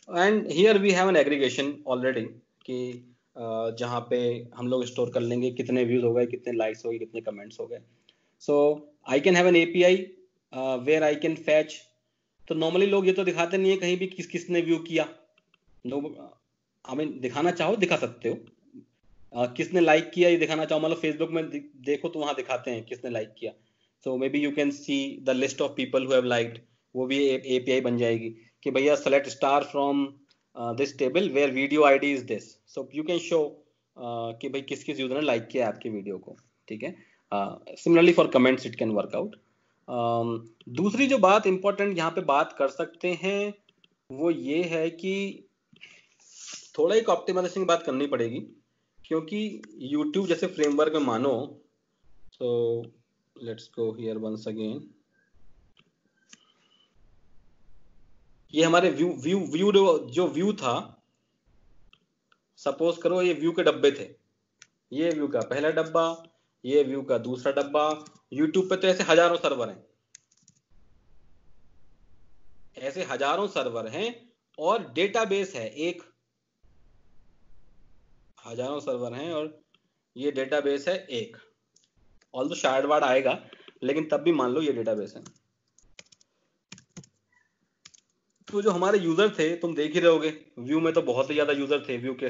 And here we have an aggregation already कि जहाँ पे हम लोग स्टोर कर लेंगे कितने व्यूज हो गए, कितने लाइक्स हो गए, कितने कमेंट्स हो गए। So I can have an API where I can fetch. तो नॉर्मली लोग ये तो दिखाते नहीं है कहीं भी किसने व्यू किया, आई मीन दिखाना चाहो दिखा सकते हो, किसने लाइक किया ये दिखाना चाहो, मतलब फेसबुक में देखो तो वहां दिखाते हैं किसने लाइक किया। So may B you can see the list of people who have liked, वो भी एपीआई बन जाएगी कि भैया select star from this table where video ID is this, so you can show कि भाई किस किस यूजर ने लाइक किया आपके वीडियो को, ठीक है। Similarly for comments it can work out. दूसरी जो बात इंपॉर्टेंट यहाँ पे बात कर सकते हैं वो ये है कि थोड़ा एक ऑप्टिमाइजेशन की बात करनी पड़ेगी, क्योंकि YouTube जैसे फ्रेमवर्क में मानो, तो let's go here once again, ये हमारे व्यू जो व्यू था, सपोज करो ये व्यू के डब्बे थे, ये व्यू का पहला डब्बा, ये व्यू का दूसरा डब्बा। YouTube पे तो ऐसे हजारों सर्वर हैं, ऐसे हजारों सर्वर हैं और डेटाबेस है एक, हजारों सर्वर हैं और ये डेटाबेस है एक। ऑल्दो शायद वार्ड आएगा, लेकिन तब भी मान लो ये डेटाबेस है। तो जो हमारे यूजर थे, तुम देख ही रहोगे व्यू में तो बहुत ही ज्यादा यूजर थे, व्यू के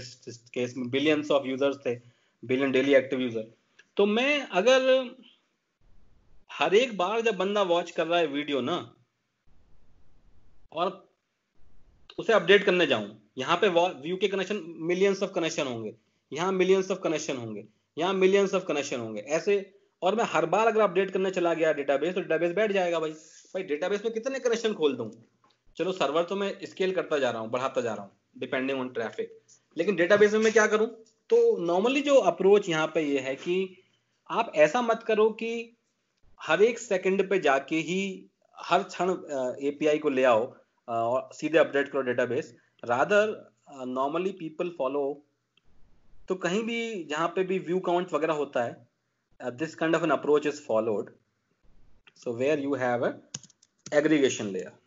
केस में बिलियंस ऑफ यूजर्स थे, बिलियन डेली एक्टिव यूजर। तो मैं अगर हर एक बार जब बंदा वॉच कर रहा है वीडियो ना, और उसे अपडेट करने जाऊं, यहाँ पे व्यू के कनेक्शन मिलियंस ऑफ कनेक्शन होंगे, यहाँ मिलियंस ऑफ कनेक्शन होंगे, यहाँ मिलियंस ऑफ कनेक्शन होंगे, ऐसे, और मैं हर बार अगर अपडेट करने चला गया डेटाबेस, तो डेटाबेस बैठ जाएगा भाई डेटाबेस में कितने कनेक्शन खोल दूं। चलो सर्वर तो मैं स्केल करता जा रहा हूँ, बढ़ाता जा रहा हूँ डिपेंडिंग ऑन ट्रैफिक, लेकिन डेटाबेस में मैं क्या करूं। तो नॉर्मली जो अप्रोच यहाँ पे ये है कि आप ऐसा मत करो कि हर एक सेकंड पे जाके ही हर क्षण एपीआई को ले आओ और सीधे अपडेट करो database. Rather normally people follow, तो कहीं भी जहां पे भी व्यू काउंट वगैरह होता है, this kind of an approach is followed, so where you have a aggregation layer.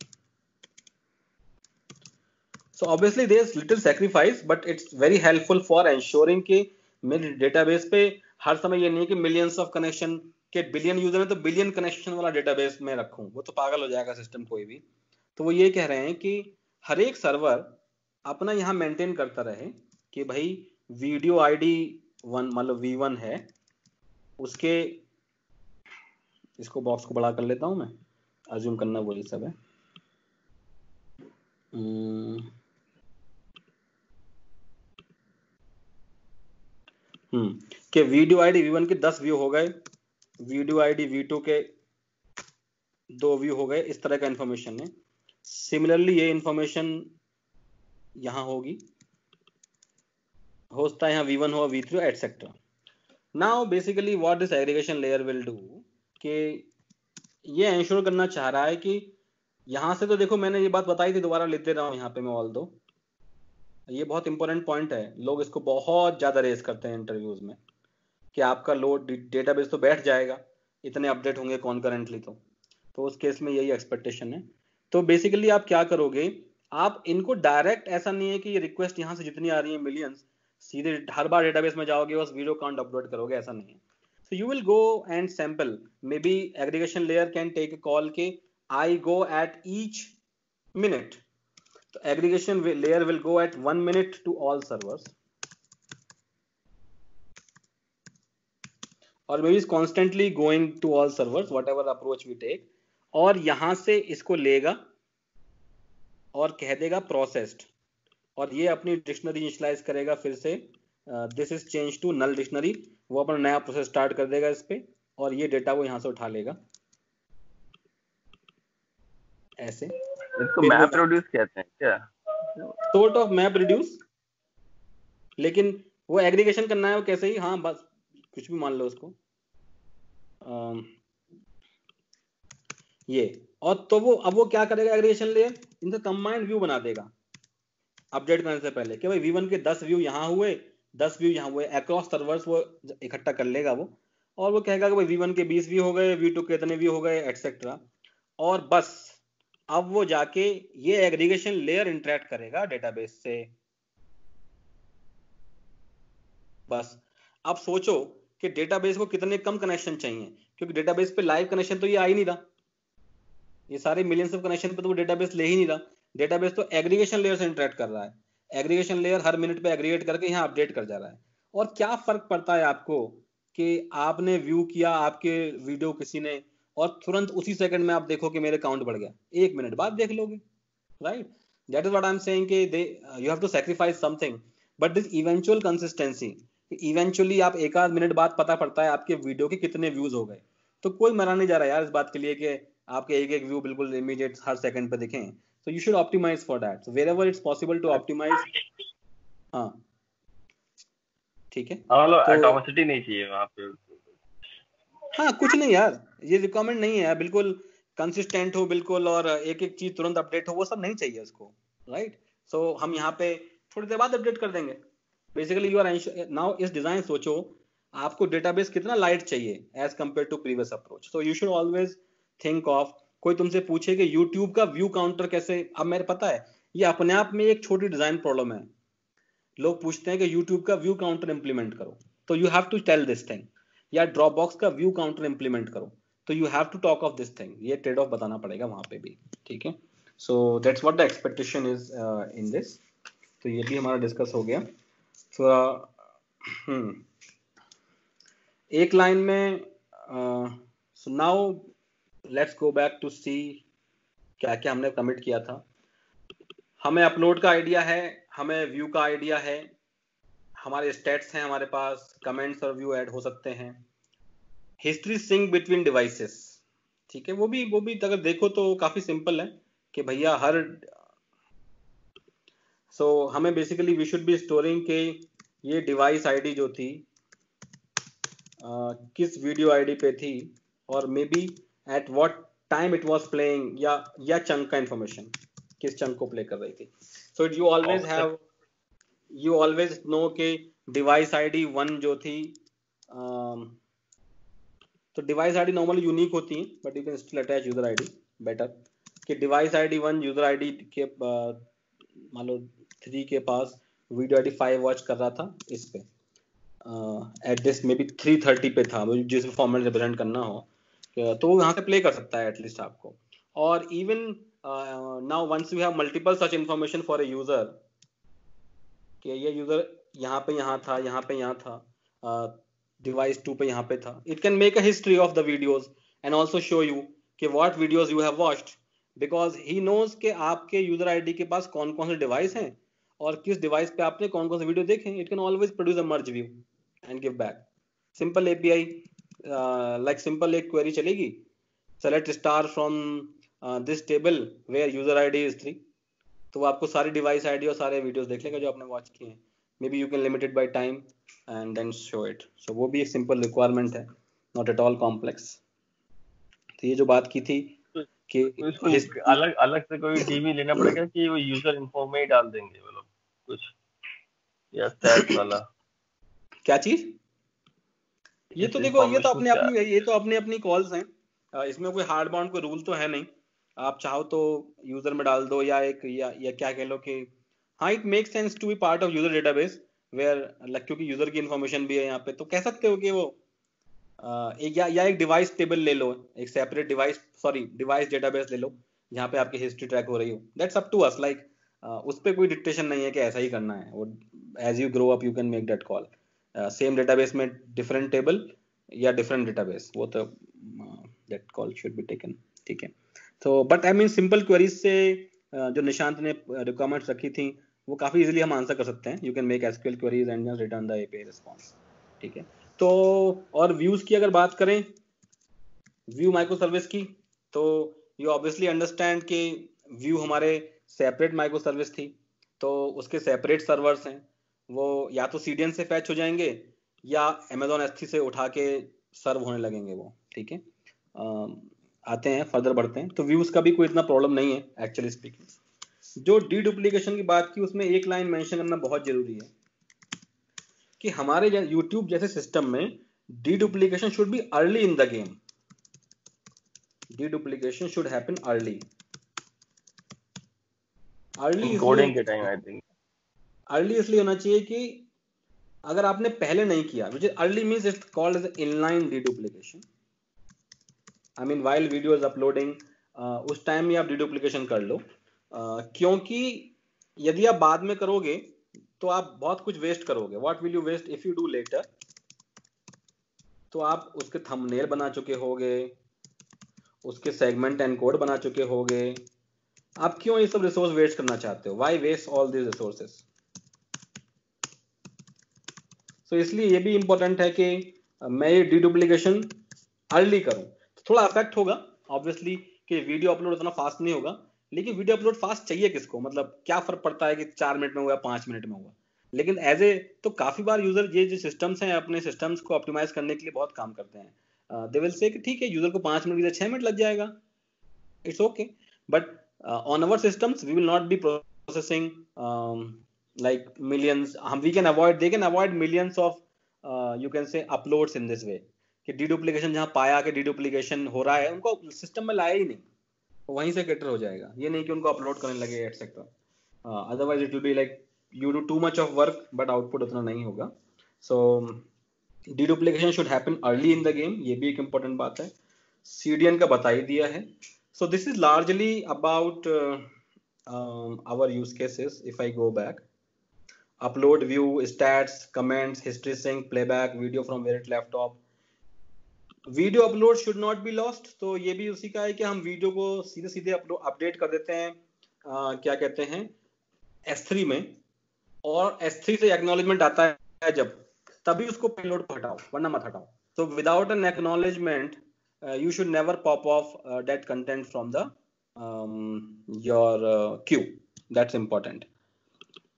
So obviously there is little sacrifice, but it's very helpful for ensuring कि मेरे डेटाबेस पे हर समय ये नहीं है कि मिलियंस ऑफ कनेक्शन के बिलियन यूजर है तो बिलियन कनेक्शन वाला डेटाबेस में रखूं, वो तो पागल हो जाएगा सिस्टम कोई भी। तो वो ये कह रहे हैं कि हर एक सर्वर अपना यहाँ मेंटेन करता रहे कि भाई वीडियो आईडी 1 मतलब V1 है, उसके, इसको बॉक्स को बड़ा कर लेता हूं मैं, अज्यूम करना वही सब है। कि वीडियो आईडी V1 के 10 व्यू हो गए, वीडियो आईडी V2 के 2 व्यू हो गए, इस तरह का इंफॉर्मेशन है। सिमिलरली ये इंफॉर्मेशन यहां होगी, हो सकता है यहाँ V1 हो, V3 etcetera. Now basically what this aggregation layer will do कि ये इंश्योर करना चाह रहा है कि यहाँ से तो देखो मैंने ये बात बताई थी, दोबारा लिख दे रहा हूँ यहाँ पे मैं, ऑल दो ये बहुत इंपॉर्टेंट पॉइंट है, लोग इसको बहुत ज्यादा रेस करते हैं इंटरव्यूज में कि आपका लोड डेटाबेस तो बैठ जाएगा, इतने अपडेट होंगे कॉन्करेंटली, तो उस केस में यही एक्सपेक्टेशन है। तो बेसिकली आप क्या करोगे, आप इनको डायरेक्ट, ऐसा नहीं है कि ये रिक्वेस्ट यहाँ से जितनी आ रही है मिलियंस, सीधे हर बार डेटाबेस में जाओगे बस वीडियो काउंट अपलोड करोगे, ऐसा नहीं है। So you will go and sample. Maybe aggregation layer can take a call के I go at each minute. So aggregation layer will go at 1 minute to all servers. Or maybe it's constantly going to all servers, whatever approach we take. और यहाँ से इसको लेगा और कह देगा processed. और ये अपनी डिक्शनरी इनिशियलाइज करेगा फिर से, this is change to null dictionary, वो अपना नया प्रोसेस स्टार्ट कर देगा इस पे और ये डेटा वो यहाँ से उठा लेगा ऐसे। इसको मैप रिड्यूस कहते हैं क्या? सॉर्ट ऑफ मैप रिड्यूस, लेकिन वो एग्रीगेशन करना है वो कैसे ही, हाँ बस कुछ भी मान लो उसको ये। और तो वो अब वो क्या करेगा एग्रीगेशन लेयर, इनका कंबाइंड व्यू बना देगा अपडेट करने से पहले कि भाई V1 के 10 व्यू यहाँ हुए, 10 व्यू यहाँ हुए, अक्रॉस सर्वर्स वो इकट्ठा कर लेगा वो, और वो कहेगा कि भाई V1 के 20 व्यू हो गए, V2 के इतने व्यू हो गए, एटसेट्रा। और बस अब वो जाके ये एग्रीगेशन लेयर इंटरेक्ट करेगा डेटाबेस से। बस अब सोचो कि डेटाबेस को कितने कम कनेक्शन चाहिए, क्योंकि डेटाबेस पे लाइव कनेक्शन तो ये आ ही नहीं रहा, ये सारे मिलियंस ऑफ कनेक्शन पे तो वो डेटाबेस ले ही नहीं रहा, डेटाबेस तो एग्रीगेशन लेयर से इंटरेक्ट कर रहा है, एग्रीगेशन लेयर हर मिनट पे एग्रीगेट करके यहाँ अपडेट कर जा रहा है। और क्या फर्क पड़ता है आपको कि आपने व्यू किया आपके वीडियो किसी ने, और तुरंत उसी सेकंड में आप देखो कि मेरे काउंट बढ़ गया, 1 मिनट बाद देख लोगे, right? That is what I am saying कि you have to sacrifice something, but this eventual consistency, eventually आप एक आध मिनट बाद पता पड़ता है आपके वीडियो के कितने व्यूज हो गए, तो कोई मरा नहीं जा रहा यार इस बात के लिए कि आपके एक एक व्यू बिल्कुल इमीडिएट हर सेकंड पे दिखें। So you should optimize for that. So wherever it's possible to optimize, हाँ ठीक है, तो एटॉमिसिटी नहीं चाहिए वहाँ पे। हाँ कुछ नहीं यार, ये रिक्वायरमेंट नहीं है बिल्कुल कंसिस्टेंट हो बिल्कुल, और एक एक चीज तुरंत अपडेट हो, वो सब नहीं चाहिए उसको, राइट? सो हम यहाँ पे थोड़ी देर बाद अपडेट कर देंगे। बेसिकली यू आर नाउ इस डिजाइन सोचो आपको डेटाबेस कितना लाइट चाहिए as compare to previous approach. So you should always think of, कोई तुमसे पूछे कि YouTube का व्यू काउंटर कैसे, अब मेरे पता है ये अपने आप में एक छोटी डिजाइन प्रॉब्लम है, लोग पूछते हैं कि YouTube का व्यू काउंटर इंप्लीमेंट करो, तो you have to tell this thing, या Dropbox का व्यू काउंटर इंप्लीमेंट करो, तो you have to talk of this thing, ये ट्रेड ऑफ बताना पड़ेगा वहां पे भी, ठीक है? So that's what the expectation is in this. तो ये भी हमारा डिस्कस हो गया। तो एक लाइन में so now let's go back to see क्या क्या हमने कमिट किया था। हमें अपलोड का आइडिया है, हमें व्यू का आइडिया है, हमारे स्टेट्स हैं हमारे पास, कमेंट्स और व्यू ऐड हो सकते हैं, हिस्ट्री सिंक बिटवीन डिवाइसेस, ठीक है? वो भी अगर देखो तो काफी सिंपल है कि भैया हर हमें basically we should be storing के ये डिवाइस आईडी जो थी किस वीडियो आईडी पे थी, और may B at what time it was playing, या चंक का इंफॉर्मेशन किस चंक को प्ले कर रही थी। सो यू ऑलवेज नो के डिवाइस आईडी 1 जो थी, तो डिवाइस आईडी नॉर्मली यूनिक होती है, but you can still attach user ID better, कि डिवाइस आईडी 1 यूजर आईडी के मान लो 3 के पास वीडियो आईडी 5 वॉच कर रहा था इस पे, एट दिस मे बी 330 पे था, जिस फॉर्मेट रिप्रेजेंट करना हो तो वो यहाँ से प्ले कर सकता है एटलीस्ट आपको। और even now once you have multiple such information for a user कि ये यूजर यहाँ पे यहाँ था, यहाँ पे यहाँ था, डिवाइस 2 पे यहाँ पे था, it can make a history of the videos and also show you कि what videos you have watched, because he knows के आपके यूजर आईडी के पास कौन कौन से डिवाइस हैं और किस डिवाइस पे आपने कौन कौन से वीडियो देखे। It can always produce a merge view and give back. Simple API like simple एक क्वेरी चलेगी, select star from this table where user ID is 3, तो वो आपको सारी डिवाइस आईडी और सारे वीडियोस देख लेगा जो आपने वॉच किए हैं। May B you can limit it by time and then show it. So वो भी एक सिंपल रिक्वायरमेंट है, नॉट एट ऑल कॉम्प्लेक्स. तो ये जो बात की थी कि तो इसको अलग अलग से कोई डीबी लेना पड़ेगा कि वो यूजर इन्फो में ही डाल देंगे वो लोग कुछ, या स्टैट्स वाला क्या चीज? ये तो देखो, ये तो अपनी अपनी कॉल्स हैं. इसमें कोई हार्ड बाउंड कोई रूल तो है नहीं. आप चाहो तो यूजर में डाल दो, या क्या कह लो कि हाँ, it make sense to be part of user database where, क्योंकि यूजर की इन्फॉर्मेशन भी है यहाँ पे, तो कह सकते हो कि वो एक डिवाइस टेबल ले लो, एक सेपरेट डिवाइस डेटाबेस ले लो जहाँ पे आपकी हिस्ट्री ट्रैक हो रही हो. That's up to us. उस पर कोई डिक्टेशन नहीं है कि ऐसा ही करना है. वो as you grow up you can make that call. Same database में डिफरेंट टेबल या डिफरेंट डेटाबेस, वो तो that call should be taken. ठीक है. तो but I mean simple queries से जो निशांत ने रिक्वायरमेंट्स रखी थी वो काफी इजीली हम आंसर कर सकते हैं. You can make SQL queries and just return the API response. ठीक है. तो और व्यूज की अगर बात करें, व्यू माइक्रो सर्विस की, तो यू ऑब्वियसली अंडरस्टैंड कि व्यू हमारे सेपरेट माइक्रो सर्विस थी, तो उसके सेपरेट सर्वर्स हैं. वो या तो सीडीएन से फैच हो जाएंगे या Amazon S3 से उठा के सर्व होने लगेंगे वो. ठीक है. आते हैं फर्दर बढ़ते हैं. तो व्यूज का भी कोई इतना प्रॉब्लम नहीं है एक्चुअली स्पीकिंग. जो डीडुप्लीकेशन की बात की उसमें एक लाइन मेंशन करना बहुत जरूरी है कि हमारे YouTube जैसे सिस्टम में deduplication should be early in the game. Deduplication should happen early. Coding के टाइम आई थिंक. अर्ली इसलिए होना चाहिए कि अगर आपने पहले नहीं किया, which is early means it's called as inline deduplication. I mean while video is uploading, उस टाइम में आप deduplication कर लो. क्योंकि यदि आप बाद में करोगे तो आप बहुत कुछ वेस्ट करोगे. What will you waste if you do later? तो आप उसके थंबनेल बना चुके होगे, उसके सेगमेंट एनकोड बना चुके होगे. आप क्यों ये सब रिसोर्स वेस्ट करना चाहते हो? Why waste all these resources? तो इसलिए ये भी इंपॉर्टेंट है कि मैं ये डीडुप्लीकेशन अर्ली करूं. थोड़ा अफेक्ट होगा ऑब्वियसली कि वीडियो अपलोड उतना फास्ट नहीं होगा, लेकिन वीडियो अपलोड फास्ट चाहिए किसको? मतलब क्या फर्क पड़ता है कि 4 मिनट में हुआ 5 मिनट में हुआ. लेकिन एज ए तो काफी बार यूजर ये जो सिस्टम्स हैं अपने सिस्टम्स को ऑप्टिमाइज करने के लिए बहुत काम करते हैं. दे विल से कि ठीक है यूजर को 5 मिनट की 6 मिनट लग जाएगा, it's okay. But on our systems we will not be processing like millions. We can avoid, they can avoid millions of you can say uploads in this way कि deduplication जहाँ पाया कि deduplication हो रहा है उनको सिस्टम में लाया ही नहीं, वहीं से कैटर हो जाएगा. ये नहीं कि उनको अपलोड करने लगे etcetera. Otherwise it will be like you do too much of work but output उतना नहीं होगा. सो deduplication should happen early in the game. ये भी एक important बात है. CDN का बता ही दिया है. So this is largely about our use cases. If I go back, upload, view, stats, comments, history sync, playback, video from where it left off. Video upload should not be lost. तो ये भी उसी का है कि हम वीडियो को सीधे सीधे अपडेट कर देते हैं क्या कहते हैं S3 में, और S3 से एक्नॉलेजमेंट आता है जब, तभी उसको पेलोड पर हटाओ वरना मत हटाओ. तो without an acknowledgement you should never pop off that content from the your queue. That's important.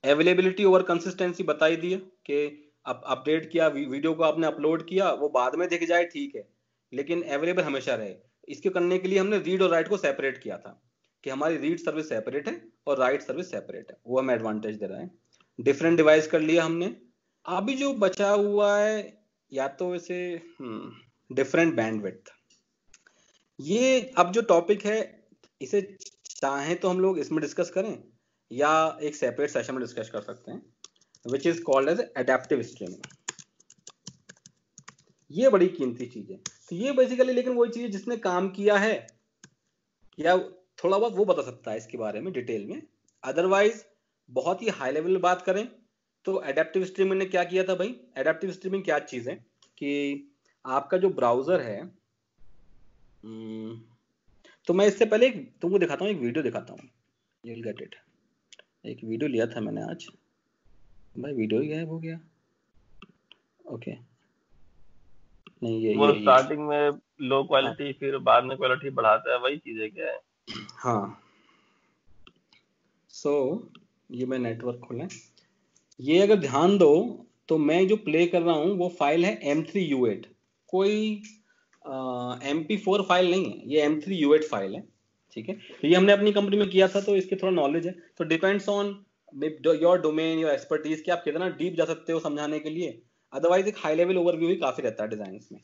Availability over consistency बताई दी है कि अब अपडेट किया, वीडियो को आपने अपलोड किया, वो बाद में दिख जाए ठीक है, लेकिन अवेलेबल हमेशा रहे. इसके करने के लिए हमने रीड और राइट को सेपरेट किया था कि हमारी रीड सर्विस सेपरेट है और राइट सर्विस सेपरेट है. वो हमें एडवांटेज दे रहा है. डिफरेंट डिवाइस कर लिया हमने. अभी जो बचा हुआ है या तो इसे डिफरेंट बैंडविड्थ. ये अब जो टॉपिक है इसे चाहे तो हम लोग इसमें डिस्कस करें या एक सेपरेट सेशन में डिस्कस कर सकते हैं, which is called as adaptive streaming. ये बड़ी कीमती चीज है. तो ये बेसिकली लेकिन वही चीज जिसने काम किया है या थोड़ा बहुत वो बता सकता है इसके बारे में डिटेल में. अदरवाइज बहुत ही हाई लेवल बात करें तो एडेप्टिव स्ट्रीमिंग ने क्या किया था भाई. एडेप्टिव स्ट्रीमिंग क्या चीज है कि आपका जो ब्राउजर है, तो मैं इससे पहले तुमको दिखाता हूँ, एक वीडियो दिखाता हूँ, यू विल गेट इट. एक वीडियो लिया था मैंने आज, भाई वीडियो ही गायब हो गया. ओके नहीं ये वो स्टार्टिंग में लो क्वालिटी फिर बाद में क्वालिटी बढ़ाता है, वही चीज है क्या है. हाँ. सो ये मैं नेटवर्क खोलें. ये अगर ध्यान दो तो मैं जो प्ले कर रहा हूँ वो फाइल है M3U8, कोई MP4 फाइल नहीं है, ये M3U8 फाइल है, ठीक है। तो ये हमने अपनी कंपनी में किया था, तो इसके थोड़ा नॉलेज है। तो depends on your domain, your expertise, कि आप कितना डीप जा सकते हो समझाने के लिए। अदरवाइज एक हाई लेवल ओवरव्यू ही काफी रहता है डिजाइन में,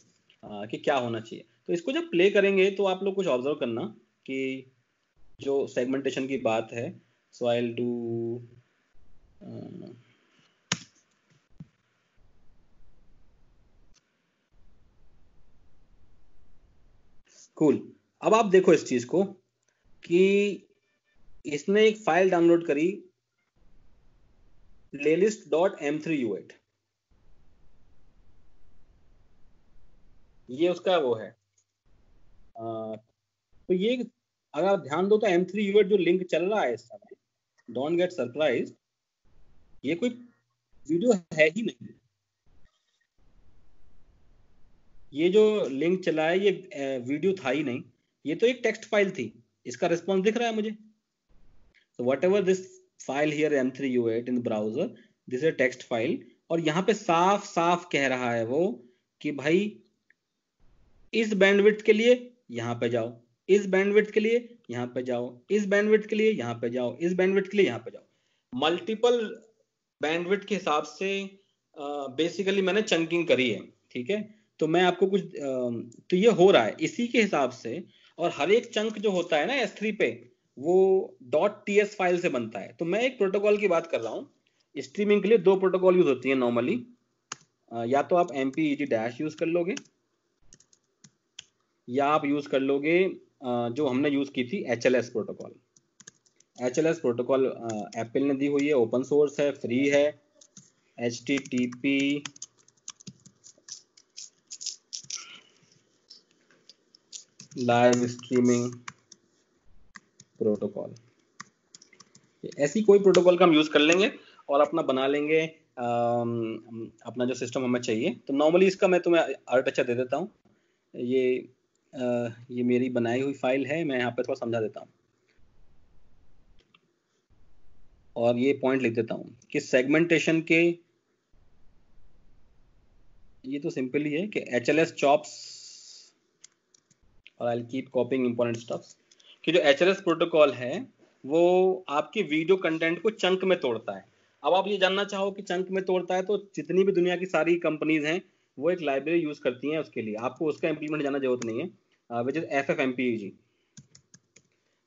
कि क्या होना चाहिए। तो इसको जब प्ले करेंगे तो आप लोग कुछ ऑब्जर्व करना कि जो सेगमेंटेशन की बात है। So I will do cool. अब आप देखो इस चीज को कि इसने एक फाइल डाउनलोड करी playlist.m3u8, ये उसका वो है। तो ये अगर आप ध्यान दो तो M3U8 जो लिंक चल रहा है इस समय, डोंट गेट सरप्राइज, ये कोई वीडियो है ही नहीं। ये जो लिंक चला है ये वीडियो था ही नहीं, ये तो एक टेक्स्ट फाइल थी। इसका रिस्पॉन्स दिख रहा है मुझे। So whatever this file here M3U8 in the browser, this is a text file, और यहाँ पे साफ साफ कह रहा है वो कि भाई इस बैंडविड्थ के लिए यहाँ पे जाओ, इस बैंडविड्थ के लिए यहाँ पे जाओ, इस बैंडविड्थ के लिए यहाँ पे जाओ, इस बैंडविड्थ के लिए यहाँ पे जाओ। मल्टीपल बैंडविड्थ के हिसाब से बेसिकली मैंने चंकिंग करी है, ठीक है। तो मैं आपको कुछ तो ये हो रहा है इसी के हिसाब से। और हर एक चंक जो होता है ना S3 पे, वो .ts फाइल से बनता है। तो मैं एक प्रोटोकॉल की बात कर रहा हूँ। स्ट्रीमिंग के लिए दो प्रोटोकॉल यूज होती है नॉर्मली, या तो आप MPEG- यूज कर लोगे, या आप यूज कर लोगे जो हमने यूज की थी HLS protocol. HLS protocol Apple ने दी हुई है, ओपन सोर्स है, फ्री है। HTTP लाइव स्ट्रीमिंग प्रोटोकॉल, ऐसी कोई प्रोटोकॉल का हम यूज कर लेंगे और अपना बना लेंगे अपना जो सिस्टम हमें चाहिए। तो नॉर्मली इसका मैं तुम्हें आर्किटेक्चर दे देता हूँ। ये मेरी बनाई हुई फाइल है, मैं यहाँ पे थोड़ा समझा देता हूँ और ये पॉइंट लिख देता हूँ कि सेगमेंटेशन के, ये तो सिंपल ही है कि HLS चॉप्स, और I will keep कॉपिंग important stuffs, कि जो HLS प्रोटोकॉल है वो आपके वीडियो कंटेंट को चंक में तोड़ता है। अब आप ये जानना चाहो कि चंक में तोड़ता है, तो जितनी भी दुनिया की सारी कंपनीज हैं वो एक लाइब्रेरी यूज करती हैं उसके लिए, आपको उसका इंप्लीमेंट जाना जरूरत नहीं है, विच इज FFmpeg।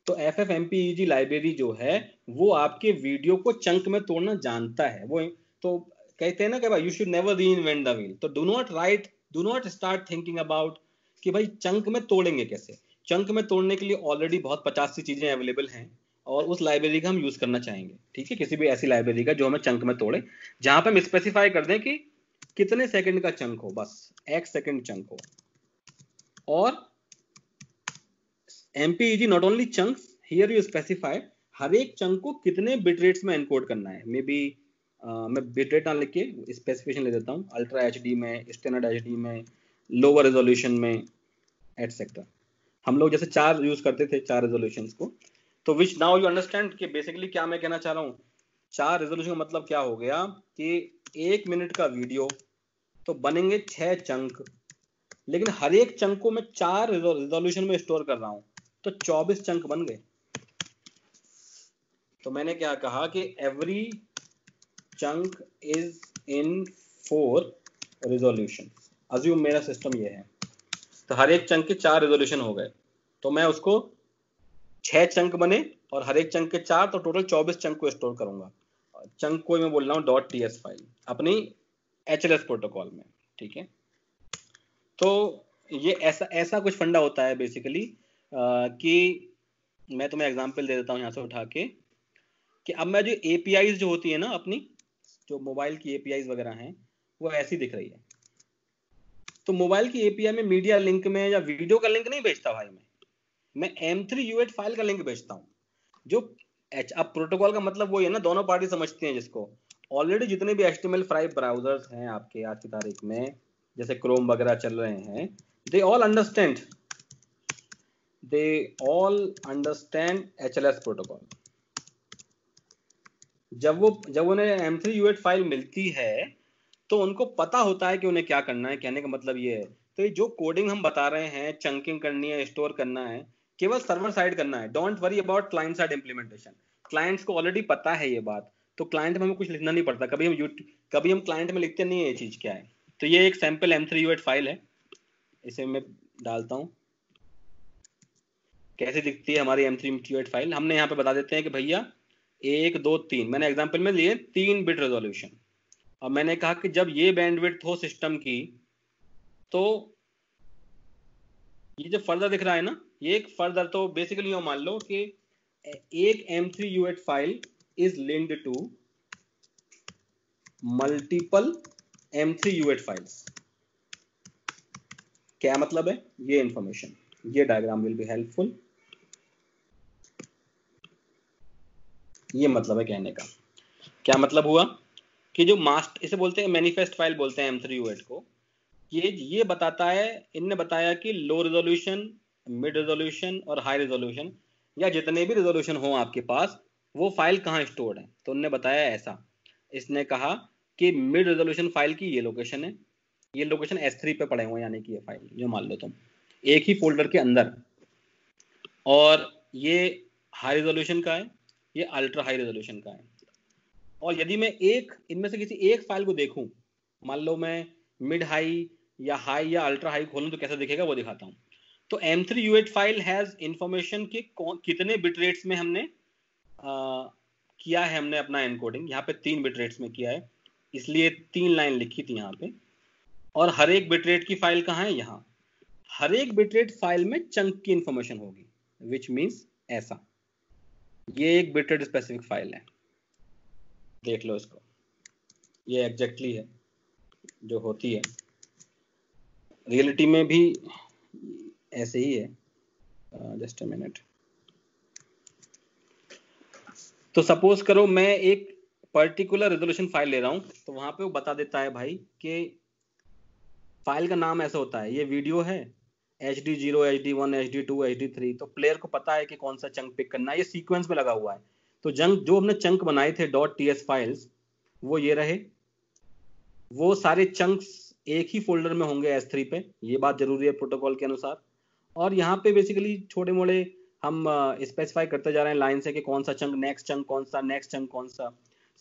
तो FFmpeg लाइब्रेरी जो है वो आपके वीडियो को चंक में तोड़ना जानता है। वो तो कहते हैं ना कि भाई you should never reinvent the wheel. तो do not start thinking about कि भाई चंक में तोड़ेंगे कैसे। चंक में तोड़ने के लिए ऑलरेडी बहुत 50 सी चीजें अवेलेबल हैं और उस लाइब्रेरी का हम यूज करना चाहेंगे, ठीक है। किसी भी ऐसी लाइब्रेरी का जो हमें चंक में तोड़े, जहां पे हम स्पेसिफाई कर दें कि कितने सेकंड का चंक हो, बस 1 सेकंड चंक हो। और MPEG not only chunks, here you specify हर एक चंक को कितने बिट रेट्स में एनकोड करना है। मे बी मैं बिट रेट ना लिख के स्पेसिफिकेशन ले देता हूँ, अल्ट्रा HD में, स्टैंडर्ड HD में, लोअर रेजोल्यूशन में, एटसेट्रा। हम लोग जैसे 4 यूज करते थे, 4 रेजोल्यूशंस को। तो विच नाउ यू अंडरस्टैंड कि बेसिकली क्या मैं कहना चाह रहा हूँ। 4 रेजोल्यूशन का मतलब क्या हो गया कि 1 मिनट का वीडियो तो बनेंगे 6 चंक, लेकिन हर एक चंक को मैं 4 रेजोल्यूशन में स्टोर कर रहा हूँ, तो 24 चंक बन गए। तो मैंने क्या कहा कि every chunk is in 4 resolution. Assume मेरा सिस्टम ये है, तो हर एक चंक के 4 रेजोल्यूशन हो गए, तो मैं उसको 6 चंक बने और हर एक चंक के 4, तो टोटल 24 चंक को स्टोर करूंगा। चंक को मैं बोल रहा हूँ .ts फाइल अपनी HLS प्रोटोकॉल में, ठीक है। तो ये ऐसा कुछ फंडा होता है बेसिकली, कि मैं तुम्हें एग्जांपल दे देता हूँ यहाँ से उठा के, कि अब मैं जो APIs जो होती है ना अपनी, जो मोबाइल की APIs वगैरह हैं, वो ऐसी दिख रही है। तो मोबाइल की API में मीडिया लिंक में या वीडियो का लिंक नहीं भेजता भाई, मैं M3U8 फाइल का लिंक भेजता हूँ। जो अब प्रोटोकॉल का मतलब वही है ना, दोनों पार्टी समझते हैं जिसको। ऑलरेडी जितने भी HTML5 ब्राउजर्स हैं आपके आज की तारीख में, जैसे क्रोम वगैरह चल रहे हैं, they all understand HLS protocol. जब उन्हें M3U8 फाइल मिलती है तो उनको पता होता है कि उन्हें क्या करना है। कहने का मतलब ये है, तो ये जो कोडिंग हम बता रहे हैं, चंकिंग करनी है, स्टोर करना है, केवल सर्वर साइड करना है। Don't worry about client side implementation. Clients को ऑलरेडी पता है ये बात, तो क्लाइंट में हमें कुछ लिखना नहीं पड़ता। कभी हम क्लाइंट में लिखते नहीं है ये चीज क्या है। तो ये एक सैंपल M3U8 फाइल है, इसे मैं डालता हूँ। कैसे दिखती है हमारी M3U8 फाइल, हमने यहाँ पे बता देते हैं कि भैया 1 2 3, मैंने एग्जाम्पल में लिए 3 बिट रेजोल्यूशन। और मैंने कहा कि जब ये बैंडविड्थ हो सिस्टम की, तो ये जो फर्दर दिख रहा है ना, ये एक फर्दर, तो बेसिकली ये मान लो कि एक M3U8 file is linked to multiple M3U8 files. क्या मतलब है ये इंफॉर्मेशन, ये डायग्राम विल बी हेल्पफुल। ये मतलब है कहने का। क्या मतलब हुआ कि जो मास्टर, इसे बोलते हैं मैनिफेस्ट फाइल बोलते हैं M3U8 को। ये बताता है, इनने बताया कि लो रेजोल्यूशन, मिड रेजोल्यूशन और हाई रेजोल्यूशन, या जितने भी रेजोल्यूशन हो आपके पास, वो फाइल कहाँ स्टोर्ड है। तो उन्होंने बताया ऐसा, इसने कहा कि मिड रेजोल्यूशन फाइल की ये लोकेशन है, ये लोकेशन S3 पे पड़े हुए, यानी कि ये फाइल जो मान लो तुम एक ही फोल्डर के अंदर। और ये हाई रेजोल्यूशन का है, ये अल्ट्रा हाई रेजोल्यूशन का है। और यदि मैं एक इनमें से किसी एक फाइल को देखूं, मान लो मैं मिड हाई या हाई या अल्ट्रा हाई खोलूं, तो कैसा दिखेगा वो दिखाता हूं। तो M3U8 फाइल हैज इंफॉर्मेशन कि कितने बिट रेट्स में हमने किया है हमने अपना एनकोडिंग। यहाँ पे 3 बिट रेट्स में किया है, इसलिए 3 लाइन लिखी थी यहाँ पे। और हर एक बिट रेट की फाइल कहाँ है, यहाँ। हर एक बिट रेट फाइल में चंक की इंफॉर्मेशन होगी, विच मीन्स ऐसा। ये एक बिट रेट स्पेसिफिक फाइल है, देख लो इसको, ये एग्जैक्टली है जो होती है रियलिटी में भी ऐसे ही है। Just a minute. तो सपोज करो मैं एक पर्टिकुलर रेजोल्यूशन फाइल ले रहा हूं, तो वहां पे वो बता देता है भाई कि फाइल का नाम ऐसा होता है, ये वीडियो है HD0, HD1, HD2, HD3। तो प्लेयर को पता है कि कौन सा चंक पिक करना है, ये सीक्वेंस में लगा हुआ है। तो जो हमने चंक बनाए थे .ts फाइल्स, वो ये रहे। वो सारे चंक्स एक ही फोल्डर में होंगे S3 पे, ये बात जरूरी है प्रोटोकॉल के अनुसार। और यहाँ पे बेसिकली छोटे मोटे हम स्पेसिफाई करते जा रहे हैं लाइन से कि कौन सा चंक नेक्स्ट चंक कौन सा, नेक्स्ट चंक कौन सा।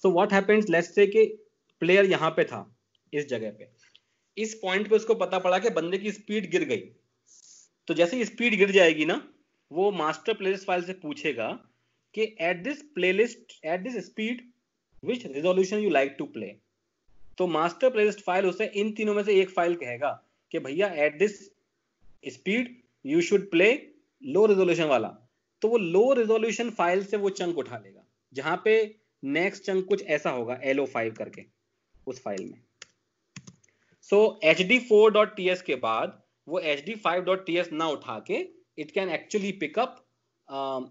So what happens, let's say कि प्लेयर यहाँ पे था इस जगह पे, इस पॉइंट पे उसको पता पड़ा कि बंदे की स्पीड गिर गई। तो जैसे ही स्पीड गिर जाएगी ना, वो मास्टर प्लेलिस्ट फाइल से पूछेगा कि at this speed which resolution you like to play. तो मास्टर प्लेलिस्ट फाइल उसे इन तीनों में से एक फाइल कहेगा कि भैया eight this speed you should play low resolution वाला। तो वो लो रेजोल्यूशन फाइल से वो चंक उठा लेगा, जहां पे नेक्स्ट चंक कुछ ऐसा होगा LO5 करके उस फाइल में। सो HD4.ts के बाद वो HD5.ts ना उठा के it can actually pick up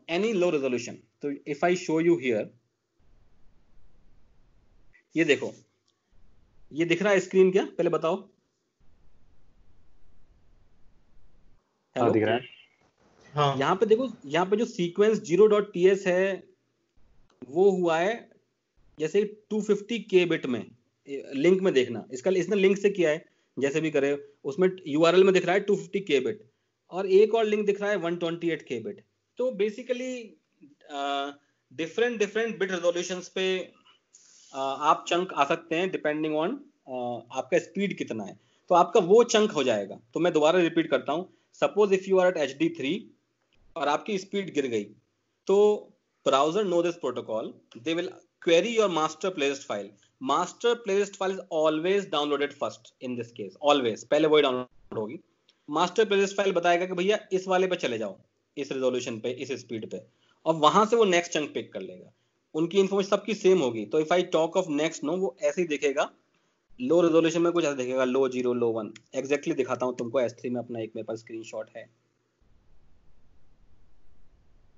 any low resolution. तो if I show you here, ये देखो, ये दिख रहा है स्क्रीन क्या, पहले बताओ। हाँ दिख रहा है। हाँ यहाँ पे देखो, यहाँ पे जो सीक्वेंस 0.ts है वो हुआ है जैसे 250K बिट में। लिंक में देखना, इसने लिंक से किया है, जैसे भी करे उसमें URL में दिख रहा है 250K बिट, और एक और लिंक दिख रहा है 128K बिट। तो बेसिकली डिफरेंट बिट रेजोल्यूशंस पे आप चंक आ सकते हैं डिपेंडिंग ऑन आपका स्पीड कितना है, तो आपका वो चंक हो जाएगा। तो मैं दोबारा रिपीट करता हूं, suppose if you are at HD3 और आपकी स्पीड गिर गई, तो browser know this protocol, they will query your master playlist file. Master playlist file is always downloaded first in this case, always पहले वही डाउनलोड होगी। मास्टर प्लेलिस्ट फाइल बताएगा कि भैया इस वाले पे चले जाओ, इस रेजोल्यूशन पे, इस स्पीड पे, और वहां से वो नेक्स्ट चंक पिक कर लेगा। उनकी इन्फॉर्मेशन सबकी सेम होगी। तो if I talk of next no, वो ऐसे ही दिखेगा, लो रेजोल्यूशन में कुछ ऐसा दिखेगा, लो 0, लो 1। एग्जैक्टली दिखाता हूँ तुमको, S3 में अपना एक मेरे पास स्क्रीनशॉट है,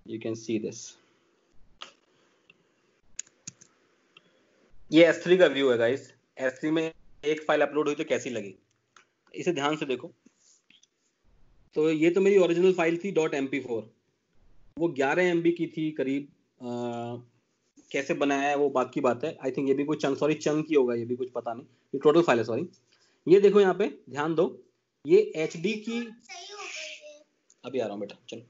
यू कैन सी दिस। ये S3 का व्यू है गाइस। S3 में एक फाइल अपलोड हुई तो कैसी लगी, इसे ध्यान से देखो। तो ये तो मेरी ओरिजिनल फाइल थी .mp4, वो 11 MB की थी करीब, कैसे बनाया है वो बाकी बात है। आई थिंक ये भी कोई चंक ही होगा, ये भी कुछ पता नहीं, ये टोटल फाइल है सॉरी। ये देखो यहाँ पे ध्यान दो, ये HD की, अभी आ रहा हूँ बेटा चलो,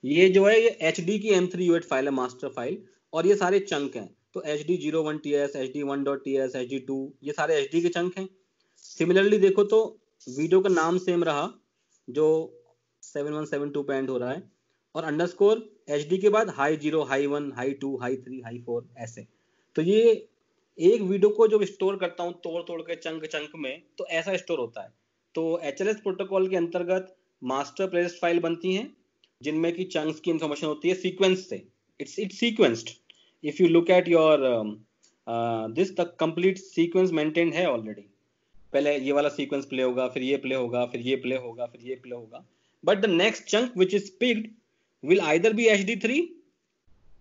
ये जो है ये HD की M3U8 फाइल है, मास्टर फाइल, और ये सारे चंक हैं। तो HD01TS, HD1.TS, HD2, ये सारे HD के चंक हैं। सिमिलरली देखो तो वीडियो का नाम सेम रहा जो 7172 पे एंड हो रहा है, और अंडरस्कोर HD के बाद high 0, high 1, high 2, high 3, high 4 ऐसे। तो ये एक वीडियो को जब स्टोर करता हूँ तोड़ तोड़ के चंक में, तो ऐसा स्टोर होता है। तो HLS प्रोटोकॉल के अंतर्गत मास्टर प्लेलिस्ट फाइल बनती हैं जिनमें की चंक्स की इंफॉर्मेशन होती है सीक्वेंस से। It's sequenced. If you look at your this the complete sequence maintained है ऑलरेडी। पहले ये वाला सीक्वेंस प्ले होगा, फिर ये प्ले होगा, फिर ये प्ले होगा, फिर ये प्ले होगा। But the next chunk which is picked will either be HD3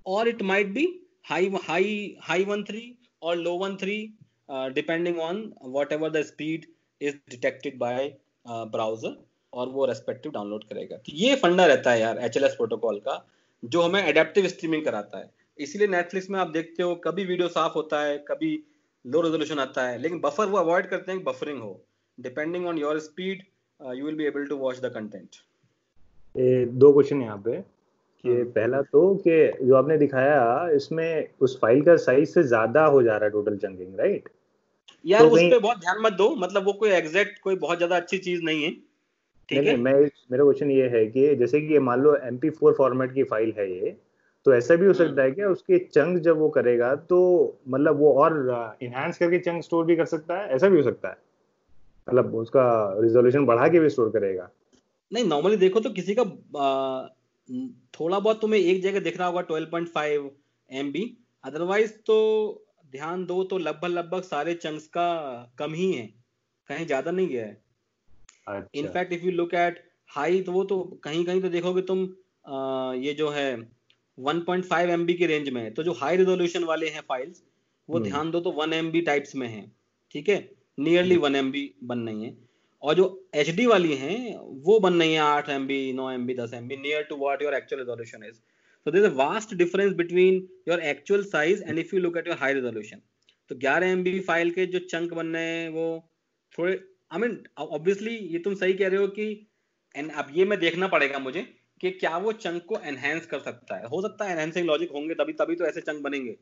or it might be high 13 or low 13, depending on whatever the speed is detected by browser, और वो रेस्पेक्टिव डाउनलोड करेगा। तो ये फंडा रहता है यार HLS प्रोटोकॉल का, जो हमें एडेप्टिव स्ट्रीमिंग कराता है। इसीलिए नेटफ्लिक्स में आप देखते हो कभी वीडियो साफ होता है, कभी लो रेजोल्यूशन आता है, लेकिन बफर वो अवॉइड करते हैं कि बफरिंग हो। Depending on your speed you will be able to watch the content. दो क्वेश्चन यहाँ पे कि पहला तो कि जो आपने दिखाया इसमें उस फाइल का साइज से ज्यादा हो जा रहा है टोटल चंकिंग, राइट? यार तो उस पे बहुत ध्यान मत दो, मतलब वो कोई एग्जैक्ट कोई बहुत ज्यादा अच्छी चीज नहीं है, ठीक है? मेरा क्वेश्चन ये है कि जैसे कि ये मान लो MP4 फॉर्मेट की फाइल है ये, तो ऐसा भी हो सकता है क्या उसके चंक जब वो करेगा तो मतलब वो और इनहैंस करके चंक स्टोर भी कर सकता है? ऐसा भी हो सकता है, मतलब उसका रिजोल्यूशन बढ़ा के भी स्टोर करेगा? नहीं, नॉर्मली देखो तो किसी का थोड़ा बहुत तुम्हें एक जगह दिख रहा होगा 12.5 MB, अदरवाइज तो ध्यान दो तो लगभग सारे चंक्स का कम ही है, कहीं ज्यादा नहीं गया है। अच्छा। In fact if you look at high, तो वो तो कहीं कहीं तो देखोगे तुम ये जो है 1.5 MB की रेंज में है। तो जो हाई रेजोल्यूशन वाले हैं फाइल्स वो ध्यान दो तो 1 MB टाइप्स में है, ठीक है, नियरली 1 MB बन नहीं है। और जो HD वाली हैं वो बन नहीं है 8 MB, 9 MB, 10 MB, near to what your actual resolution is. So there is a vast difference between your actual size and if you look at your high resolution. तो 11 MB फाइल के जो चंक बन रहे हैं वो थोड़े, I mean obviously ये तुम सही कह रहे हो कि अब ये मैं देखना पड़ेगा मुझे कि क्या वो चंक को एनहेंस कर सकता है। हो सकता है एनहेंसिंग लॉजिक होंगे तभी तो ऐसे चंक बनेंगे,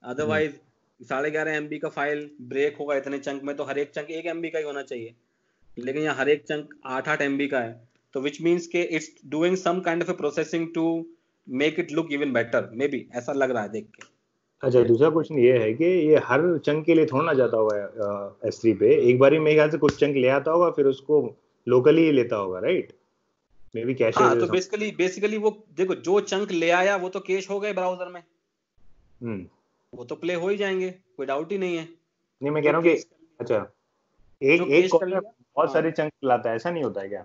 अदरवाइज 11.5 MB का फाइल ब्रेक होगा इतने चंक में, तो हर एक चंक 1 MB का ही होना चाहिए, लेकिन यहाँ हर एक चंक 8 MB का है। तो विच मीन्स के it's doing some kind of a processing to make it look even better, maybe ऐसा लग रहा है देख के। अच्छा, दूसरा क्वेश्चन ये है कि ये हर चंक के लिए थोड़ा ना जाता होगा S3 पे, एक बारी मेरे ख्याल से कुछ चंक ले आता होगा फिर उसको लोकली ही लेता होगा, राइट? May be cash. हाँ, तो बेसिकली वो देखो जो चंक ले आया वो तो कैश हो गए ब्राउजर में, वो तो प्ले हो ही जाएंगे, कोई डाउट ही नहीं है। नहीं, मैं कह रहा हूँ कि अच्छा एक कॉल में बहुत सारे चंक लाता है, ऐसा नहीं होता है क्या?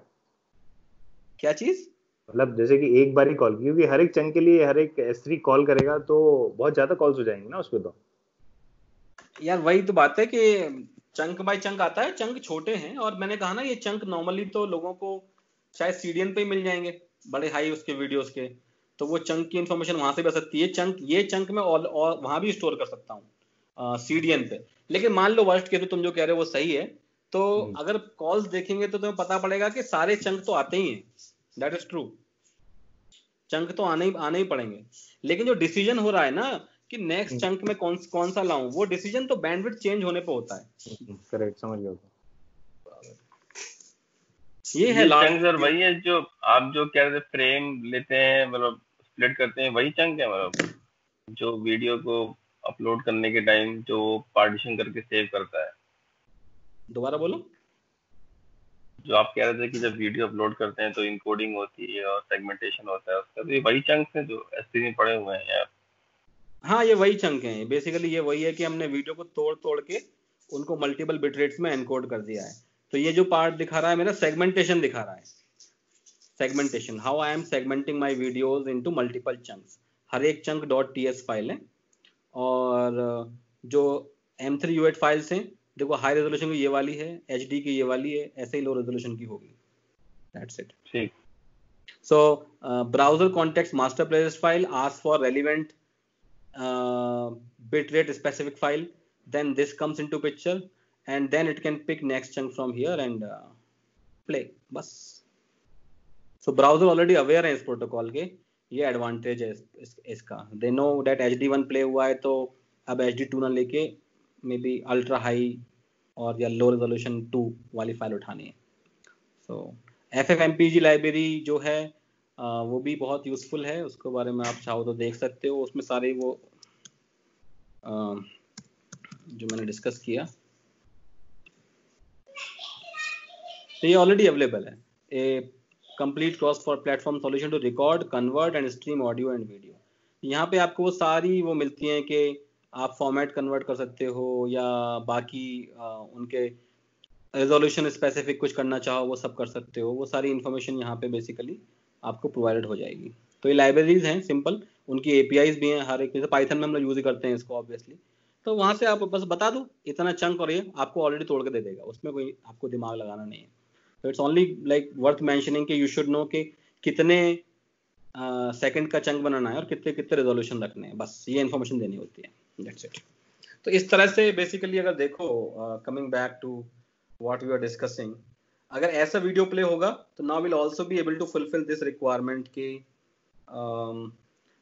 क्या चीज? मतलब जैसे कि एक बार ही कॉल, क्योंकि हर एक चंक के लिए हर एक S3 कॉल करेगा तो बहुत ज्यादा कॉल्स हो जाएंगे ना उसपे। तो यार वही तो बात है कि चंक बाय चंक आता है, चंक छोटे हैं, और मैंने कहा ना ये चंक नॉर्मली तो लोगों को शायद CDN पे ही मिल जाएंगे बड़े हाई उसके वीडियोस के, तो वो चंक की इंफॉर्मेशन वहां से भी आ सकती है। ये चंक मैं और वहां भी स्टोर कर सकता हूँ CDN पे। लेकिन मान लो वर्स्ट केस में तुम जो कह रहे हो वो सही है, तो अगर कॉल्स देखेंगे तो तुम्हें पता पड़ेगा कि सारे चंक तो आते ही हैं, दैट इज ट्रू, चंक तो आने ही पड़ेंगे। लेकिन जो डिसीजन हो रहा है ना कि नेक्स्ट चंक में कौन सा लाऊं, वो डिसीजन तो बैंडविड्थ चेंज होने पे होता है। करेक्ट, समझ गया। ये है चंक सर, वही है जो आप जो कह रहे थे, फ्रेम लेते हैं मतलब स्प्लिट करते हैं, वही चंक है मतलब जो वीडियो को अपलोड करने के टाइम जो पार्टीशन करके सेव करता है? दोबारा बोलो। जो आप कह रहे थे कि जब वीडियो अपलोड करते हैं तो इनकोडिंग होती है और सेगमेंटेशन होता है उसका, तो ये वही चंक्स हैं जो S3 में पड़े हुए हैं यार? हाँ, ये वही चंक हैं बेसिकली। ये वही है कि हमने वीडियो को तोड़ के उनको मल्टीपल बिट रेट्स में एनकोड कर दिया है। तो ये जो पार्ट दिखा रहा है मेरा सेगमेंटेशन दिखा रहा है, segmentation, how I am segmenting my videos into multiple chunks. हर एक चंक .ts फाइल है, और जो M3U8 फाइल्स हैं देखो, हाई रेजोल्यूशन की ये वाली है, HD की ये वाली है, ऐसे ही लो रेजोल्यूशन की होगी। That's it. ठीक। So browser context master playlist file ask for relevant bitrate specific file, then this comes into picture, and then it can pick next chunk from here and play बस. So browser already aware है इस प्रोटोकॉल के, ये एडवांटेज है इसका. They know that HD1 play हुआ है तो अब HD2 ना लेके मे बी अल्ट्रा हाई और या लो रेजोल्यूशन 2 वाली फाइल उठानी है. So FFmpeg लाइब्रेरी जो है वो भी बहुत यूजफुल है, उसके बारे में आप चाहो तो देख सकते हो. उसमें सारे वो जो मैंने डिस्कस किया तो ये ऑलरेडी अवेलेबल है. A complete cross for platform solution to record, convert and stream audio and video. यहाँ पे आपको वो सारी वो मिलती हैं कि आप फॉर्मेट कन्वर्ट कर सकते हो या बाकी उनके रेजोल्यूशन स्पेसिफिक कुछ करना चाहो वो सब कर सकते हो. वो सारी इन्फॉर्मेशन यहाँ पे बेसिकली आपको प्रोवाइडेड हो जाएगी. तो ये लाइब्रेरीज हैं सिंपल, उनकी एपीआईज भी हैं हर एक. जैसे पाइथन में हम लोग यूज करते हैं इसको ऑब्वियसली, तो वहाँ से आप बस बता दो इतना चंक और ये आपको ऑलरेडी तोड़ के दे देगा, उसमें कोई आपको दिमाग लगाना नहीं है. तो it's only like worth mentioning कि यू शुड नो कि कितने सेकंड का चंक बनाना है और कितने कितने रेजोल्यूशन रखने हैं, बस ये इन्फॉर्मेशन देनी होती है. That's it. तो इस तरह से बेसिकली अगर देखो, coming back to what we are discussing, अगर ऐसा वीडियो प्ले होगा तो now will also be able to fulfil this requirement कि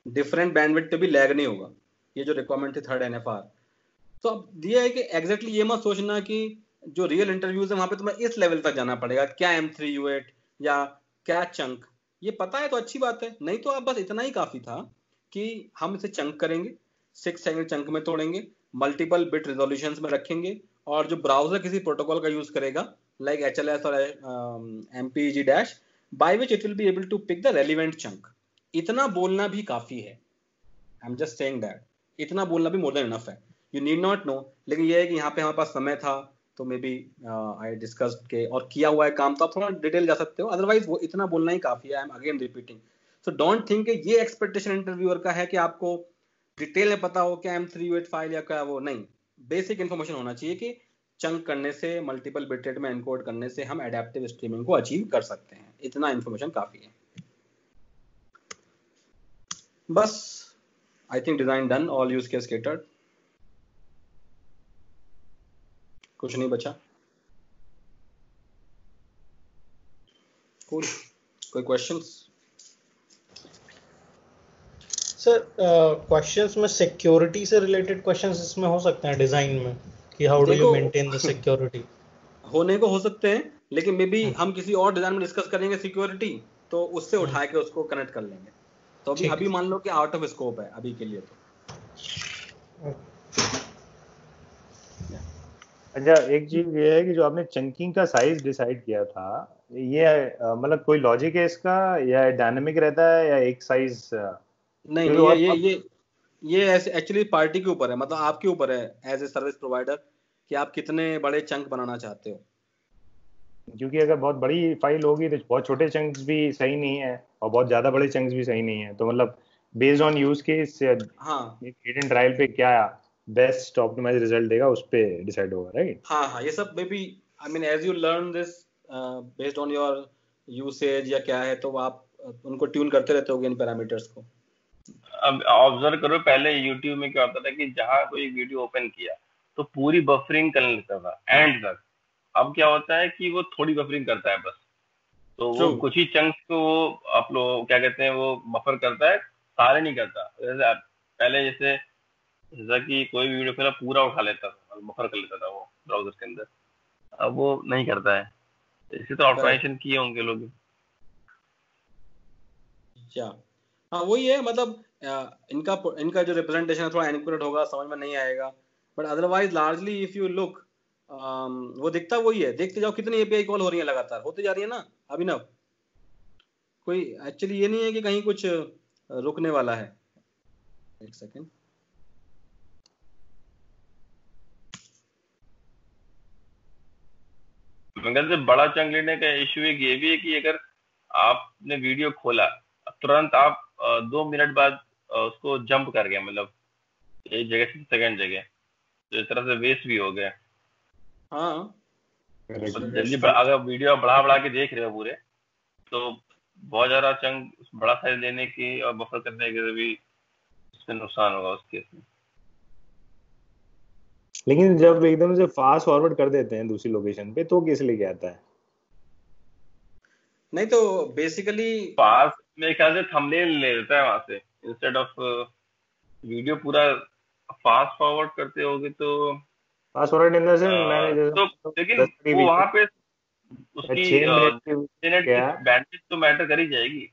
डिफरेंट बैंडविड्थ पे भी लैग नहीं होगा. ये जो रिक्वायरमेंट थी थर्ड एनएफआर. तो अब ये है कि एग्जैक्टली ये मत सोचना कि जो रियल इंटरव्यूज है वहां पे तुम्हें इस लेवल तक जाना पड़ेगा, क्या M3U8 या क्या चंक. ये पता है तो अच्छी बात है, नहीं तो आप बस इतना ही काफी था कि हम इसे चंक करेंगे, 6 सेकंड चंक में तोड़ेंगे, मल्टीपल बिट रेजोल्यूशंस में रखेंगे, और जो ब्राउजर किसी प्रोटोकॉल का यूज करेगा लाइक HLS और MPEG dash, by which it will be able to pick the relevant chunk. इतना बोलना भी काफी है. I am just saying that इतना बोलना भी मोर देन इनफ है. You need not know. लेकिन ये है कि यहाँ पे हमारे पास समय था तो मे बी आई डिस्कस्ड के और किया हुआ है काम, तो आप थोड़ा डिटेल जा सकते हो. अदरवाइज वो इतना बोलना ही काफी है. I M again repeating. So don't think ये एक्सपेक्टेशन इंटरव्यूअर का है कि आपको डिटेल में पता हो क्या M3U8 फाइल या क्या वो. नहीं, बेसिक इन्फॉर्मेशन होना चाहिए कि चंक करने से, मल्टीपल बिट में एनकोड करने से हम एडेप्टिव स्ट्रीमिंग को अचीव कर सकते हैं. इतना इन्फॉर्मेशन काफी है. बस I think design done, all use case catered, कुछ नहीं बचा. Cool. कोई क्वेश्चंस? सर क्वेश्चंस में सिक्योरिटी से रिलेटेड क्वेश्चंस इसमें हो सकते हैं डिजाइन में कि how do you maintain the security? होने को हो सकते हैं, लेकिन मे बी हम किसी और डिजाइन में डिस्कस करेंगे सिक्योरिटी, तो उससे उठा के उसको कनेक्ट कर लेंगे. तो अभी मान लो कि आउट ऑफ स्कोप है अभी के लिए. तो अच्छा, एक चीज ये है कि जो आपने चंकिंग का साइज डिसाइड किया था, ये मतलब कोई लॉजिक है इसका या डायनामिक रहता है या एक साइज? नहीं, ये ऐसे एक्चुअली पार्टी के ऊपर है, मतलब आपके ऊपर है एज ए सर्विस प्रोवाइडर कि आप कितने बड़े चंक बनाना चाहते हो. क्योंकि अगर बहुत बड़ी फाइल होगी तो बहुत छोटे चंक्स भी सही नहीं है और बहुत ज्यादा बड़े चंक्स भी सही नहीं है. तो मतलब बेस्ड ऑन यूज केस, हाँ, हिडन ट्रायल पे क्या बेस्ट ऑप्टिमाइज रिजल्ट देगा उस पे डिसाइड होगा, राइट? हाँ, ये सब maybe I mean as you learn this based on your usage या क्या है, तो आप उनको ट्यून करते रहते होगे इन पैरामीटर्स को. अब ऑब्जर्व करो, पहले YouTube में क्या होता था कि जहां कोई वीडियो ओपन किया तो पूरी बफरिंग कर लेता था एंड तक. अब क्या होता है कि वो थोड़ी बफरिंग करता है बस, तो वो कुछ ही चंक्स को वो आप लोग क्या कहते हैं वो बफर करता है, सारे नहीं करता. पहले जैसा कि कोई भी वीडियो पूरा उठा लेता था, बफर कर लेता था वो ब्राउजर के अंदर. अब वो नहीं करता है. इसे तो ऑप्टिमाइजेशन किए होंगे लोग. हाँ, वही है. मतलब इनका जो रिप्रेजेंटेशन है थोड़ा इनएक्यूरेट होगा, समझ में नहीं आएगा, but otherwise largely if you look वो दिखता वही है. देखते जाओ कितनी एपीआई कॉल हो रही है, लगातार होती जा रही है ना अभिनव. कोई एक्चुअली ये नहीं है कि कहीं कुछ रुकने वाला है. एक सेकेंड. मगर से बड़ा चंक लेने का इशू एक ये भी है कि अगर आपने वीडियो खोला तुरंत आप 2 मिनट बाद उसको जंप कर गए, मतलब एक जगह से सेकंड जगह, तो इस तरह से वेस्ट भी हो गया. हाँ, जल्दी अगर वीडियो बढ़ा के देख रहे हो पूरे, तो बहुत ज्यादा चंक बड़ा साइज लेने की और बफर करने की भी उससे नुकसान होगा उस केस में। लेकिन जब एकदम से फास्ट फॉरवर्ड कर देते हैं दूसरी लोकेशन पे तो किस लेके आता है? नहीं तो बेसिकली फास्ट मेरे ख्याल से थंबनेल ले लेता है वहां से इंस्टेड ऑफ वीडियो पूरा फास्ट फॉरवर्ड करते होगे तो fast forward in the sense मैंने तो जैसे लेकिन 10 मिनट वो वहां वीडियो पे उसकी 6 मिनट की इंटरनेट क्या की बैंडविड्थ तो मैटर कर ही जाएगी।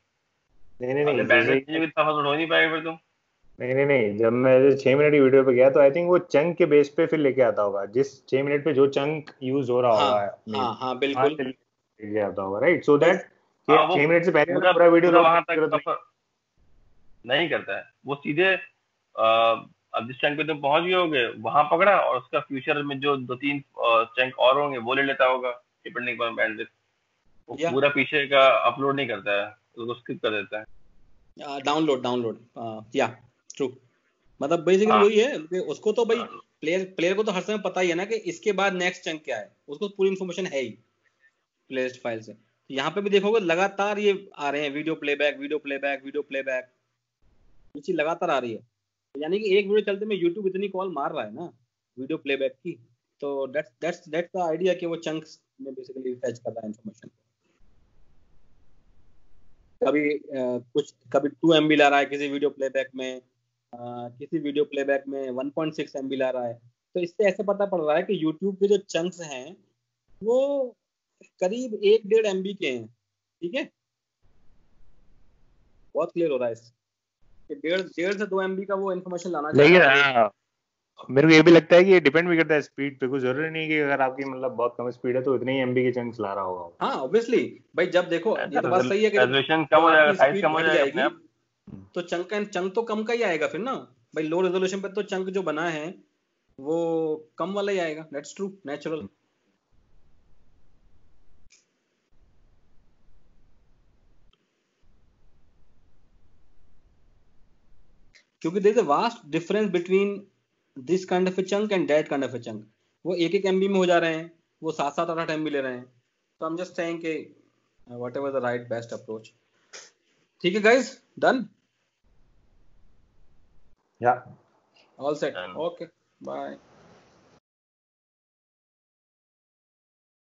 नहीं अगर जैसे बैंडविड्थ नहीं होगी तो फास्ट हो नहीं पाएगा फिर तो। नहीं जब मैं 6 मिनट की वीडियो पे गया तो आई थिंक वो चंक के बेस पे फिर लेके आता होगा, जिस 6 मिनट पे जो चंक यूज हो रहा हाँ होगा हाँ वहां बिल्कुल। से लेके आता होगा, राइट? सो बस दैट कि हाँ वो 6 मिनट से पहले पूरा पूरा वीडियो पूरा लोड वहां करने की तक जरूरत सफर नहीं करता है वो सीधे अब जिस चंक पे तुम पहुंच गए होगे वहां पकड़ा और उसका फ्यूचर में जो 2-3 चंक और होंगे वो ले लेता होगा डिपेंडिंग ऑन बैंडविड्थ। वो या पूरा पीछे का अपलोड नहीं करता है उसको स्किप कर देता है। डाउनलोड या ट्रू। मतलब बेसिकली हाँ वही है कि उसको तो भाई प्लेयर को तो हर समय पता ही है ना कि इसके बाद नेक्स्ट चंक क्या है, उसको पूरी इन्फॉर्मेशन है ही प्लेलिस्ट फाइल से। तो यहाँ पे भी देखोगे लगातार ये आ रहे हैं video playback video playback video playback, ये चीज लगातार आ रही है। यानी कि एक वीडियो चलते में यूट्यूब इतनी कॉल मार रहा है ना वीडियो प्लेबैक की, तो दैट्स द आइडिया कि वो चंक्स में बेसिकली फेच कर रहा है इन्फॉर्मेशन। कभी 2 MB ला रहा है किसी वीडियो प्लेबैक में, किसी वीडियो प्लेबैक में 1.6 MB ला रहा है। तो इससे ऐसे पता पड़ रहा है कि यूट्यूब के जो चंक्स हैं वो करीब 1-1.5 MB के हैं। ठीक है, बहुत क्लियर हो रहा है इससे कि 1.5 से 2 MB का वो इन्फॉर्मेशन लाना चाह लेकिन रहा है। हाँ, मेरे को ये भी लगता है कि ये डिपेंड भी करता है स्पीड पे। कुछ जरूरी नहीं कि अगर आपकी मतलब बहुत कम स्पीड है तो इतने ही एमबी के चंक्स ला रहा होगा। हाँ ऑब्वियसली भाई, जब देखो ये तो बात सही है कि रेजोल्यूशन कम जब हो जाएगा, आपकी साइज कम स्पीड हो घट जाएगा अपने जाएगी आप। तो चंक तो कम का ही आएगा फिर ना भाई। लो रेजोल्यूशन पे तो चंक जो बना है वो कम वाला ही आएगा। That's true, natural. क्योंकि there is a vast difference between this kind of a chunk and that kind of a chunk. वो 1-1 MB में हो जा रहे हैं, वो 7-7 8-8 MB ले रहे हैं। तो आई एम जस्ट सेइंग कि whatever the right best approach. ठीक है गाइस, डन, या ऑल सेट, ओके, बाय।